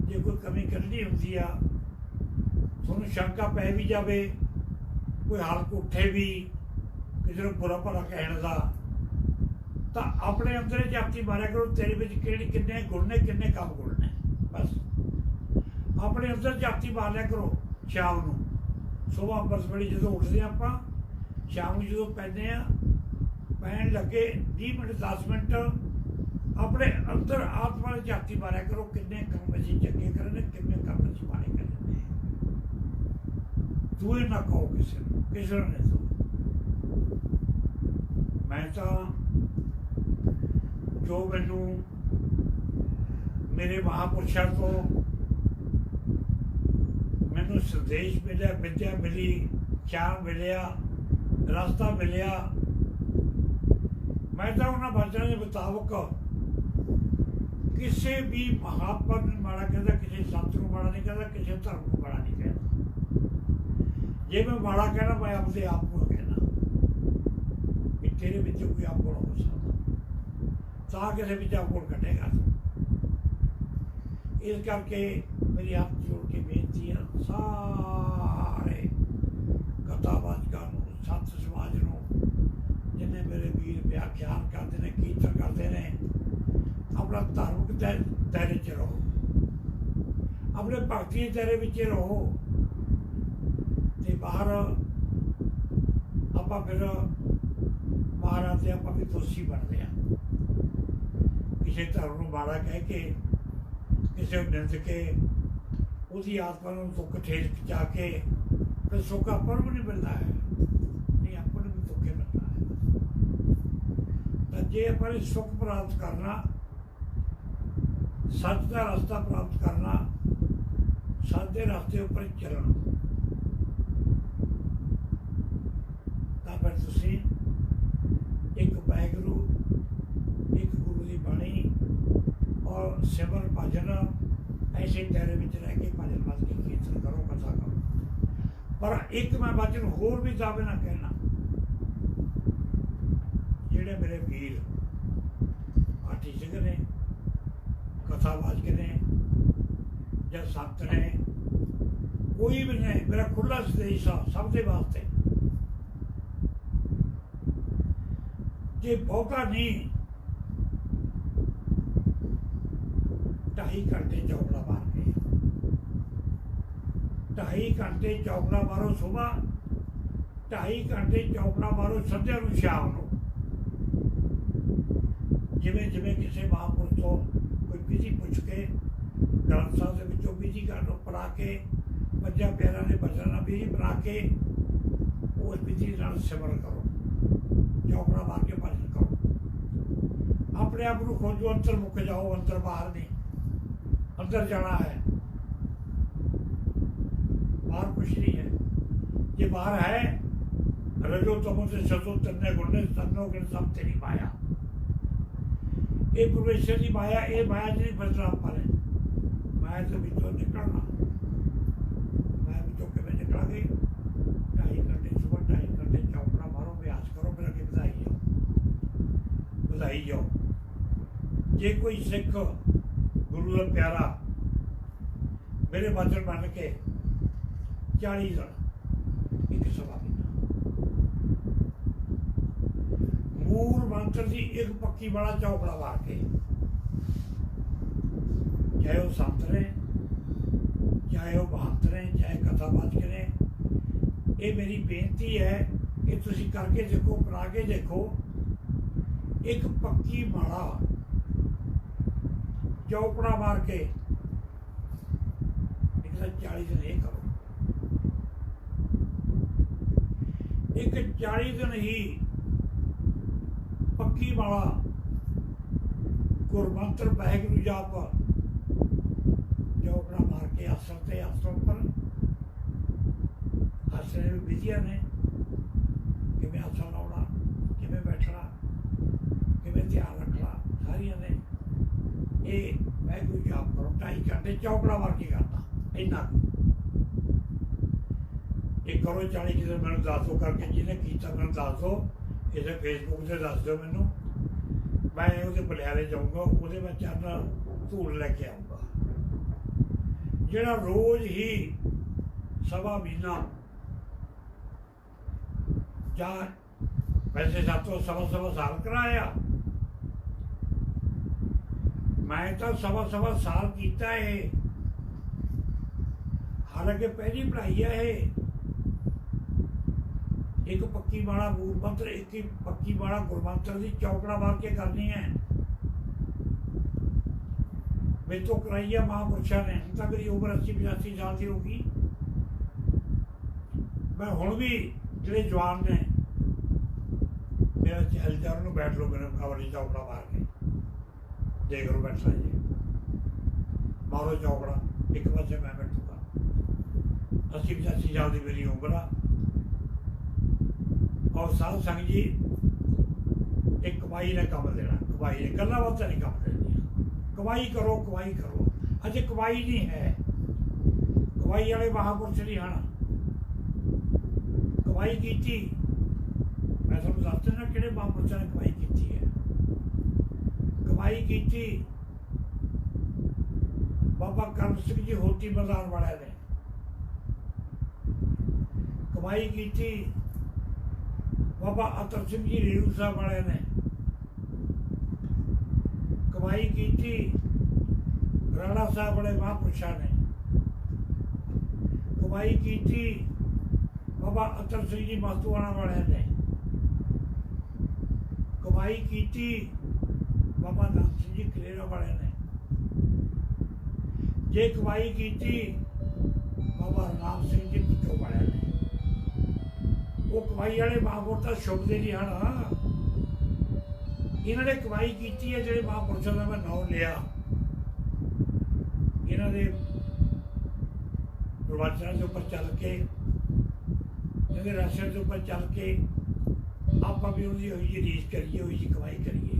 ਜੇ ਕੋਈ ਕਮੀ ਕੱਢਣੀ ਹੁੰਦੀ ਆ, ਤੁਹਾਨੂੰ ਸ਼ੰਕਾ ਪੈ ਵੀ ਜਾਵੇ, ਕੋਈ ਹਲਕ ਉੱਠੇ ਵੀ ਕਿਸੇ ਨੂੰ ਬੁਰਾ ਭਲਾ ਕਹਿਣ ਦਾ, ਤਾਂ ਆਪਣੇ ਅੰਦਰ ਜਾਤੀ ਮਾਰਿਆ ਕਰੋ, ਤੇਰੇ ਵਿੱਚ ਕਿੰਨੇ ਗੁਣ ਨੇ, ਕਿੰਨੇ ਕੰਮ ਗੁਣ ਨੇ। ਬਸ ਆਪਣੇ ਅੰਦਰ ਜਾਤੀ ਮਾਰ ਲਿਆ ਕਰੋ। ਸ਼ਾਮ ਨੂੰ ਸੁਬਾਹ ਅੰਮ੍ਰਿਤ ਵੇਲੇ ਜਦੋਂ ਉੱਠਦੇ ਆਪਾਂ, ਸ਼ਾਮ ਨੂੰ ਜਦੋਂ ਪੈਂਦੇ ਆ, ਪੈਣ ਲੱਗੇ 20 ਮਿੰਟ 10 ਮਿੰਟ ਆਪਣੇ ਅੰਦਰ ਆਤਮਾ ਦੀ ਜਾਤੀ ਮਾਰਿਆ ਕਰੋ, ਕਿੰਨੇ ਕੰਮ ਅਸੀਂ ਚੰਗੇ ਕਰਨੇ, ਕਿੰਨੇ ਕੰਮ ਅਸੀਂ ਮਾੜੇ ਕਰਨੇ। ਦੂਏ ਨਾ ਕਹੋ ਕਿਸੇ ਨੂੰ, ਕਿਸੇ ਨੂੰ ਨਹੀਂ ਦੋ। ਮੈਂ ਤਾਂ ਜੋ ਮੈਨੂੰ ਮੇਰੇ ਮਹਾਂਪੁਰਸ਼ਾਂ ਤੋਂ ਮੈਨੂੰ ਸੰਦੇਸ਼ ਮਿਲਿਆ, ਵਿਦਿਆ ਮਿਲੀ, ਗਿਆਨ ਮਿਲਿਆ, ਰਸਤਾ ਮਿਲਿਆ, ਮੈਂ ਤਾਂ ਉਹਨਾਂ ਬਚਨਾਂ ਦੇ ਮੁਤਾਬਕ ਕਿਸੇ ਵੀ ਮਹਾਤਮਾ ਨੂੰ ਮਾੜਾ ਕਹਿੰਦਾ, ਕਿਸੇ ਸੰਤ ਨੂੰ ਮਾੜਾ ਨਹੀਂ ਕਹਿੰਦਾ, ਕਿਸੇ ਧਰਮ ਨੂੰ ਮਾੜਾ ਨਹੀਂ ਕਹਿੰਦਾ। ਜੇ ਮੈਂ ਮਾੜਾ ਕਹਿਣਾ, ਮੈਂ ਆਪਣੇ ਆਪ ਨੂੰ ਕਹਿਣਾ ਕਿ ਤੇਰੇ ਵਿੱਚ ਕੋਈ ਆਪਣਾ ਹੋ ਸਕਦਾ, ਤਾਂ ਕਿਸੇ ਵਿੱਚ ਆਪਣ ਕੱਢੇਗਾ। ਇਸ ਕਰਕੇ ਮੇਰੀ ਹੱਥ ਜੋੜ ਕੇ ਬੇਨਤੀ ਹੈ ਸਾਰੇ ਕਥਾਵਾਚਕਾਂ ਨੂੰ, ਸੰਤ ਸਮਾਜ ਨੂੰ, ਜਿੰਨੇ ਮੇਰੇ ਵੀਰ ਵਿਆਖਿਆਨ ਕਰਦੇ ਨੇ, ਕੀਰਤਨ ਕਰਦੇ ਨੇ, ਆਪਣਾ ਧਾਰਮਿਕ ਦਾਇਰੇ 'ਚ ਰਹੋ, ਆਪਣੇ ਭਗਤੀ ਦੇ ਦਾਇਰੇ ਵਿੱਚ ਰਹੋ। ਤੇ ਬਾਹਰ ਆਪਾਂ ਫਿਰ ਮਹਾਰਾਜ ਦੇ ਆਪਾਂ ਵੀ ਦੋਸ਼ੀ ਬਣਦੇ ਹਾਂ। ਕਿਸੇ ਧਰਮ ਨੂੰ ਮਾੜਾ ਕਹਿ ਕੇ, ਕਿਸੇ ਨੂੰ ਨਿੰਦ ਕੇ, ਉਹਦੀ ਆਤਮਾ ਨੂੰ ਦੁੱਖ ਠੇਸ ਪਹੁੰਚਾ ਕੇ ਫਿਰ ਸੁੱਖ ਆਪਾਂ ਨੂੰ ਨਹੀਂ ਮਿਲਦਾ ਹੈ, ਨਹੀਂ ਆਪਾਂ ਨੂੰ ਵੀ ਦੁੱਖ ਮਿਲਦਾ ਹੈ। ਤਾਂ ਜੇ ਆਪਾਂ ਨੇ ਸੁੱਖ ਪ੍ਰਾਪਤ ਕਰਨਾ, ਸੱਚ ਦਾ ਰਸਤਾ ਪ੍ਰਾਪਤ ਕਰਨਾ, ਸੱਚ ਦੇ ਰਸਤੇ ਉੱਪਰ ਚੱਲਣਾ, ਤਾਂ ਫਿਰ ਤੁਸੀਂ ਇੱਕ ਵਾਹਿਗੁਰੂ, ਇੱਕ ਗੁਰੂ ਦੀ ਬਾਣੀ ਔਰ ਸਿਮਰਨ ਭਜਨ ਐਸੇ ਦਾਇਰੇ ਵਿੱਚ ਰਹਿ ਕੇ ਭਜਨ ਵੱਲ ਕੇ ਕੀਰਤਨ ਕਰੋ, ਕਥਾ ਕਰੋ। ਪਰ ਇੱਕ ਮੈਂ ਵਚਨ ਹੋਰ ਵੀ ਦਾਅਵੇ ਨਾਲ ਕਹਿਣਾ, ਜਿਹੜੇ ਮੇਰੇ ਵੀਰ ਪਾਠੀ ਸਿੰਘ ਨੇ, ਕਥਾਵਾਚਕ ਨੇ ਜਾਂ ਸੰਤ ਨੇ, कोई भी नहीं, मेरा खुला संदेश आ सब दे वास्ते। जे बहुता नहीं 2.5 घंटे चौकड़ा मार के, 2.5 घंटे चौकड़ा मारो सुबह, 2.5 घंटे चौकड़ा मारो संध्या ਨੂੰ शाम ਨੂੰ। ਜਿਵੇਂ ਜਿਵੇਂ ਕਿਸੇ ਮਹਾਂਪੁਰਖ ਤੋਂ ਕੋਈ ਵਿਧੀ ਪੁੱਛ ਕੇ ਗ੍ਰੰਥ ਸਾਹਿਬ ਦੇ ਵਿੱਚੋਂ ਵਿਧੀ ਕਰਨ ਬਣਾ ਕੇ, ਪੰਜਾਂ ਪਿਆਰਿਆਂ ਦੇ ਬਚਨਾਂ ਨਾਲ ਵਿਧੀ ਬਣਾ ਕੇ ਉਸ ਵਿਧੀ ਨਾਲ ਸਿਮਰਨ ਕਰੋ, ਚੌਕੜਾ ਮਾਰ ਕੇ ਭਜਨ ਕਰੋ। ਆਪਣੇ ਆਪ ਨੂੰ ਖੋਜੋ, ਅੰਦਰ ਮੁੱਕ ਜਾਓ, ਅੰਦਰ ਬਾਹਰ ਨਹੀਂ। ਅੰਦਰ ਜਾਣਾ ਹੈ, ਬਾਹਰ ਕੁਛ ਨਹੀਂ ਹੈ। ਜੇ ਬਾਹਰ ਹੈ रजो तमो से सतो तन्ने गुणे तन्नो गुण सब तेरी माया। ये परमेश्वर की माया, ये माया नहीं बदला पर है। माया से बिचों निकलना, माया बिचों के में निकला गई। 2.5 घंटे सुबह, 2.5 घंटे चौकड़ा मारो, अभ्यास करो, फिर आगे बधाई जाओ। जे कोई सिख गुरु का प्यारा मेरे वचन बन के 40 दिन एक सभा मूल मंत्र की एक पक्की वाला चौकड़ा मार के, चाहे वो संत ने, चाहे वो महंत ने, चाहे कथावाचक ने, ये मेरी बेनती है कि तुसी करके देखो, बना के देखो। एक पक्की माला चौकड़ा मार के एक 40 दिन ये करो। एक 40 दिन ही पक्की माला गुरमंत्र वाहिगुरू जाप चौकड़ा मार के आसन से आसन पर, आसन में विधियां ने किमें आसन लाना, किमें बैठना, किमें ध्यान रखना, सारिया ने ये वाहिगुरू जाप करो। 2.5 घंटे चौकड़ा मार के करना इन्ना ये करो। 40 दिन मैंने दस दो करके, जिन्हें किया मैंने दस दो, इसे फेसबुक से दस दो मैनू, मैं वो बलियारे जाऊँगा, वो मैं चरण धूल लैके आऊँगा। जोड़ा रोज़ ही सवा महीना जा, वैसे सब तो सवा साल कराया, मैं तो सवा साल किया है। हालांकि पहली पढ़ाई है एक पक्की माला मूल मंत्र, एक ही पक्की माला गुरमंत्र की चौकड़ा मार के करनी है। मेरे तो कराई है महापुरुषों ने। हम तो मेरी उम्र 80-85 साल की होगी। मैं हुण भी जो जवान ने मेरा चैलेंज है, उन्होंने बैठ लो मेरे मुकाबले चौकड़ा मार के देख लो, बैठना जी मारो चौकड़ा, एक पासे मैं बैठूंगा। 80-85 साल की मेरी उम्र आ। और साध संग जी एक कमाई ने काम देना, कमाई ने गल्लां बातां नहीं काम देनी। कमाई करो, कमाई करो। अजे कमाई नहीं है, कमाई वाले महापुरुष नहीं आना। कमाई की मैं तुहानूं दस देना किहड़े महापुरुषों ने कमाई की है। कमाई की बाबा करम सिंह जी होती मैदान वाले ने, कमाई की बाबा अतर सिंह जी रेणू साहब वाले ने, कमाई की राणा साहब वाले महापुरुषों ने, कमाई की बाबा अतर सिंह जी मस्तूआणा वाले ने, कमाई की बाबा नाम सिंह जी कलेरा वाले ने, जे कमाई की बाबा राम सिंह जी पिछो वाले ने। वो कमाई वाले महापुरुष शुभ दे नहीं हैं। इन्होंने कमाई की है, जो महापुरुषों का मैं नाम लिया, इन्होंने प्रवचनों के उपर चल के, इन्होंने राशन के उपर चल के आप भी उनकी हुई जी रीस करिए, हुई जी कमाई करिए,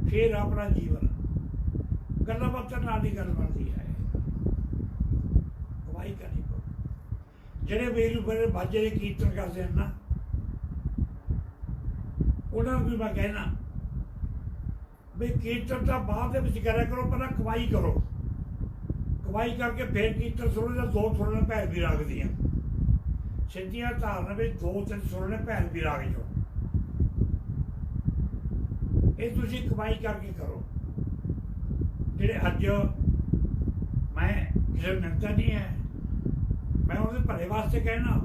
फिर अपना जीवन गल्लां बातां नाल ही गल बनती है। कमाई करनी पौ ਜਿਹੜੇ वीर मेरे बाजे के कीर्तन करते हैं ना, उन्होंने भी मैं कहना भी कीर्तन तो बाद करा करो, पहले कमाई करो। ਕਮਾਈ ਕਰਕੇ ਫੇਰ ਕੀਰਤਨ ਸੁਣੋ, ਦੋ ਸੁਣਨੇ ਭੈਣ ਵੀ ਰਾਗ ਦੀਆਂ ਸਿੱਧੀਆਂ ਧਾਰਨ ਵਿੱਚ, ਦੋ ਤਿੰਨ ਸੁਣਨੇ ਭੈਣ ਵੀ ਰਾਗ ਚੋਂ। ਇਹ ਤੁਸੀਂ ਕਮਾਈ ਕਰਕੇ ਕਰੋ। ਜਿਹੜੇ ਅੱਜ ਮੈਂ ਕਿਸੇ ਨੂੰ ਮਿਲਦਾ ਨਹੀਂ ਹੈ, ਮੈਂ ਉਹਦੇ ਭਲੇ ਵਾਸਤੇ ਕਹਿਣਾ।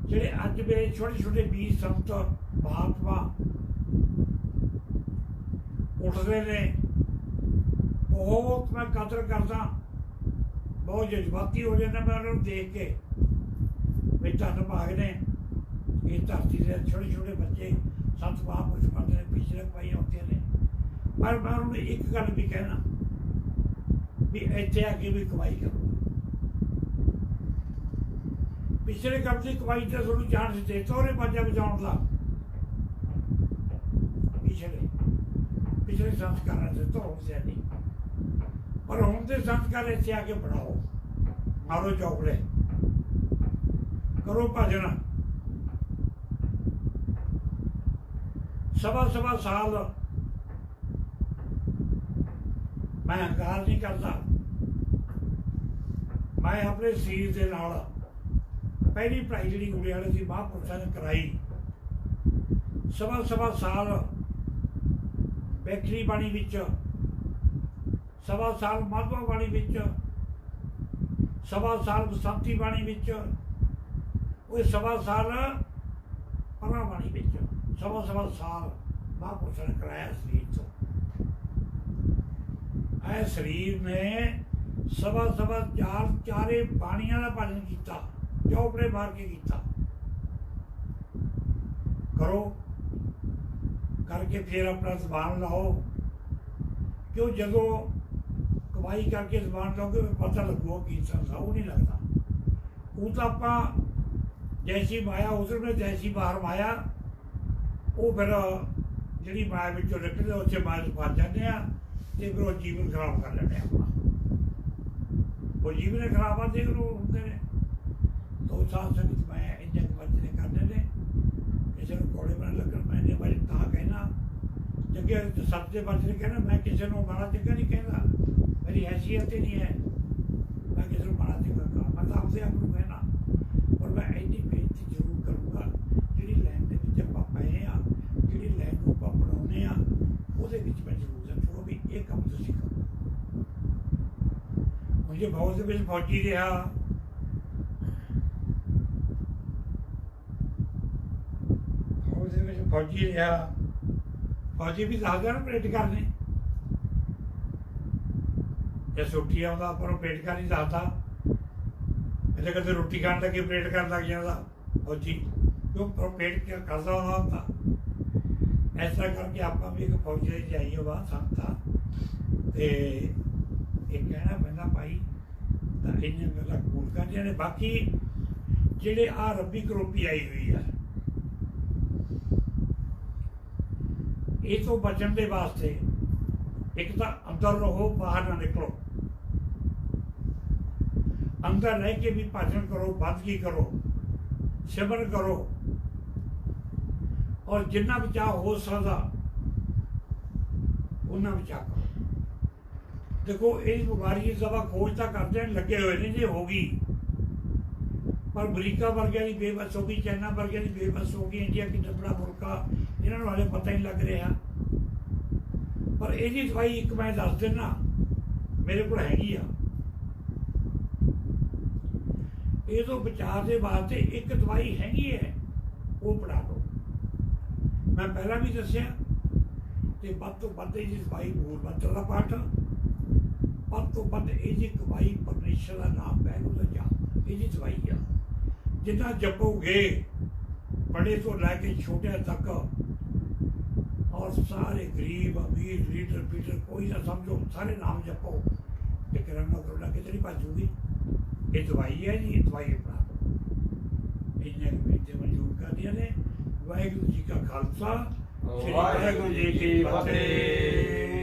ਜਿਹੜੇ ਅੱਜ ਮੇਰੇ ਛੋਟੇ ਛੋਟੇ ਵੀਰ ਸੰਤ ਮਹਾਤਮਾ ਉੱਠਦੇ ਨੇ, ਬਹੁਤ ਮੈਂ ਕਦਰ ਕਰਦਾ, ਬਹੁਤ ਜਜ਼ਬਾਤੀ ਹੋ ਜਾਂਦਾ ਮੈਂ ਉਹਨਾਂ ਨੂੰ ਦੇਖ ਕੇ ਵੀ ਧੰਨ ਭਾਗ ਨੇ ਇਹ ਧਰਤੀ ਦੇ ਛੋਟੇ ਛੋਟੇ ਬੱਚੇ ਸੰਤ ਮਹਾਂਪੁਰਸ਼ ਬਣਦੇ ਨੇ, ਪਿਛਲੇ ਪਾਈ ਆਉਂਦੇ ਨੇ। ਪਰ ਮੈਂ ਉਹਨੂੰ ਇੱਕ ਗੱਲ ਵੀ ਕਹਿਣਾ ਵੀ ਇੱਥੇ ਆ ਕੇ ਵੀ ਕਮਾਈ ਕਰੋ। ਪਿਛਲੇ ਕੰਮ ਦੀ ਕਮਾਈ ਤੇ ਤੁਹਾਨੂੰ ਚਾਂਸ ਦੇ ਤੋਰੇ ਬਾਜਾ ਵਜਾਉਣ ਦਾ, ਪਿਛਲੇ ਸੰਸਕਾਰਾਂ ਦੇ ਤੋਂ ਹੁੰਦੇ ਨਹੀਂ, ਪਰ ਹੁਣ ਦੇ ਸੰਸਕਾਰ ਇੱਥੇ ਆ ਕੇ ਬਣਾਓ, ਮਾਰੋ ਚੌਕੜੇ, ਕਰੋ ਭਜਨ। ਸਵਾ ਸਾਲ ਮੈਂ ਹੰਕਾਰ ਨਹੀਂ ਕਰਦਾ। ਮੈਂ ਆਪਣੇ ਸਰੀਰ ਦੇ ਨਾਲ ਪਹਿਲੀ ਪੜ੍ਹਾਈ ਜਿਹੜੀ ਗੁੜੇ ਵਾਲੇ ਸੀ ਮਹਾਂਪੁਰਸ਼ਾਂ ਨੇ ਕਰਾਈ। ਸਵਾ ਸਾਲ ਬੈਕਰੀ ਬਾਣੀ ਵਿੱਚ, ਸਵਾ ਸਾਲ ਮਾਧਵਾ ਬਾਣੀ ਵਿੱਚ, ਸਵਾ ਸਾਲ ਬਸੰਤੀ ਬਾਣੀ ਵਿੱਚ, ਉਹ ਸਵਾ ਸਾਲ ਪਰਾਂ ਬਾਣੀ ਵਿੱਚ, ਸਵਾ ਸਾਲ ਮਹਾਂਪੁਰਸ਼ਾਂ ਨੇ ਕਰਾਇਆ ਸਰੀਰ ਤੋਂ। ਇਹ ਸਰੀਰ ਨੇ ਸਵਾ ਚਾਰੇ ਬਾਣੀਆਂ ਦਾ ਭਜਨ ਕੀਤਾ, ਚੌਪੜੇ ਮਾਰ ਕੇ ਕੀਤਾ। ਕਰੋ, ਕਰਕੇ ਫਿਰ ਆਪਣਾ ਜ਼ਬਾਨ ਲਾਓ, ਕਿਉਂ ਜਦੋਂ ਕਮਾਈ ਕਰਕੇ ਜ਼ਬਾਨ ਲਾਓਗੇ ਪਤਾ ਲੱਗੂਗਾ ਕੀ ਸੰਸਾ। ਉਹ ਨਹੀਂ ਲੱਗਦਾ, ਉਹ ਤਾਂ ਆਪਾਂ ਜੈਸੀ ਮਾਇਆ ਉਧਰ ਨੇ ਜੈਸੀ ਬਾਹਰ ਮਾਇਆ, ਉਹ ਫਿਰ ਜਿਹੜੀ ਮਾਇਆ ਵਿੱਚੋਂ ਨਿਕਲਦੇ ਉੱਥੇ ਮਾਇਆ 'ਚ ਫਸ ਜਾਂਦੇ ਆ ਅਤੇ ਫਿਰ ਉਹ ਜੀਵਨ ਖਰਾਬ ਕਰ ਲੈਂਦੇ ਆਪਣਾ। ਉਹ ਜੀਵਨ ਖਰਾਬ ਆ ਦੇਖ ਲਓ ਹੁੰਦੇ ਨੇ। 2 ਸਾਲ ਸੰਗਤ ਮੈਂ ਇੰਨੇ ਵਰਤਨੇ ਕਰਦੇ ਨੇ, ਕਿਸੇ ਨੂੰ ਕੋੜੇ ਬਣ ਲੱਗਣ। ਮੈਂ ਇੰਨੇ ਵਾਰੀ ਤਾਂ ਕਹਿਣਾ ਚੰਗੇ ਸੱਚ ਦੇ ਵਰਤਨੇ ਕਹਿਣਾ, ਮੈਂ ਕਿਸੇ ਨੂੰ ਮਾੜਾ ਚੰਗਾ ਨਹੀਂ ਕਹਿੰਦਾ, ਮੇਰੀ ਹੈਸੀਅਤ ਹੀ ਨਹੀਂ ਹੈ ਮੈਂ ਕਿਸੇ ਨੂੰ ਮਾੜਾ ਚੰਗਾ ਕਹਾਂ। ਮੈਂ ਤਾਂ ਆਪਦੇ ਆਪ ਨੂੰ ਕਹਿਣਾ। ਪਰ ਮੈਂ ਇੰਨੀ ਬੇਨਤੀ ਜ਼ਰੂਰ ਕਰੂੰਗਾ, ਜਿਹੜੀ ਲਾਈਨ ਦੇ ਵਿੱਚ ਆਪਾਂ ਪਏ ਹਾਂ, ਜਿਹੜੀ ਲਾਈਨ ਨੂੰ ਆਪਾਂ ਪੜਾਉਂਦੇ ਹਾਂ, ਉਹਦੇ ਵਿੱਚ ਮੈਂ ਜ਼ਰੂਰ ਦੱਸੂਗਾ ਵੀ ਇਹ ਕੰਮ ਤੁਸੀਂ ਕਰੋ। ਹੁਣ ਜੇ ਫੌਜ ਦੇ ਵਿੱਚ ਫੌਜੀ ਰਿਹਾ, ਫੌਜੀ ਰਿਹਾ, ਫੌਜੀ ਵੀ ਦੱਸਦਾ ਨਾ ਪਰੇਡ ਕਰਨੇ। ਜੇ ਛੁੱਟੀ ਆਉਂਦਾ ਆਪਾਂ ਨੂੰ ਪਰੇਡ ਕਰ ਨਹੀਂ ਦੱਸਦਾ, ਕਦੇ ਕਦੇ ਰੋਟੀ ਖਾਣ ਲੱਗੇ ਪਰੇਡ ਕਰਨ ਲੱਗ ਜਾਂਦਾ ਫੌਜੀ, ਕਿਉਂ ਪਰੇਡ ਕਰਦਾ ਹੁੰਦਾ। ਇਸ ਤਰ੍ਹਾਂ ਕਰਕੇ ਆਪਾਂ ਵੀ ਇੱਕ ਫੌਜੀ ਦੇ ਜਾਈਏ ਵਾ ਸੰਗਤਾਂ, ਅਤੇ ਇਹ ਕਹਿਣਾ ਪੈਂਦਾ ਭਾਈ ਤਾਂ ਇੰਨੀਆਂ ਗੱਲਾਂ ਕਬੂਲ ਕਰਦੀਆਂ ਨੇ। ਬਾਕੀ ਜਿਹੜੇ ਆਹ ਰੱਬੀ ਕਰੋਪੀ ਆਈ ਹੋਈ ਆ, ਇਹ ਤੋਂ ਬਚਣ ਦੇ ਵਾਸਤੇ ਇੱਕ ਤਾਂ ਅੰਦਰ ਰਹੋ, ਬਾਹਰ ਨਾ ਨਿਕਲੋ। ਅੰਦਰ ਰਹਿ ਕੇ ਵੀ ਭਜਨ ਕਰੋ, ਬੰਦਗੀ ਕਰੋ, ਸਿਮਰਨ ਕਰੋ, ਔਰ ਜਿੰਨਾ ਬਚਾਅ ਹੋ ਸਕਦਾ ਉਹਨਾਂ ਬਚਾਅ ਕਰੋ। ਦੇਖੋ ਇਹ ਬਿਮਾਰੀ ਦੀ ਦਵਾ ਖੋਜ ਤਾਂ ਕਰਦੇ ਲੱਗੇ ਹੋਏ ਨੇ, ਜੇ ਹੋ ਗਈ, ਪਰ ਅਮਰੀਕਾ ਵਰਗਿਆਂ ਦੀ ਬੇਬਸ ਹੋ ਗਈ, ਚਾਈਨਾ ਵਰਗਿਆਂ ਦੀ ਬੇਬਸ ਹੋ ਗਈ, ਇੰਡੀਆ ਕਿੰਨਾ ਬੜਾ ਮੁਲਕ, ਇਹਨਾਂ ਨੂੰ ਹਾਲੇ ਪਤਾ ਹੀ ਨਹੀਂ ਲੱਗ ਰਿਹਾ। ਪਰ ਇਹਦੀ ਦਵਾਈ ਇੱਕ ਮੈਂ ਦੱਸ ਦਿੰਦਾ, ਮੇਰੇ ਕੋਲ ਹੈਗੀ ਆ। ਇਹ ਤੋਂ ਬਚਾਅ ਦੇ ਵਾਸਤੇ ਇੱਕ ਦਵਾਈ ਹੈਗੀ ਹੈ, ਉਹ ਪੜਾ ਲਓ। ਮੈਂ ਪਹਿਲਾਂ ਵੀ ਦੱਸਿਆ, ਤੇ ਵੱਧ ਤੋਂ ਵੱਧ ਇਹਦੀ ਦਵਾਈ ਮੂਲ ਮੰਤਰ ਦਾ ਪਾਠ, ਵੱਧ ਤੋਂ ਵੱਧ ਇਹਦੀ ਦਵਾਈ ਪਰਮੇਸ਼ਰ ਦਾ ਨਾਮ ਪਹਿਲੂ ਦਾ ਜਾਪ, ਇਹਦੀ ਦਵਾਈ ਆ। ਜਿੰਨਾ ਜਪੋਗੇ ਬੜੇ ਤੋਂ ਲੈ ਕੇ ਛੋਟਿਆਂ ਤੱਕ, ਔਰ ਸਾਰੇ ਗਰੀਬ ਅਮੀਰ ਲੀਡਰ ਪੀਟਰ ਕੋਈ ਨਾ ਸਮਝੋ, ਸਾਰੇ ਨਾਮ ਜਪੋ, ਤੇ ਕਰਨਾ ਕਰਨਾ ਕਿਤੇ ਨਹੀਂ ਭੱਜੂਗੀ। ਇਹ ਦਵਾਈ ਹੈ ਜੀ, ਇਹ ਦਵਾਈ ਆਪਣਾ ਇੰਨੇ ਬੇਟੇ ਮਨਜ਼ੂਰ ਕਰਦੀਆਂ ਨੇ। ਵਾਹਿਗੁਰੂ ਜੀ ਕਾ ਖਾਲਸਾ, ਵਾਹਿਗੁਰੂ ਜੀ ਕੀ ਫਤਿਹ।